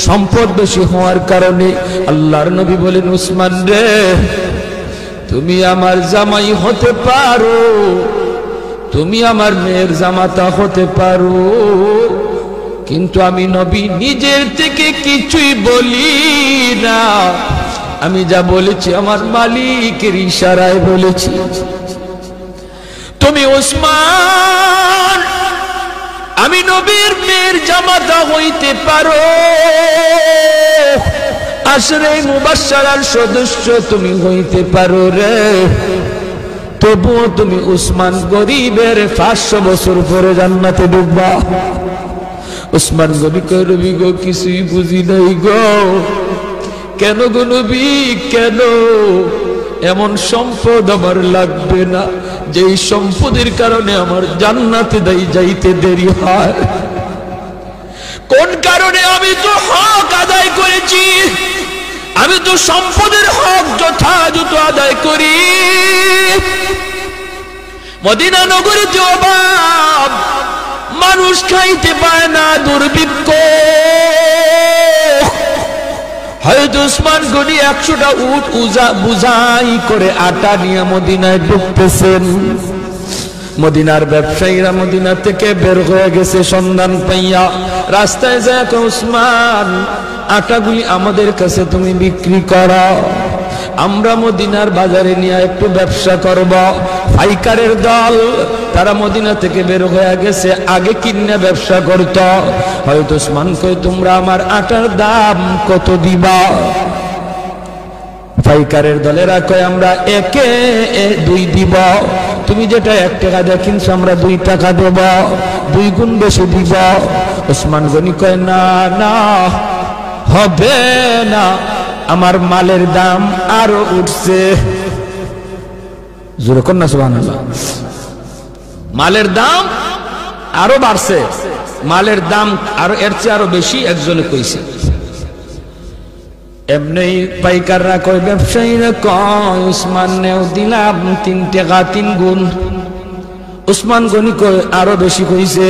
সম্পদ বেশি হওয়ার কারণে। আল্লাহর নবী বলেন, উসমান রে, তুমি আমার জামাই হতে পারো, তুমি আমার মেয়ের জামাতা হতে পারো, কিন্তু আমি নবী নিজের থেকে কিছুই বলি না, আমি যা বলেছি আমার মালিকের ইশারায় বলেছি। তুমি ওসমান, আমি নবীর মেয়ের জামাতা হইতে পারো, আশরে মুবাশশারার সদস্য তুমি হইতে পারো রে, তবুও তুমি উসমান গরিবের 500 বছর পরে জান্নাতে ঢুকবা। উসমান নবী কয়, নবী গো, কিছুই বুঝি নাই গো। কেন গো নবী, কেন? এমন সম্পদ আমার লাগবে না যেই সম্পদের কারণে আমার জান্নাতে যাইতে দেরি হয়। কোন কারণে? আমি তো হক আদায় করেছি, আমি তো সম্পদের হক যথাযথ আদায় করি। মদিনা নগরীতে অভাব, মানুষ খাইতে পায় না, দুর্ভিক্ষ। হয়তো উসমান গনি 100টা উট বুঝাই করে আটা নিয়ে মদিনায় ঢুকতেছেন। মদিনার ব্যবসায়ীরা মদিনা থেকে বের হয়ে গেছে সন্ধান পাইয়া। রাস্তায় যায় উসমান, আটাগুলি আমাদের কাছে তুমি বিক্রি করো, আমরা মদিনার বাজারে নিয়ে একটু ব্যবসা করব। পাইকারের দল তারা মদিনা থেকে বের হয়ে গেছে, আগে কিনে ব্যবসা করত। হয়তো উসমান কই তোমরা আমার আটার দাম কত দিবা? পাইকারের দলেরা কয় আমরা 1-2 দিব। তুমি যেটা 1 টাকা দিয়ে কিনছো আমরা 2 টাকা দেব, 2 গুণ বেশি দিব। উসমান গনি কয় না না, হবে না, আমার মালের দাম আরো উঠছে। জোরে কর না সুবহানাল্লাহ। মালের দাম আরো বাড়ছে, মালের দাম আরো এর চেয়ে আরো বেশি একজনে কইছে। এমনি পাইকাররা কয়, ব্যবসায়ীরা কয় উসমান নেও, দিলাম 3 টাকা 3 গুণ। উসমান গনি কয় আরো বেশি কইছে,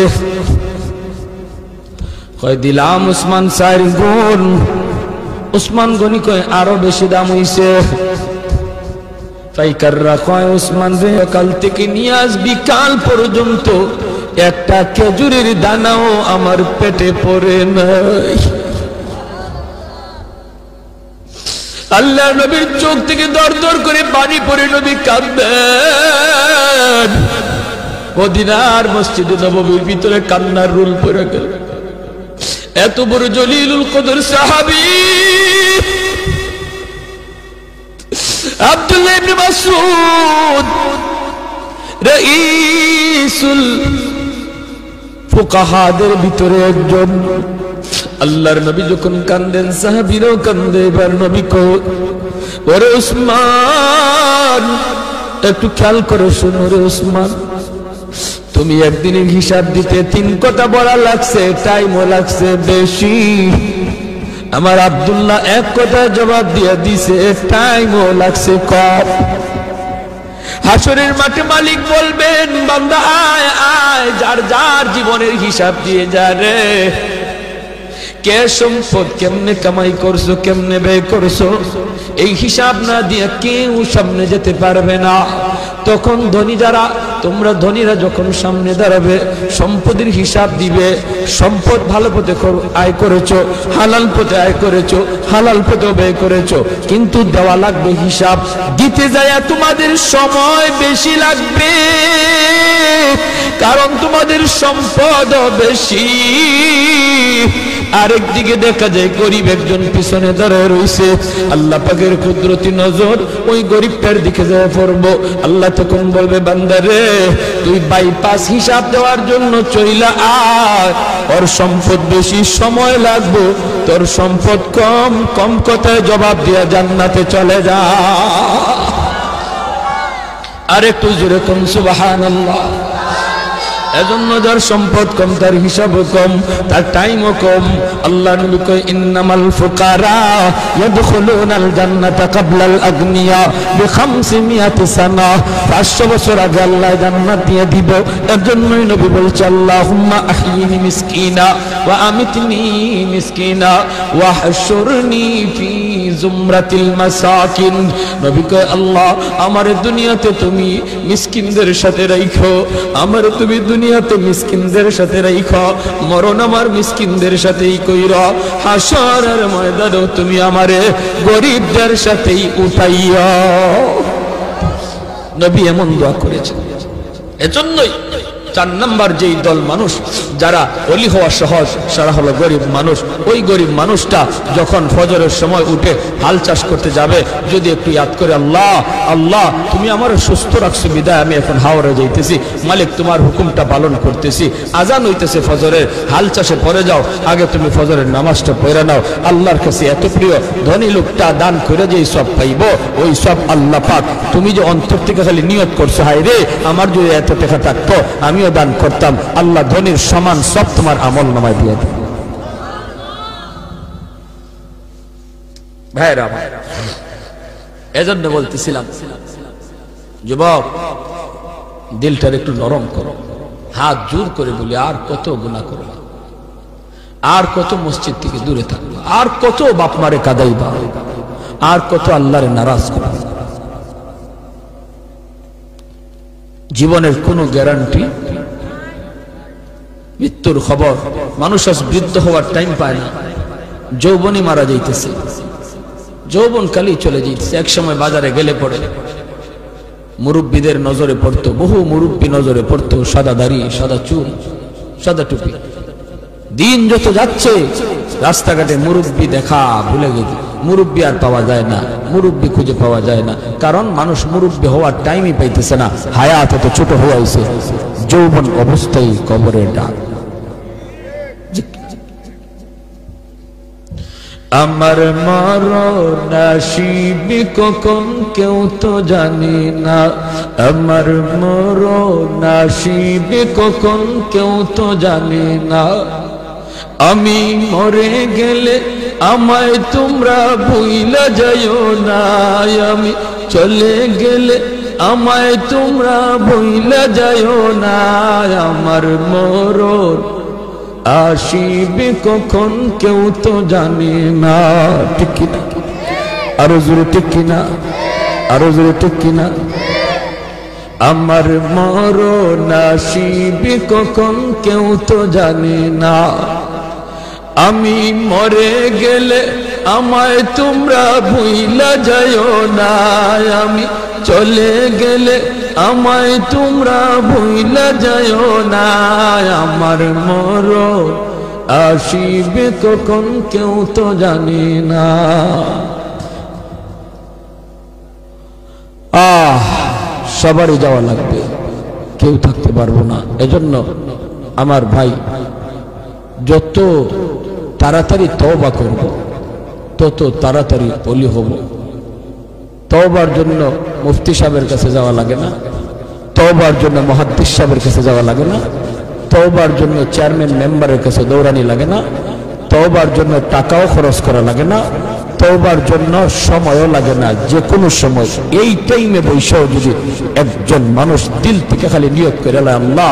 কয় দিলাম উসমান 4 গুণ। উসমান গনি কয় আরো বেশি দাম হইছে। পাইকাররা কয় উসমান রে, কাল থেকে নিয়ে আজ বিকাল পর্যন্ত একটা খেজুরের দানাও আমার পেটে পড়ে নাই। আল্লাহ নবীর চোখ থেকে দর দর করে পানি পড়ে নবী কাঁদবেন। মদিনার মসজিদে নববীর ভিতরে কান্নার রুল পড়ে গেল। এত বড় জলিলুল কদর সাহাবী আব্দুল্লাহ ইবনে মাসউদ, রাইসুল ফুকাহাদের ভিতরে একজন। আল্লাহর নবী যখন কান্দেন, সাহাবীরাও কান্দে। এবার নবী কো, ওরে উসমান, একটু খেয়াল করে শোনো রে উসমান, তুমি একদিনের হিসাব দিতে 3 কথা বলা লাগছে, টাইমও লাগছে বেশি। আমার আব্দুল্লাহ 1 কথা জবাব দিয়ে দিছে, টাইমও লাগছে কম। হাসরের মাঠে মালিক বলবেন, বান্দা আয় আয়, যার যার জীবনের হিসাব দিয়ে যা রে। কে সম্পদ কেমনে কামাই করছো, কেমনে ব্যয় করছো, এই হিসাব না দিয়ে কেউ সামনে যেতে পারবে না। তখন ধনী যারা, তোমরা ধনীরা যখন সামনে দাঁড়াবে, সম্পদের হিসাব দিবে। সম্পদ ভালো পথে আয় করেছো, হালাল পথে আয় করেছো, হালাল পথে ব্যয় করেছো, কিন্তু দেওয়া লাগবে হিসাব। দিতে যায় তোমাদের সময় বেশি লাগবে, কারণ তোমাদের সম্পদ বেশি। আরেকদিকে দেখা যায় গরিব একজন পিছনে দাঁড়ায় রয়েছে। আল্লাহ পাকের কুদরতি নজর ওই গরিবটার দিকে যায় পড়বো। আল্লাহ তখন বলবে, বান্দারে তুই বাইপাস হিসাব দেওয়ার জন্য চইলা আয়, ওর সম্পদ বেশি, সময় লাগবে, তোর সম্পদ কম, কম কথায় জবাব দিয়া জান্নাতে চলে যা। আরেকটু জোরে কোন সুবহানাল্লাহ। এজন্য যার সম্পদ কম, তার হিসাবও কম, তার টাইমও কম। আল্লাহ নবী কয়, ইন্নামাল ফুকারা ইয়াদখুলুনাল জান্নাতা ক্বাবলাল আগনিয়া বি500 সানা। 500 বছর আগে আল্লাহ জান্নাত দিয়ে দিব। এজন্যই নবী বলছে, আল্লাহুম্মা আহইনি মিসকিনা ওয়া আমিতনি মিসকিনা ওয়া হাশুরনি ফি জুমরাতিল মাসাকিন। নবী কয়, আল্লাহ আমার দুনিয়াতে তুমি মিসকিনদের সাথে রাখো, আমার তুমি দুনিয়াতে মিসকিনদের সাথে রাখো, মরণ আমার মিসকিনদের সাথেই কইরা, হাসরের ময়দানেও তুমি আমারে গরিবদের সাথেই উঠাইয়া। নবী এমন দোয়া করেছেন। এজন্যই 4 নাম্বার যেই দল মানুষ যারা ওলি হওয়া সহজ, সারা হলো গরিব মানুষ। ওই গরিব মানুষটা যখন ফজরের সময় উঠে হাল চাষ করতে যাবে, যদি একটু ইয়াদ করে, আল্লাহ আল্লাহ তুমি আমার সুস্থ রাখছো বিদায় আমি এখন হাওড়ে যাইতেছি, মালিক তোমার হুকুমটা পালন করতেছি। আজান হইতেছে ফজরের, হাল চাষে পরে যাও, আগে তুমি ফজরের নামাজটা পড়ে নাও। আল্লাহর কাছে এত প্রিয়, ধনী লোকটা দান করে যে সব পাইব, ওই সব আল্লাহ পাক, তুমি যে অন্তর থেকে খালি নিয়ত করছো, হায় রে আমার যদি এত টাকা থাকতো আমিও দান করতাম, আল্লাহ ধনীর সমান সব তোমার আমল নামায় দিয়ে দেবে। ভাইরা আমার, এজন্য বলতেছিলাম যুবক, দিলটার একটু নরম করো, হাত জোর করে বলি, আর কত গুনাহ করবা, আর কত মসজিদ থেকে দূরে থাকবা, আর কত বাপ মারে কাঁদাইবা, আর কত আল্লাহরে নারাজ করবা। জীবনের কোনো গ্যারান্টি, মৃত্যুর খবর, মানুষ আজ বৃদ্ধ হওয়ার টাইম পায় না, যৌবনই মারা যাইতেছে, যৌবন কালি চলে যাইতেছে। এক সময় বাজারে গেলে পড়ে মুরব্বীদের নজরে পড়তো, বহু মুরব্বী নজরে পড়তো, সাদা দাড়ি, সাদা চুল, সাদা টুপি। দিন যত যাচ্ছে রাস্তাঘাটে মুরব্বী দেখা ভুলে গেছে, মুরব্বী আর পাওয়া যায় না, মুরব্বী খুঁজে পাওয়া যায় না, কারণ মানুষ মুরব্বী হওয়ার টাইমই পাইতেছে না, হায়াত এত ছোট হয়ে আছে, যৌবন অবস্থায় কবরের ডাক। আমার মরণ আসিবে কখন কেউ তো জানে না, আমার মরণ আসিবে কখন কেউ তো জানে না, আমি মরে গেলে আমায় তোমরা ভুইলা যাইও না, আমি চলে গেলে আমায় তোমরা ভুইলা যাইও না, আমার মরণ আসিবে কখন কেউ তো জানে না। ঠিক কিনা? আরো জোরে ঠিক কিনা? আরো জোরে ঠিক কিনা? আমার মরণ আসিবে কখন কেউ তো জানে না, আমি মরে গেলে আমায় তোমরা ভুইলা যাইও না, আমি চলে গেলে আমায় তোমরা ভুইলা যাইও না, আমার মরণ আসিবে কখন কেউ তো জানে না। সবারই যাওয়া লাগবে, কেউ থাকতে পারবো না। এজন্য আমার ভাই, যত তাড়াতাড়ি তওবা করব তত তাড়াতাড়ি ওলি হব। তওবার জন্য মুফতি সাহেবের কাছে যাওয়া লাগে না, তওবার জন্য মুহাদ্দিস সাহেবের কাছে যাওয়া লাগে না, তওবার জন্য চেয়ারম্যান মেম্বারের কাছে দৌড়ানি লাগে না, তওবার জন্য টাকাও খরচ করা লাগে না, তওবার জন্য সময়ও লাগে না। যে কোনো সময় এই টাইমে বৈশাও যদি একজন মানুষ দিল থেকে খালি নিয়ত করে, আল্লাহ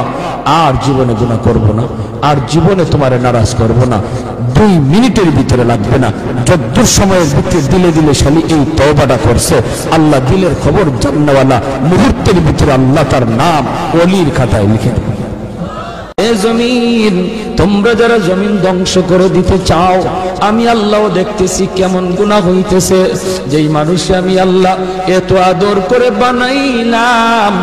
আর জীবনে গুনাহ করব না, আর জীবনে তোমারে নারাজ করব না, 2 মিনিটের ভিতরে লাগবে না, যদ্দূর সময়ের ভিতরে দিলে দিলে শালি এই তওবাটা করছে, আল্লাহ দিলের খবর জাননেওয়ালা, মুহূর্তের ভিতরে আল্লাহ তার নাম ওলির খাতায় লিখে দেবে। এ জমিন, তোমরা যারা জমিন ধ্বংস করে দিতে চাও, আমি আল্লাহ দেখতেছি কেমন গুনাহ হইতেছে। যেই মানুষ আমি আল্লাহ এত আদর করে বানাইলাম,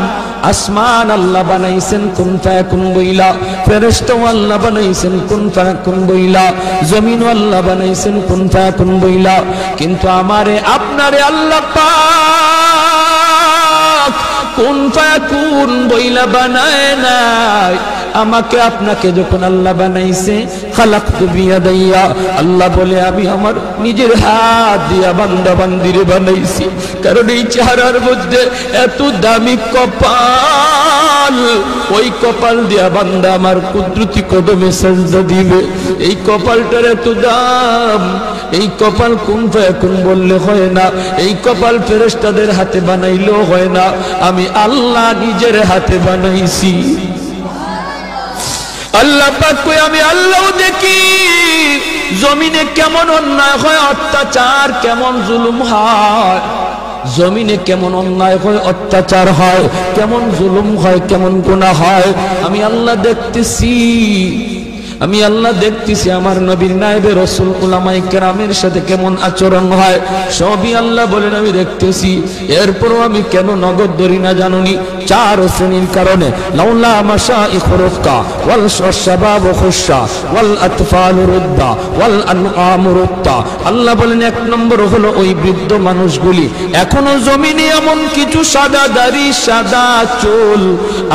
আসমান আল্লাহ বানাইছেন কুন ফায়াকুন বইলা, ফেরেশতা আল্লাহ বানাইছেন কুন ফায়াকুন বইলা, জমিন আল্লাহ বানাইছেন কুন ফায়াকুন বইলা, কিন্তু আমারে আপনারে আল্লাহ পাক কুন ফায়াকুন বইলা বানায় নাই। আমাকে আপনাকে যখন আল্লাহ বানাইছে, খালাকতু বিয়াদাইয়া, আল্লাহ বলে আমি আমার নিজের হাত দিয়া বান্দা বান্দিরে বানাইছি। কারণ এই চেহারার মধ্যে এত দামি কপাল, ওই কপাল দিয়া বান্দা আমার কুদরতি কদমে সাজদা দিবে। এই কপালটার এত দাম, এই কপাল কুন ফায়াকুন বললে হয় না, এই কপাল ফেরেশতাদের হাতে বানাইলেও হয় না, আমি আল্লাহ নিজের হাতে বানাইছি। আল্লাহ পাক কই, আমি আল্লাহ দেখি জমিনে কেমন অন্যায় হয়, অত্যাচার কেমন জুলুম হয়, জমিনে কেমন অন্যায় হয়, অত্যাচার হয়, কেমন জুলুম হয়, কেমন গুনাহ হয়, আমি আল্লাহ দেখতেছি। আমি আল্লাহ দেখতেছি আমার নবীর নায়েবে রাসূল উলামায়ে কেরামের সাথে কেমন আচরণ হয়, সবই আল্লাহ বলেন আমি দেখতেছি। এরপরও আমি কেন নগদ ধরি না জানুনি? 4 শ্রেণীর কারণে। লাউলা মাশাইখুর রুক্কা ওয়াল শাবাব খুশা ওয়াল আতফাল রুদ্দা ওয়াল আনআম রুত্তা। আল্লাহ বলেন 1 নম্বর হলো ওই বৃদ্ধ মানুষগুলি, এখনো জমিনে এমন কিছু সাদা দাড়ি সাদা চুল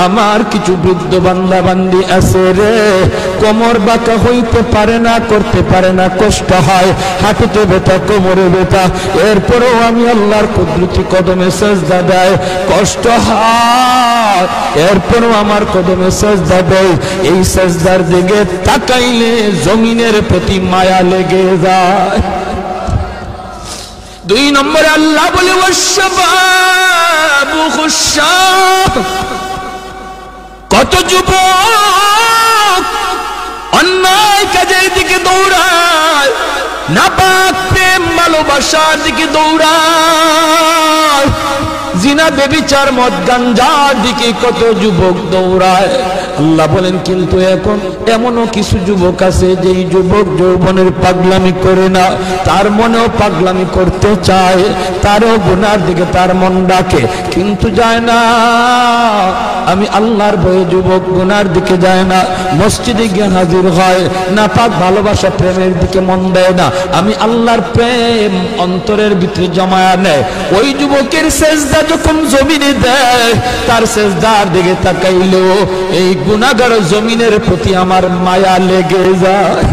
আমার কিছু বৃদ্ধ বান্দা বান্দি আছে রে, কোমর বাঁকা হইতে পারে না, করতে পারে না, কষ্ট হয়, হাঁটুতে ব্যথা, কোমরে ব্যথা, এরপরেও আমি আল্লাহর কুদরতি কদমে সাজদা দেয়, কষ্ট হয়, এরপরেও আমার কদমে সাজদা দেয়। এই সাজদার দিকে তাকাইলে জমিনের প্রতি মায়া লেগে যায়। দুই নম্বরে আল্লাহ বলে ওয়াশবাবু খুশাব, কত যুবক অন্যায় কাজের দিকে দৌড়ায়, নাপাক প্রেম ভালোবাসার দিকে দৌড়ায়, জিনা বেবিচার মদ গাঞ্জার দিকে কত যুবক দৌড়ায়। আল্লাহ বলেন কিন্তু এখন এমনও কিছু যুবক আছে যেই যুবক যৌবনের পাগলামি করে না, তার মনেও পাগলামি করতে চায়, তারও গুনার দিকে তার মন ডাকে কিন্তু যায় না। আমি আল্লাহর ভয়ে যুবক গুনার দিকে যায় না, মসজিদে গিয়ে হাজির হয় না, পাক ভালোবাসা প্রেমের দিকে মন দেয় না, আমি আল্লাহর প্রেম অন্তরের ভিতরে জমায়া নেয়। ওই যুবকের সেজদা যখন জমিনে দেয়, তার সেজদার দিকে তাকাইলেও এই গুনাহগার জমিনের প্রতি আমার মায়া লেগে যায়।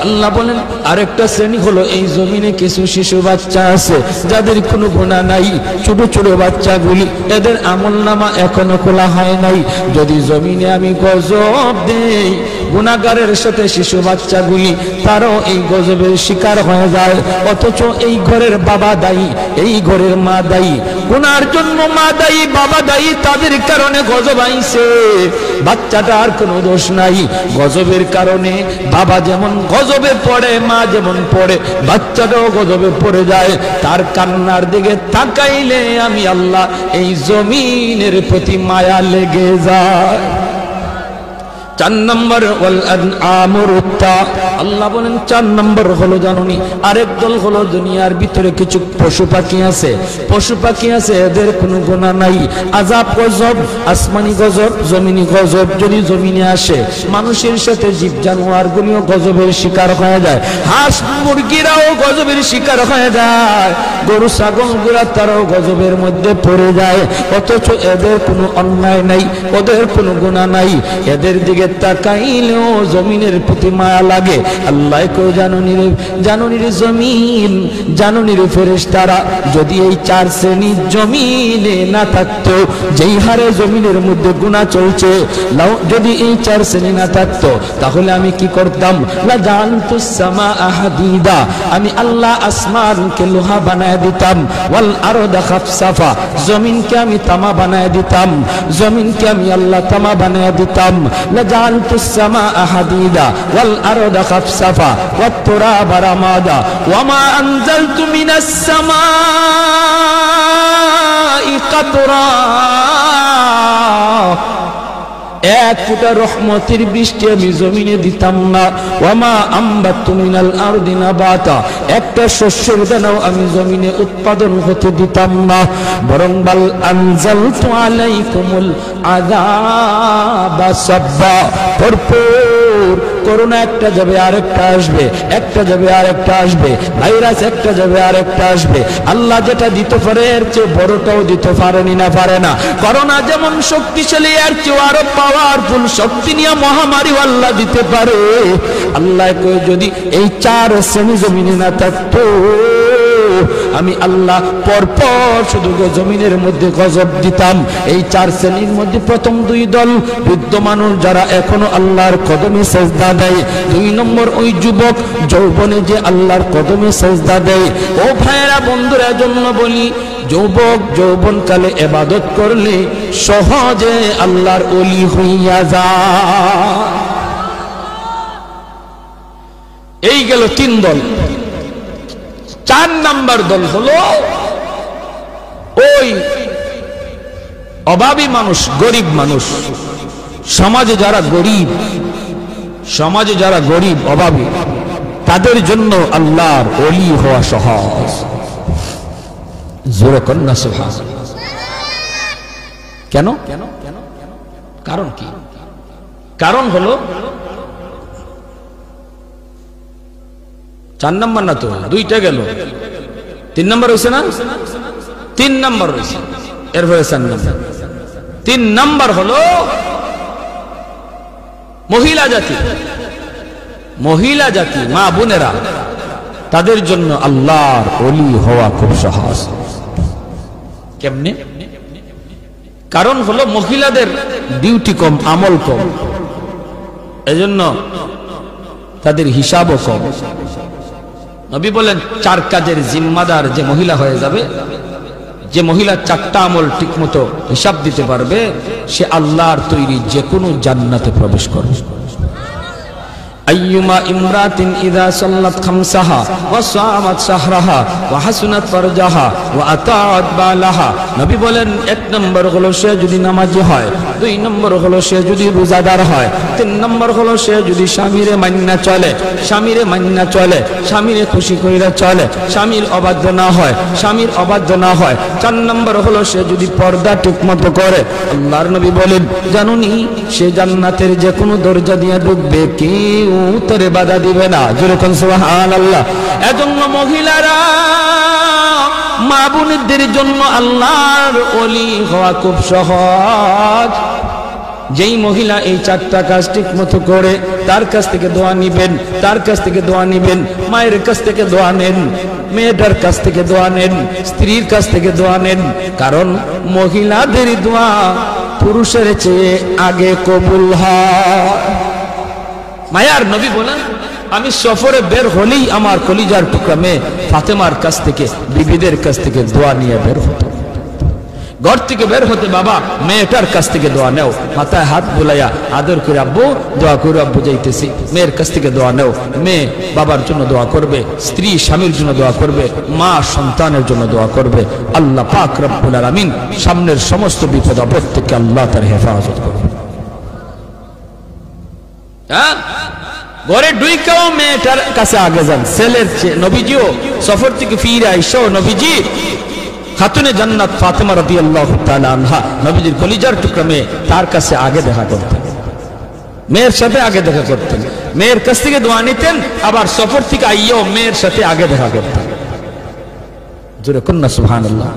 আল্লাহ বলেন আরেকটা শ্রেণী হলো এই জমিনে কিছু শিশু বাচ্চা আছে যাদের কোনো গুনাহ নাই, ছোট ছোট বাচ্চাগুলি, এদের আমলনামা এখনো খোলা হয় নাই। যদি জমিনে আমি গজব দেই, গুনাহগারের সাথে শিশু বাচ্চাগুলি তারাও এই গজবের শিকার হয়ে যায়, অথচ এই ঘরের বাবা দায়ী, এই ঘরের মা দায়ী, গুনার জন্য মা দায়ী, বাবা দায়ী, তাদের কারণে গজব আইছে। বাচ্চাটার কোনো দোষ নাই, গজবের কারণে বাবা যেমন গজবে পড়ে, মা যেমন পড়ে, বাচ্চাটাও গজবে পড়ে যায়। তার কান্নার দিকে তাকাইলে আমি আল্লাহ এই জমিনের প্রতি মায়া লেগে যায়। 4 নম্বর আল্লাহ বলেন 4 নম্বর হলো জানুনি আরেক দল হলো দুনিয়ার ভিতরে কিছু পশু পাখি আছে, পশু পাখি আছে, এদের কোনো গুনাহ নাই, আযাব গজব, আসমানি গজব, জমিনি গজব যদি জমিনে আসে, মানুষের সাথে জীব জানোয়ার গুলিও গজবের শিকার হয়ে যায়, হাঁস মুরগিরাও গজবের শিকার হয়ে যায়, গরু ছাগল গুলা তারাও গজবের মধ্যে পড়ে যায়, অথচ এদের কোনো অন্যায় নাই, ওদের কোনো গুনাহ নাই, এদের দিকে তাকাইলেও জমিনের প্রতি মায়া লাগে। আল্লাহ কো জানুনি রে, জানুনি রে জমিন, জানুনি রে ফেরেশতারা, যদি এই 4 শ্রেণী জমিনে না থাকতো, যেই হারে জমিনের মধ্যে গুনাহ চলছে, যদি এই 4 শ্রেণী না থাকতো তাহলে আমি কি করতাম? লা জানতুস সামা হাদিদা, আমি আল্লাহ আসমানকে লোহা বানায় দিতাম, ওয়াল আরদা খাফসাফা, জমিনকে আমি তামা বানায় দিতাম, জমিনকে আমি আল্লাহ তামা বানায় দিতাম, লা জানতুস সামা হাদিদা ওয়াল আরদা খাফসাফা ওয়াত তুরাবা রামাদা ওয়া মা আনজালতু মিনাস সামাই কাতরা, এক ফুটা রহমতের বৃষ্টি আমি জমিনে দিতাম না, ওয়ামা আম্বাতু মিনাল আরদি নাবাতা, একটা শস্যের দানাও আমি জমিনে উৎপাদন হতে দিতাম না, বরং বাল আনজালতু আলাইকুমুল আযাবা সাব্বা, ভরপুর করোনা একটা যাবে আরেকটা আসবে, একটা যাবে আরেকটা আসবে, ভাইরাস একটা যাবে আরেকটা আসবে, আল্লাহ যেটা দিতে পারে এর চেয়ে বড়টাও দিতে পারেনি না, পারে না। করোনা যেমন শক্তিশালী, এর চেয়ে আরো পাওয়ারফুল শক্তি নিয়ে মহামারী আল্লাহ দিতে পারে। আল্লাহ কই যদি এই 4 শ্রেণী জমিনে না থাকতো, আমি আল্লাহ পরপর শুধু জমিনের মধ্যে গজব দিতাম। এই 4 শ্রেণীর মধ্যে প্রথম 2 দল বৃদ্ধ মানুষ যারা এখনো আল্লাহর কদমে সেজদা দেয়, 2 নম্বর ওই যুবক যৌবনে যে আল্লাহর কদমে সেজদা দেয়। ও ভাইয়েরা বন্ধুরা, জন্য বলি যুবক যৌবনকালে ইবাদত করলে সহজে আল্লাহর ওলি হইয়া যায়। এই গেল 3 দল। 4 নাম্বার দল হলো ওই অভাবী মানুষ, গরিব মানুষ, সমাজে যারা গরিব, সমাজে যারা গরিব অভাবী, তাদের জন্য আল্লাহর ওলি হওয়া সহজ। জোরে কন্যা সুবহানাল্লাহ। কেন? কারণ কি? কারণ হলো 4 নাম্বার না তো, 2টা গেল, 3 নাম্বার হয়েছে না? 3 নাম্বার হয়েছে, এরপরে 4 নাম্বার। 3 নাম্বার হলো মহিলা জাতি, মহিলা জাতি, মা বোনেরা, তাদের জন্য আল্লাহর ওলি হওয়া খুব সহজ। কেমনে? কারণ হলো মহিলাদের ডিউটি কম, আমল কম, এজন্য তাদের হিসাবও কম। নবী বলেন 4 কাজের জিম্মাদার যে মহিলা হয়ে যাবে, যে মহিলা 4টা আমল ঠিকমতো হিসাব দিতে পারবে, সে আল্লাহর তৈরি যে কোনো জান্নাতে প্রবেশ করবে। أيما امرأة إذا صلت خمسها وصامت شهرها وحسنت فرجها وأطاعت بالها নবী বলেন 1 নম্বর হলো সে যদি নামাজি হয়, 2 নম্বর হলো সে যদি রোজাদার হয়, 3 নম্বর হলো সে যদি স্বামীরে মান্না চলে, স্বামীরে খুশি কইরা চলে, স্বামীর অবাধ্য না হয়, 4 নম্বর হলো সে যদি পর্দা ঠিকমতো করে। আল্লাহর নবী বলেন জানুনি সে জান্নাতের যে কোনো দরজা দিয়ে ঢুকবে, কেউ উত্তরে বাধা দিবে না। জোরে কোন সুবহানাল্লাহ। এজন্য মহিলারা, মা বোনদের জন্য আল্লাহর ওলি হওয়া খুব সহজ। যেই মহিলা এই 4টা কাজ ঠিক মতো করে, তার কাছ থেকে দোয়া নিবেন, মায়ের কাছ থেকে দোয়া নেন, মেয়েটার কাছ থেকে দোয়া নেন, স্ত্রীর কাছ থেকে দোয়া নেন। কারণ মহিলাদের দোয়া পুরুষের চেয়ে আগে কবুল হয়। মায়ার নবী বলেন আমি সফরে বের হলেই আমার কলিজার টুকরা মেয়ে ফাতেমার কাছ থেকে, বিবিদের কাছ থেকে দোয়া নিয়ে বের হতো। ঘর থেকে বের হতে বাবা মেয়েটার কাছ থেকে দোয়া নেও, মাথায় হাত বুলাইয়া আদর করে আব্বু দোয়া করে, আব্বু যাইতেছি, মেয়ের কাছ থেকে দোয়া নেও। মেয়ে বাবার জন্য দোয়া করবে, স্ত্রী স্বামীর জন্য দোয়া করবে, মা সন্তানের জন্য দোয়া করবে। আল্লাহ পাক রব্বুল আলামিন সামনের সমস্ত বিপদ আপদ থেকে আল্লাহ তার হেফাজত করবে। ঘরে ঢুইকাও মেয়েটার কাছে আগে যান, ছেলের চেয়ে। নবীজিও সফর থেকে ফিরে আইসো, নবীজি খাতুনে জান্নাত ফাতেমা রাদিয়াল্লাহু তাআলা আনহা, নবীজির কলিজার টুকরা মেয়ে, তার কাছে আগে দেখা করতেন, মেয়ের সাথে আগে দেখা করতেন, মেয়ের কাছ থেকে দোয়া নিতেন, আবার সফর থেকে আইও মেয়ের সাথে আগে দেখা করতেন। জোরে কন্যা সুবহানাল্লাহ।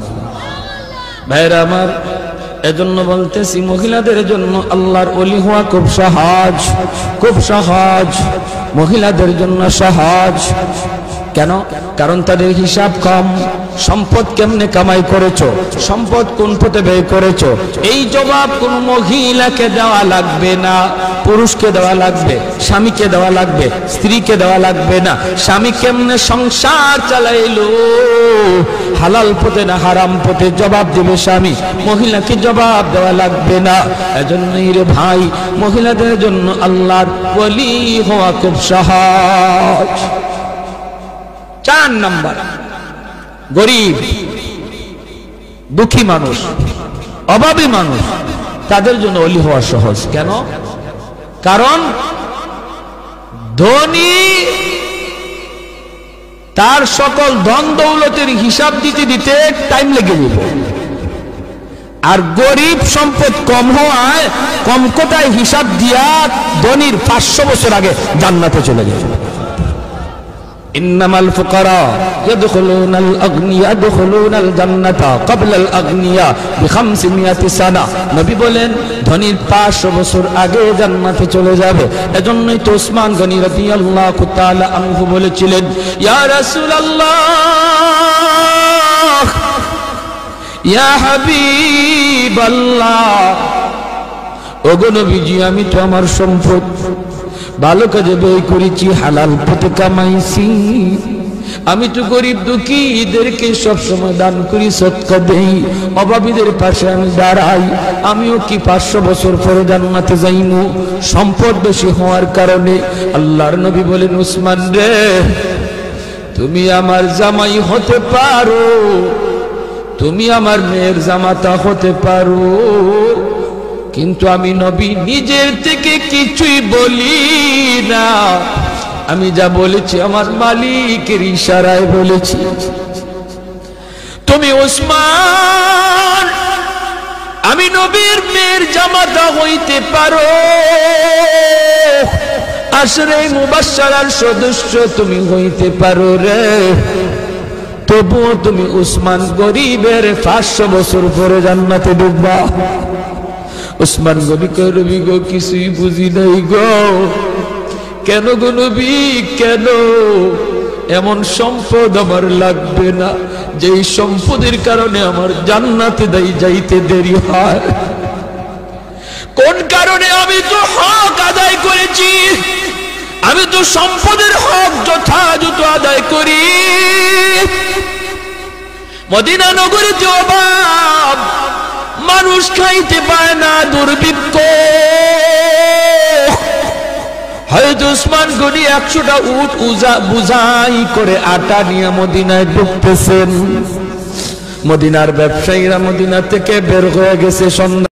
ভাইরা আমার, এজন্য বলতেছি মহিলাদের জন্য আল্লাহর ওলি হওয়া খুব সহজ, মহিলাদের জন্য সহজ। কেন? কারণ তাদের হিসাব কম। সম্পদ কেমনে কামাই করেছো, সম্পদ কোন পথে ব্যয় করেছো, এই জবাব কোন মহিলাকে দেওয়া লাগবে না, পুরুষকে দেওয়া লাগবে, স্বামীকে দেওয়া লাগবে, স্ত্রীকে দেওয়া লাগবে না। স্বামী কেমনে সংসার চালাইলো, হালাল পথে না হারাম পথে, জবাব দেবে স্বামী, মহিলাকে জবাব দেওয়া লাগবে না। এজন্যই রে ভাই, মহিলাদের জন্য আল্লাহর ওলি হওয়া খুব সহজ। 4 নাম্বার, গরিব দুঃখী মানুষ, অভাবী মানুষ, তাদের জন্য ওলি হওয়া সহজ। কেন? কারণ ধনী তার সকল ধন দৌলতের হিসাব দিতে দিতে টাইম লেগে যাবে, আর গরিব সম্পদ কম হওয়ায় কম কোটায় হিসাব দিয়া ধনীর 500 বছর আগে জান্নাতে চলে যাবে। ইন্নামাল ফুকারা ইয়াদখুলুনাল আগনিয়া ইয়াদখুলুনাল জান্নাতা ক্বাবলাল আগনিয়া বি500 সানা। নবী বলেন ধনীর 500 বছর আগে জান্নাতে চলে যাবে। এজন্যই তো ওসমান গনি রাদিয়াল্লাহু তাআলা আনহু বলেছিলেন, ইয়া রাসূলুল্লাহ, ইয়া হাবিবাল্লাহ, ওগো নবীজি, আমি তো আমার সম্পদ ভালো কাজে ব্যয় করেছি, হালাল পথে কামাইছি, আমি তো গরিব দুঃখীদেরকে সবসময় দান করি, সদকা দেই, অভাবীদের পাশে আমি দাঁড়াই, আমিও কি 500 বছর পরে জান্নাতে যাইমু সম্পদ বেশি হওয়ার কারণে? আল্লাহর নবী বলেন, উসমান রে, তুমি আমার জামাই হতে পারো, তুমি আমার মেয়ের জামাতা হতে পারো, কিন্তু আমি নবী নিজের থেকে কিছুই বলি না, আমি যা বলেছি আমার মালিকের ইশারায় বলেছি। তুমি ওসমান, আমি নবীর মেয়ের জামাতা হইতে পারো, আশরে মুবাশশারার সদস্য তুমি হইতে পারো রে, তবুও তুমি উসমান গরিবের 500 বছর পরে জান্নাতে ঢুকবা। উসমান নবী কয়, নবী গো, কিছুই বুঝি নাই গো। কেন গো নবী, কেন? এমন সম্পদ আমার লাগবে না যেই সম্পদের কারণে আমার জান্নাতে যাইতে দেরি হয়। কোন কারণে? আমি তো হক আদায় করেছি, আমি তো সম্পদের হক যথাযথ আদায় করি। মদিনা নগরীতে অভাব, মানুষ খাইতে পায় না, দুর্ভিক্ষ। হয়তো উসমান গনি 100টা উট বুঝাই করে আটা নিয়ে মদিনায় ঢুকতেছেন। মদিনার ব্যবসায়ীরা মদিনা থেকে বের হয়ে গেছে সন্ধ্যা।